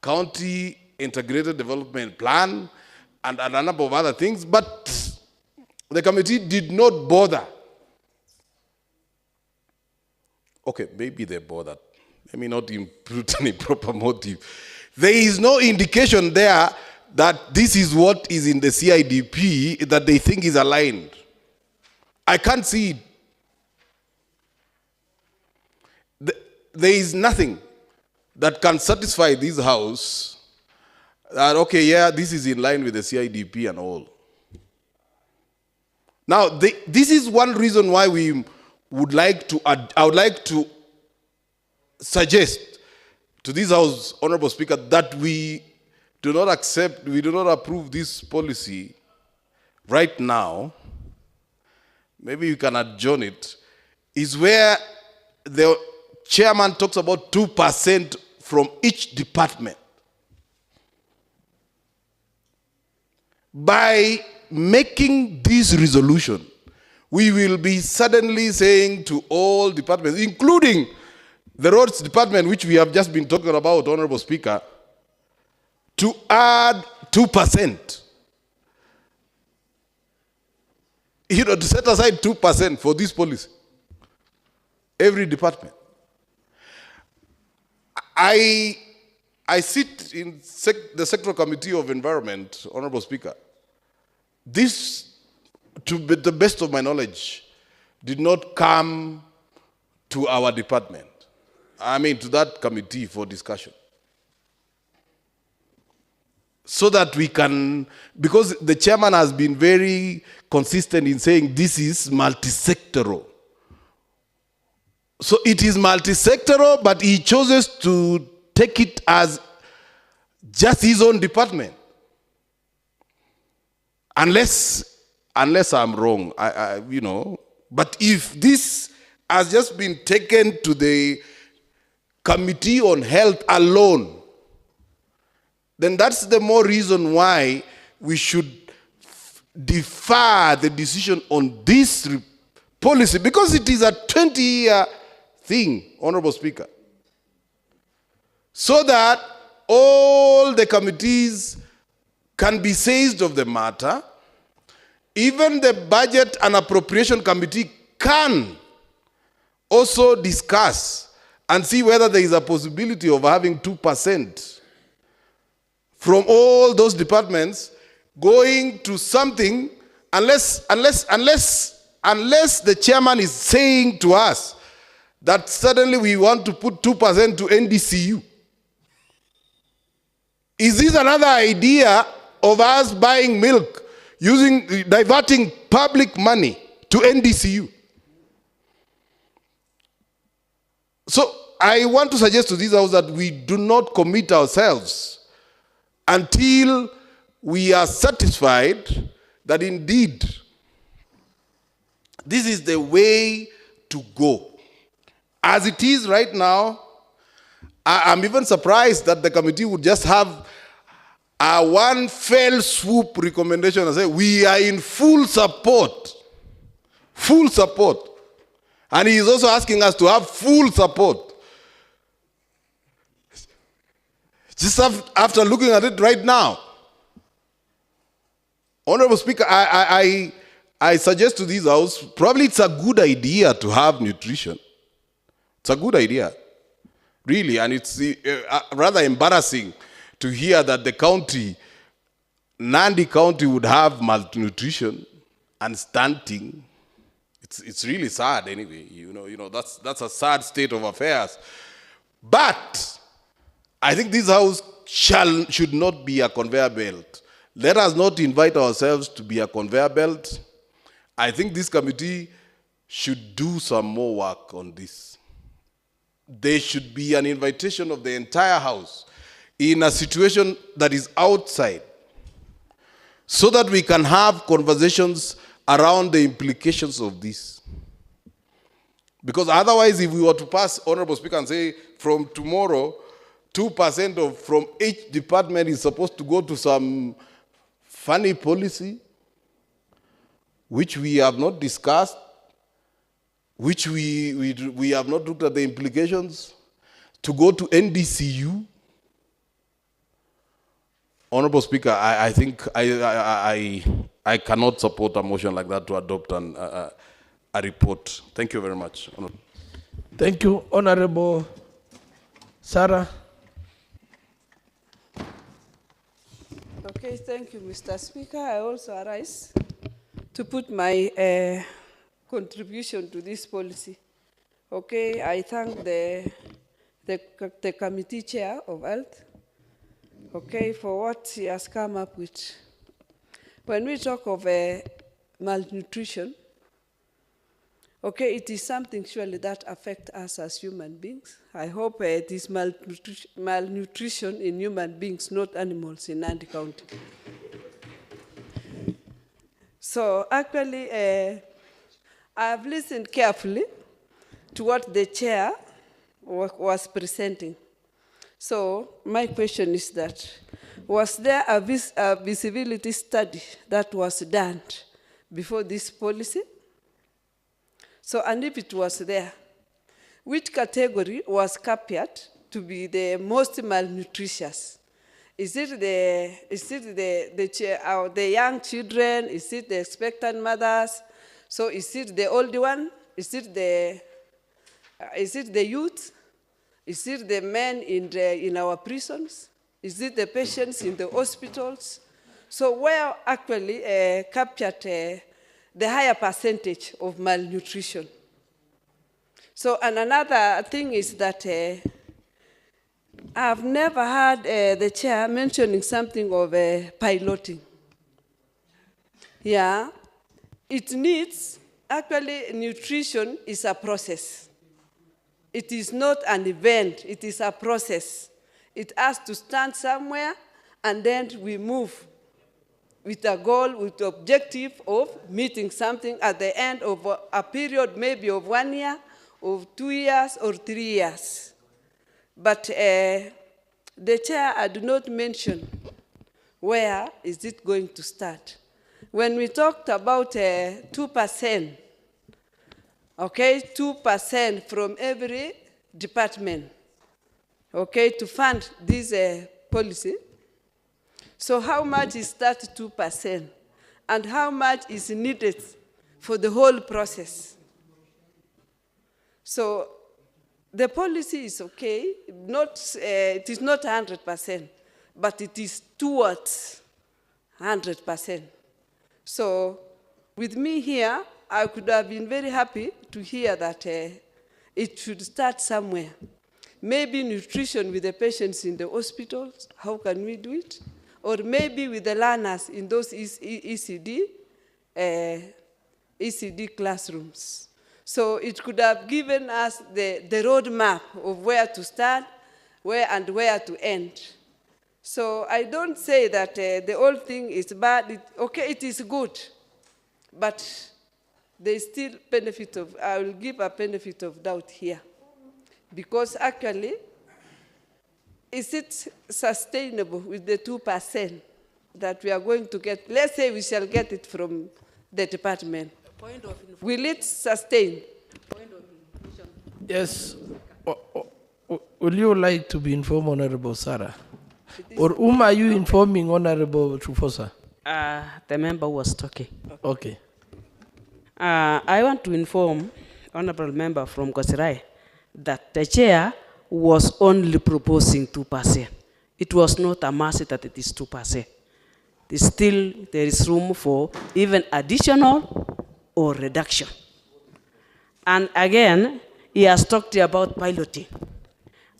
county integrated development plan, and a number of other things, but the committee did not bother. Okay, maybe they bothered. Let me not impute any proper motive. There is no indication there that this is what is in the CIDP that they think is aligned. I can't see it. There is nothing that can satisfy this House that, okay, yeah, this is in line with the CIDP and all. Now, this is one reason why we would like to, I would like to suggest to this House, Honorable Speaker, that we do not accept, we do not approve this policy right now. Maybe you can adjourn it. Is where the chairman talks about 2% from each department. By making this resolution, we will be suddenly saying to all departments, including the roads department, which we have just been talking about, Honorable Speaker, to add 2%. You know, to set aside 2% for this policy. Every department. I sit in the Sectoral Committee of Environment, Honorable Speaker. This, to the best of my knowledge, did not come to our department. I mean, to that committee for discussion. So that we can, because the chairman has been very consistent in saying this is multi-sectoral. So it is multi-sectoral, but he chooses to take it as just his own department. Unless I'm wrong, but if this has just been taken to the Committee on Health alone, then that's the more reason why we should defer the decision on this policy, because it is a 20-year thing, Honorable Speaker. So that all the committees can be seized of the matter. Even the Budget and Appropriation Committee can also discuss and see whether there is a possibility of having 2% from all those departments going to something, unless the chairman is saying to us that suddenly we want to put 2% to NDCU. Is this another idea of us buying milk, diverting public money to NDCU? So I want to suggest to this house that we do not commit ourselves until we are satisfied that indeed this is the way to go. As it is right now, I'm even surprised that the committee would just have a one fell swoop recommendation and say, we are in full support. Full support. And he is also asking us to have full support. Just after looking at it right now, Honorable Speaker, I suggest to this house, probably it's a good idea to have nutrition. It's a good idea, really, and it's rather embarrassing to hear that the county, Nandi County, would have malnutrition and stunting. It's really sad anyway. That's a sad state of affairs. But I think this house should not be a conveyor belt. Let us not invite ourselves to be a conveyor belt. I think this committee should do some more work on this. There should be an invitation of the entire house in a situation that is outside, so that we can have conversations around the implications of this. Because otherwise, if we were to pass, Honorable Speaker, and say from tomorrow, 2% from each department is supposed to go to some funny policy, which we have not discussed, which we have not looked at the implications, to go to NDCU. Honorable Speaker, I think I cannot support a motion like that to adopt a report. Thank you very much. Thank you, Honorable Sarah. Okay, thank you, Mr. Speaker. I also arise to put my contribution to this policy. Okay, I thank the committee chair of health, okay, for what he has come up with. When we talk of malnutrition, okay, it is something surely that affects us as human beings. I hope it is malnutrition in human beings, not animals in Nandi County. So actually, I have listened carefully to what the chair was presenting. So my question is that, was there a visibility study that was done before this policy? So, and if it was there, which category was captured to be the most malnutritious? Is it the young children? Is it the expectant mothers? So is it the old one? Is it the youth? Is it the men in our prisons? Is it the patients in the hospitals? So where actually captured the higher percentage of malnutrition? So, and another thing is that I've never heard the chair mentioning something of piloting. Yeah, it needs, actually nutrition is a process. It is not an event, it is a process. It has to stand somewhere, and then we move with a goal, with the objective of meeting something at the end of a period maybe of 1 year, of 2 years, or 3 years. But the chair, I do not mention where is it going to start. When we talked about 2%, okay, 2% from every department, okay, to fund this policy. So how much is that 2%? And how much is needed for the whole process? So the policy is okay, it is not 100%, but it is towards 100%. So with me here, I could have been very happy to hear that it should start somewhere. Maybe nutrition with the patients in the hospitals, how can we do it? Or maybe with the learners in those ECD classrooms. So it could have given us the roadmap of where to start, where to end. So I don't say that the whole thing is bad. Okay, it is good, but there is still benefit of, I will give a benefit of doubt here. Because actually, is it sustainable with the 2% that we are going to get? Let's say we shall get it from the department. Will it sustain? Yes. Would you like to be informed, Honorable Sarah? Or whom are you informing, Honorable Trufosa? The member was talking. Okay. I want to inform Honorable Member from Kosirai that the chair was only proposing 2%. It was not a mercy that it is 2%. Still, there is room for even additional or reduction. And again, he has talked about piloting.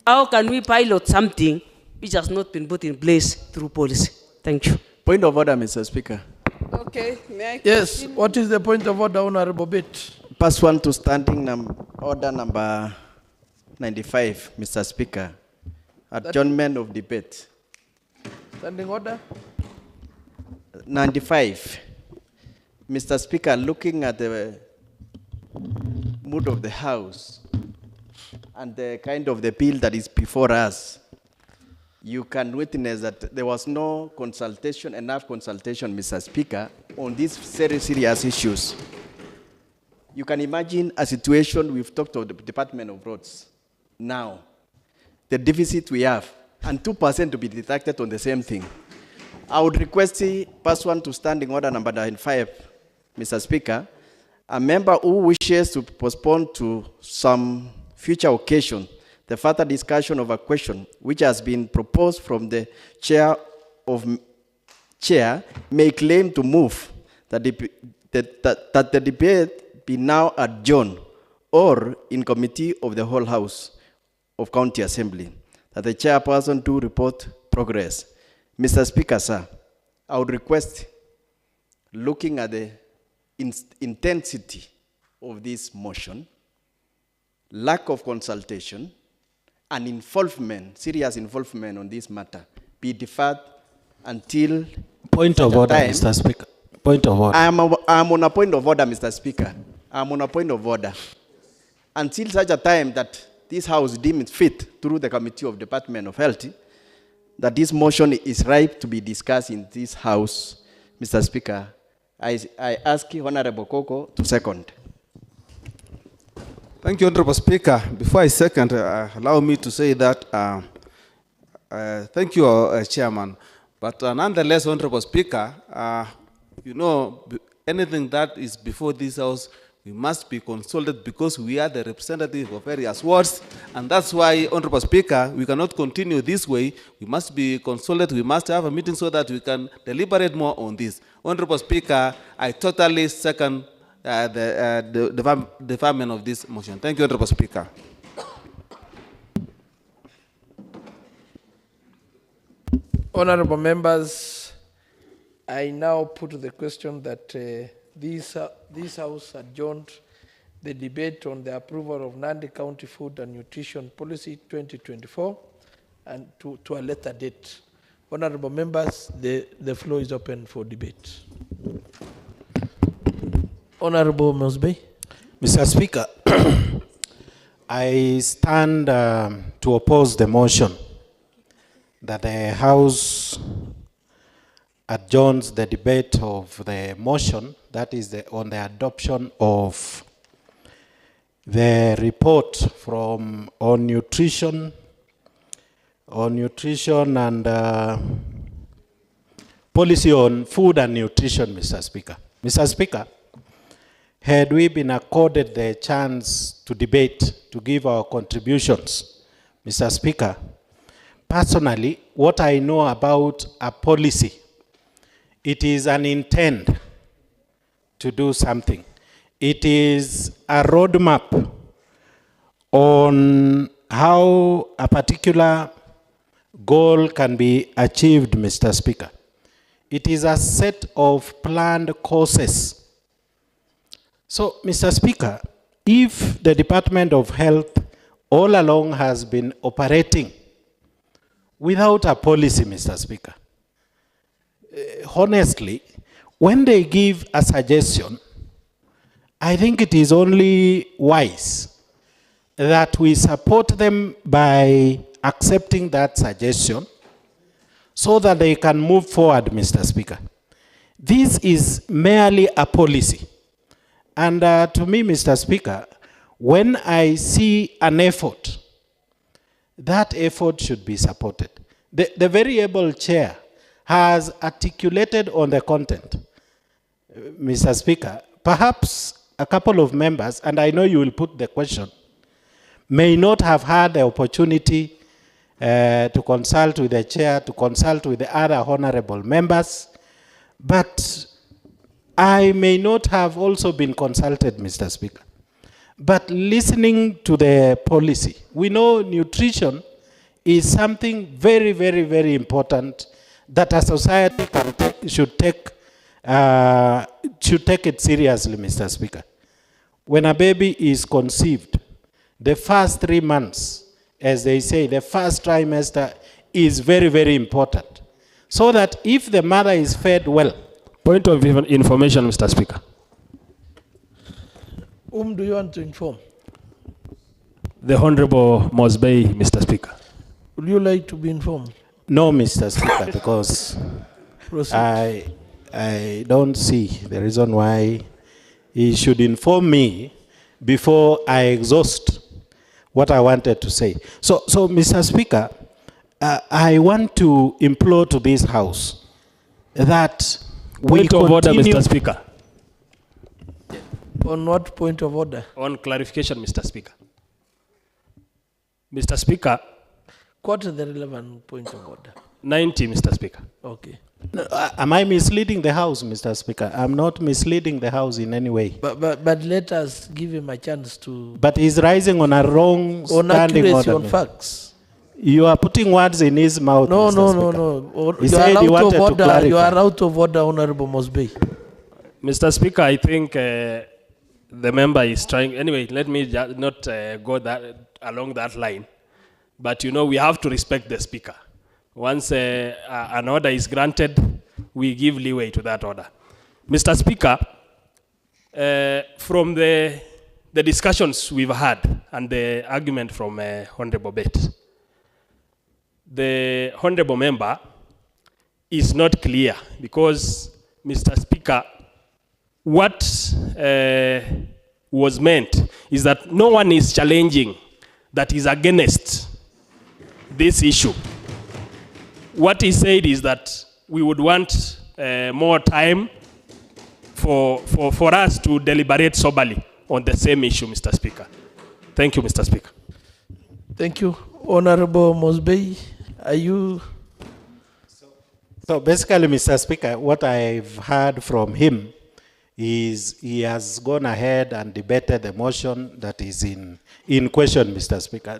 How can we pilot something which has not been put in place through policy? Thank you. Point of order, Mr. Speaker. Okay, may I Yes, continue? what is the point of order, Honorable Bit? Pass one to standing order number 95, Mr. Speaker. Adjournment of debate. Standing order? 95. Mr. Speaker, looking at the mood of the House and the kind of the bill that is before us, you can witness that there was no consultation, enough consultation, Mr. Speaker, on these very serious issues. You can imagine a situation, we've talked to the Department of Roads. Now, the deficit we have, and 2% to be deducted on the same thing. I would request the pass one to standing order number 95, Mr. Speaker. A member who wishes to postpone to some future occasion the further discussion of a question which has been proposed from the chair may claim to move that the debate be now adjourned or in committee of the whole House of County Assembly, that the chairperson do report progress. Mr. Speaker, sir, I would request, looking at the intensity of this motion, lack of consultation, and involvement, serious involvement on this matter, be deferred until Point of order, Mr. Speaker. Point of order. I'm on a point of order, Mr. Speaker. I'm on a point of order. Until such a time that this House deems fit through the Committee of Department of Health, that this motion is ripe to be discussed in this House, Mr. Speaker, I ask Honorable Koko to second. Thank you, Honorable Speaker. Before I second, allow me to say that thank you, Chairman. But nonetheless, Honorable Speaker, you know, anything that is before this House, we must be consulted because we are the representative of various wards. And that's why, Honorable Speaker, we cannot continue this way. We must be consulted. We must have a meeting so that we can deliberate more on this. Honorable Speaker, I totally second the deferment of this motion. Thank you, Honorable Speaker. Honorable members, I now put the question that this House adjourned the debate on the approval of Nandi County Food and Nutrition Policy 2024 and to a later date. Honorable members, the floor is open for debate. Honorable Mosby. Mr. Speaker, I stand to oppose the motion that the House adjourns the debate of the motion, that is on the adoption of the report on nutrition and policy on food and nutrition, Mr. Speaker. Mr. Speaker, had we been accorded the chance to debate, to give our contributions, Mr. Speaker, personally, what I know about a policy, it is an intent to do something. It is a roadmap on how a particular goal can be achieved, Mr. Speaker. It is a set of planned courses. So, Mr. Speaker, if the Department of Health all along has been operating without a policy, Mr. Speaker, honestly, when they give a suggestion, I think it is only wise that we support them by accepting that suggestion so that they can move forward, Mr. Speaker. This is merely a policy. And to me, Mr. Speaker, when I see an effort, that effort should be supported. The very able chair has articulated on the content. Mr. Speaker, perhaps a couple of members, and I know you will put the question, may not have had the opportunity to consult with the chair, to consult with the other honorable members, but I may not have also been consulted, Mr. Speaker. But listening to the policy, we know nutrition is something very, very, very important that a society should take it seriously, Mr. Speaker. When a baby is conceived, the first 3 months, as they say, the first trimester is very, very important. So that if the mother is fed well. Point of information, Mr. Speaker. Whom do you want to inform? The Honorable Mosby, Mr. Speaker. Would you like to be informed? No, Mr. Speaker, because I don't see the reason why he should inform me before I exhaust what I wanted to say. So Mr. Speaker, I want to implore to this House that Point of order, Mr. Speaker. On what point of order? On clarification, Mr. Speaker. Mr. Speaker. What is the relevant point of order? 90, Mr. Speaker. Okay. No, am I misleading the House, Mr. Speaker? I'm not misleading the House in any way. But let us give him a chance to... But he's rising on a wrong on standing accuracy, order. on facts. You are putting words in his mouth, No, Mr. no, Speaker. no. He said he wanted to clarify. You are out of order, Honorable Mosby. Mr. Speaker, I think the member is trying... Anyway, let me not go along that line. But, you know, we have to respect the Speaker. Once an order is granted, we give leeway to that order. Mr. Speaker, from the discussions we've had and the argument from Honorable Bet, the Honorable Member is not clear because, Mr. Speaker, what was meant is that no one is challenging that is against this issue. What he said is that we would want more time for us to deliberate soberly on the same issue, Mr. Speaker. Thank you, Mr. Speaker. Thank you. Honorable Mosby, are you... So basically, Mr. Speaker, what I've heard from him is he has gone ahead and debated the motion that is in question, Mr. Speaker.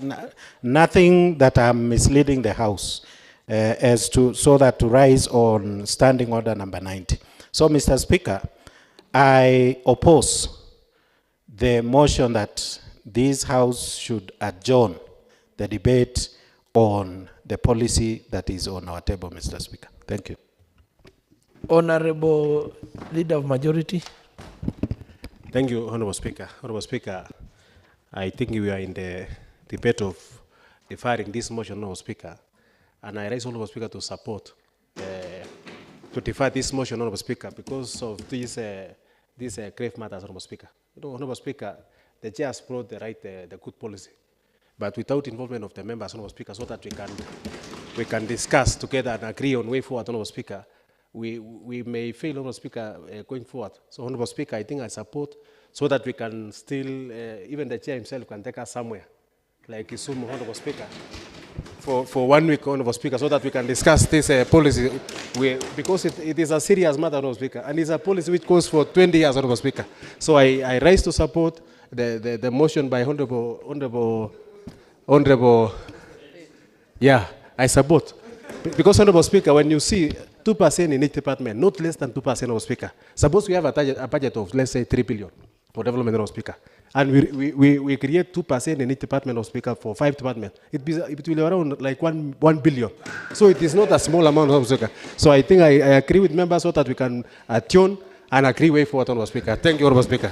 Nothing that I'm misleading the House so that to rise on standing order number 90. So, Mr. Speaker, I oppose the motion that this House should adjourn the debate on the policy that is on our table, Mr. Speaker. Thank you. Honorable Leader of Majority. Thank you, Honorable Speaker. Honorable Speaker, I think we are in the debate of deferring this motion, Honorable Speaker, and I raise Honorable Speaker to support, to defer this motion, Honorable Speaker, because of these grave matters, Honorable Speaker. You know, Honorable Speaker, the chair has brought the good policy, but without involvement of the members, Honorable Speaker, so that we can discuss together and agree on way forward, Honorable Speaker, we may fail, Honorable Speaker, going forward. So, Honorable Speaker, I think I support so that we can still, even the chair himself can take us somewhere, like Kisumu, Honorable Speaker, for 1 week, Honorable Speaker, so that we can discuss this policy, because it is a serious matter, Honorable Speaker, and it's a policy which goes for 20 years, Honorable Speaker. So I rise to support the motion by Honorable, yeah, I support. Because, Honorable Speaker, when you see 2% in each department, not less than 2%, Honorable Speaker. Suppose we have a budget of, let's say, 3 billion for development, Honorable Speaker, and we create 2% in each department, Honorable Speaker, for 5 departments. It will be around like 1 billion. So it is not a small amount, Honorable Speaker. So I think I agree with members so that we can attune and agree way forward, Honorable Speaker. Thank you, Honorable Speaker.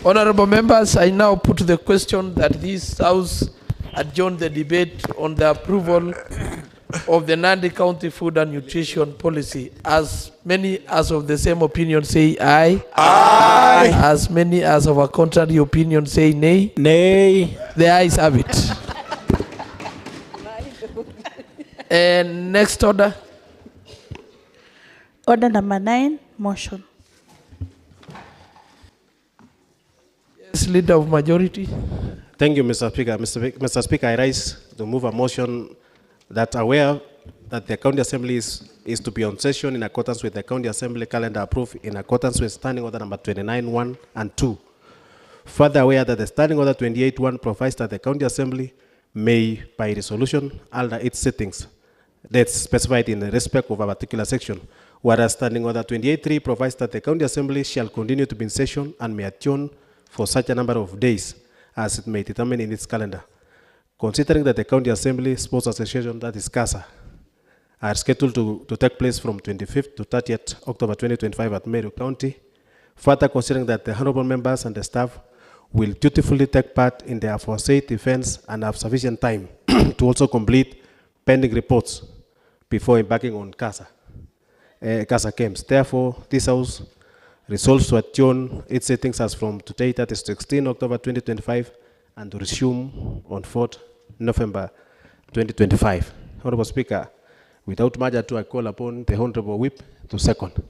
Honorable members, I now put the question that this House adjourn the debate on the approval of the Nandi County Food and Nutrition Policy. As many as of the same opinion say aye. Aye. As many as of a contrary opinion say nay. Nay. The ayes have it. And next order. Order number 9, motion. Yes, Leader of Majority. Thank you, Mr. Speaker. Mr. Speaker, I rise to move a motion that aware that the County Assembly is to be on session in accordance with the County Assembly calendar approved in accordance with Standing Order number 29(1) and 2. Further aware that the Standing Order 28(1) provides that the County Assembly may, by resolution, alter its sittings that's specified in the respect of a particular section, whereas Standing Order 28(3) provides that the County Assembly shall continue to be in session and may adjourn for such a number of days as it may determine in its calendar. Considering that the County Assembly Sports Association, that is CASA, are scheduled to take place from 25th to 30th October 2025 at Meru County, further considering that the honorable members and the staff will dutifully take part in the aforesaid events and have sufficient time to also complete pending reports before embarking on CASA games. Therefore, this House resolves to adjourn its sittings as from today, that is 16 October 2025, and to resume on 4th November 2025. Honorable Speaker, without much ado, I call upon the Honorable Whip to second.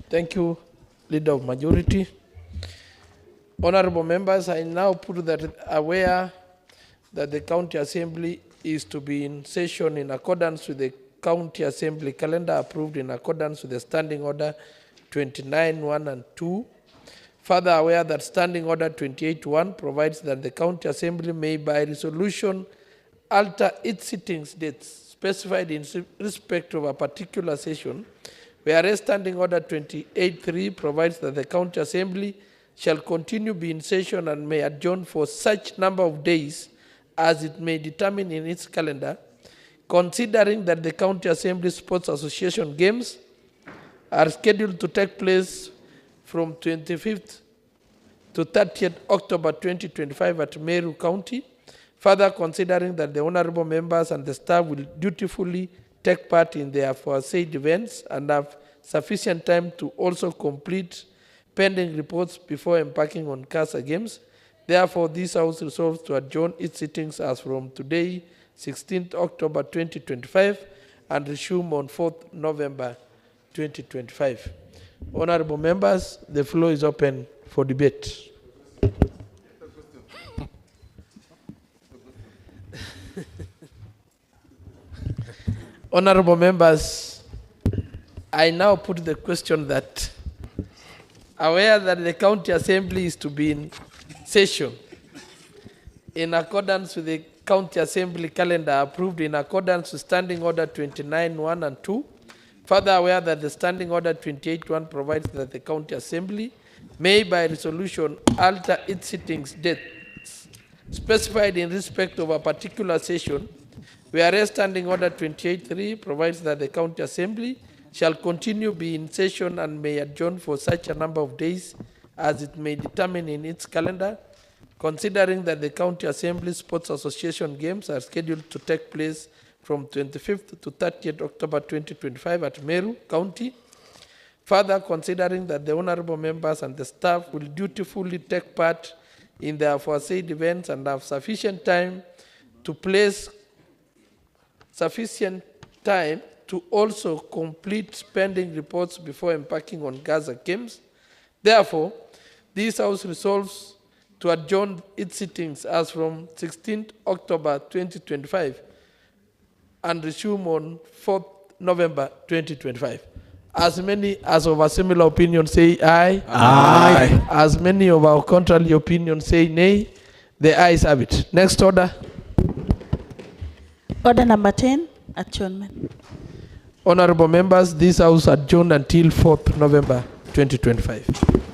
Thank you, Leader of Majority. Honorable members, I now put that aware that the County Assembly is to be in session in accordance with the County Assembly calendar approved in accordance with the Standing Order 29(1) and 2. Further aware that Standing Order 28(1) provides that the County Assembly may by resolution alter its sittings dates specified in respect of a particular session, whereas Standing Order 28(3) provides that the County Assembly shall continue be in session and may adjourn for such number of days as it may determine in its calendar, considering that the County Assembly Sports Association games are scheduled to take place from 25th to 30th October 2025 at Meru County. Further, considering that the honorable members and the staff will dutifully take part in the aforesaid events and have sufficient time to also complete pending reports before embarking on CASA games. Therefore, this House resolves to adjourn its sittings as from today, 16th October 2025, and resume on 4th November 2025. Honorable members, the floor is open for debate. Honorable members, I now put the question that aware that the County Assembly is to be in session in accordance with the County Assembly calendar approved in accordance with Standing Order 29(1) and 2. Further aware that the Standing Order 28(1) provides that the County Assembly may by resolution alter its sittings dates specified in respect of a particular session, whereas Standing Order 28.3 provides that the County Assembly shall continue be in session and may adjourn for such a number of days as it may determine in its calendar, considering that the County Assembly Sports Association games are scheduled to take place from 25th to 30th October 2025 at Meru County. Further, considering that the honorable members and the staff will dutifully take part in the aforesaid events and have sufficient time to also complete spending reports before embarking on Gaza Games. Therefore, this House resolves to adjourn its sittings as from 16th October 2025 and resume on 4th November 2025. As many as of a similar opinion say aye. Aye. As many of our contrary opinions say nay. The ayes have it. Next order. Order number 10, adjournment. Honorable members, this House adjourned until 4th November 2025.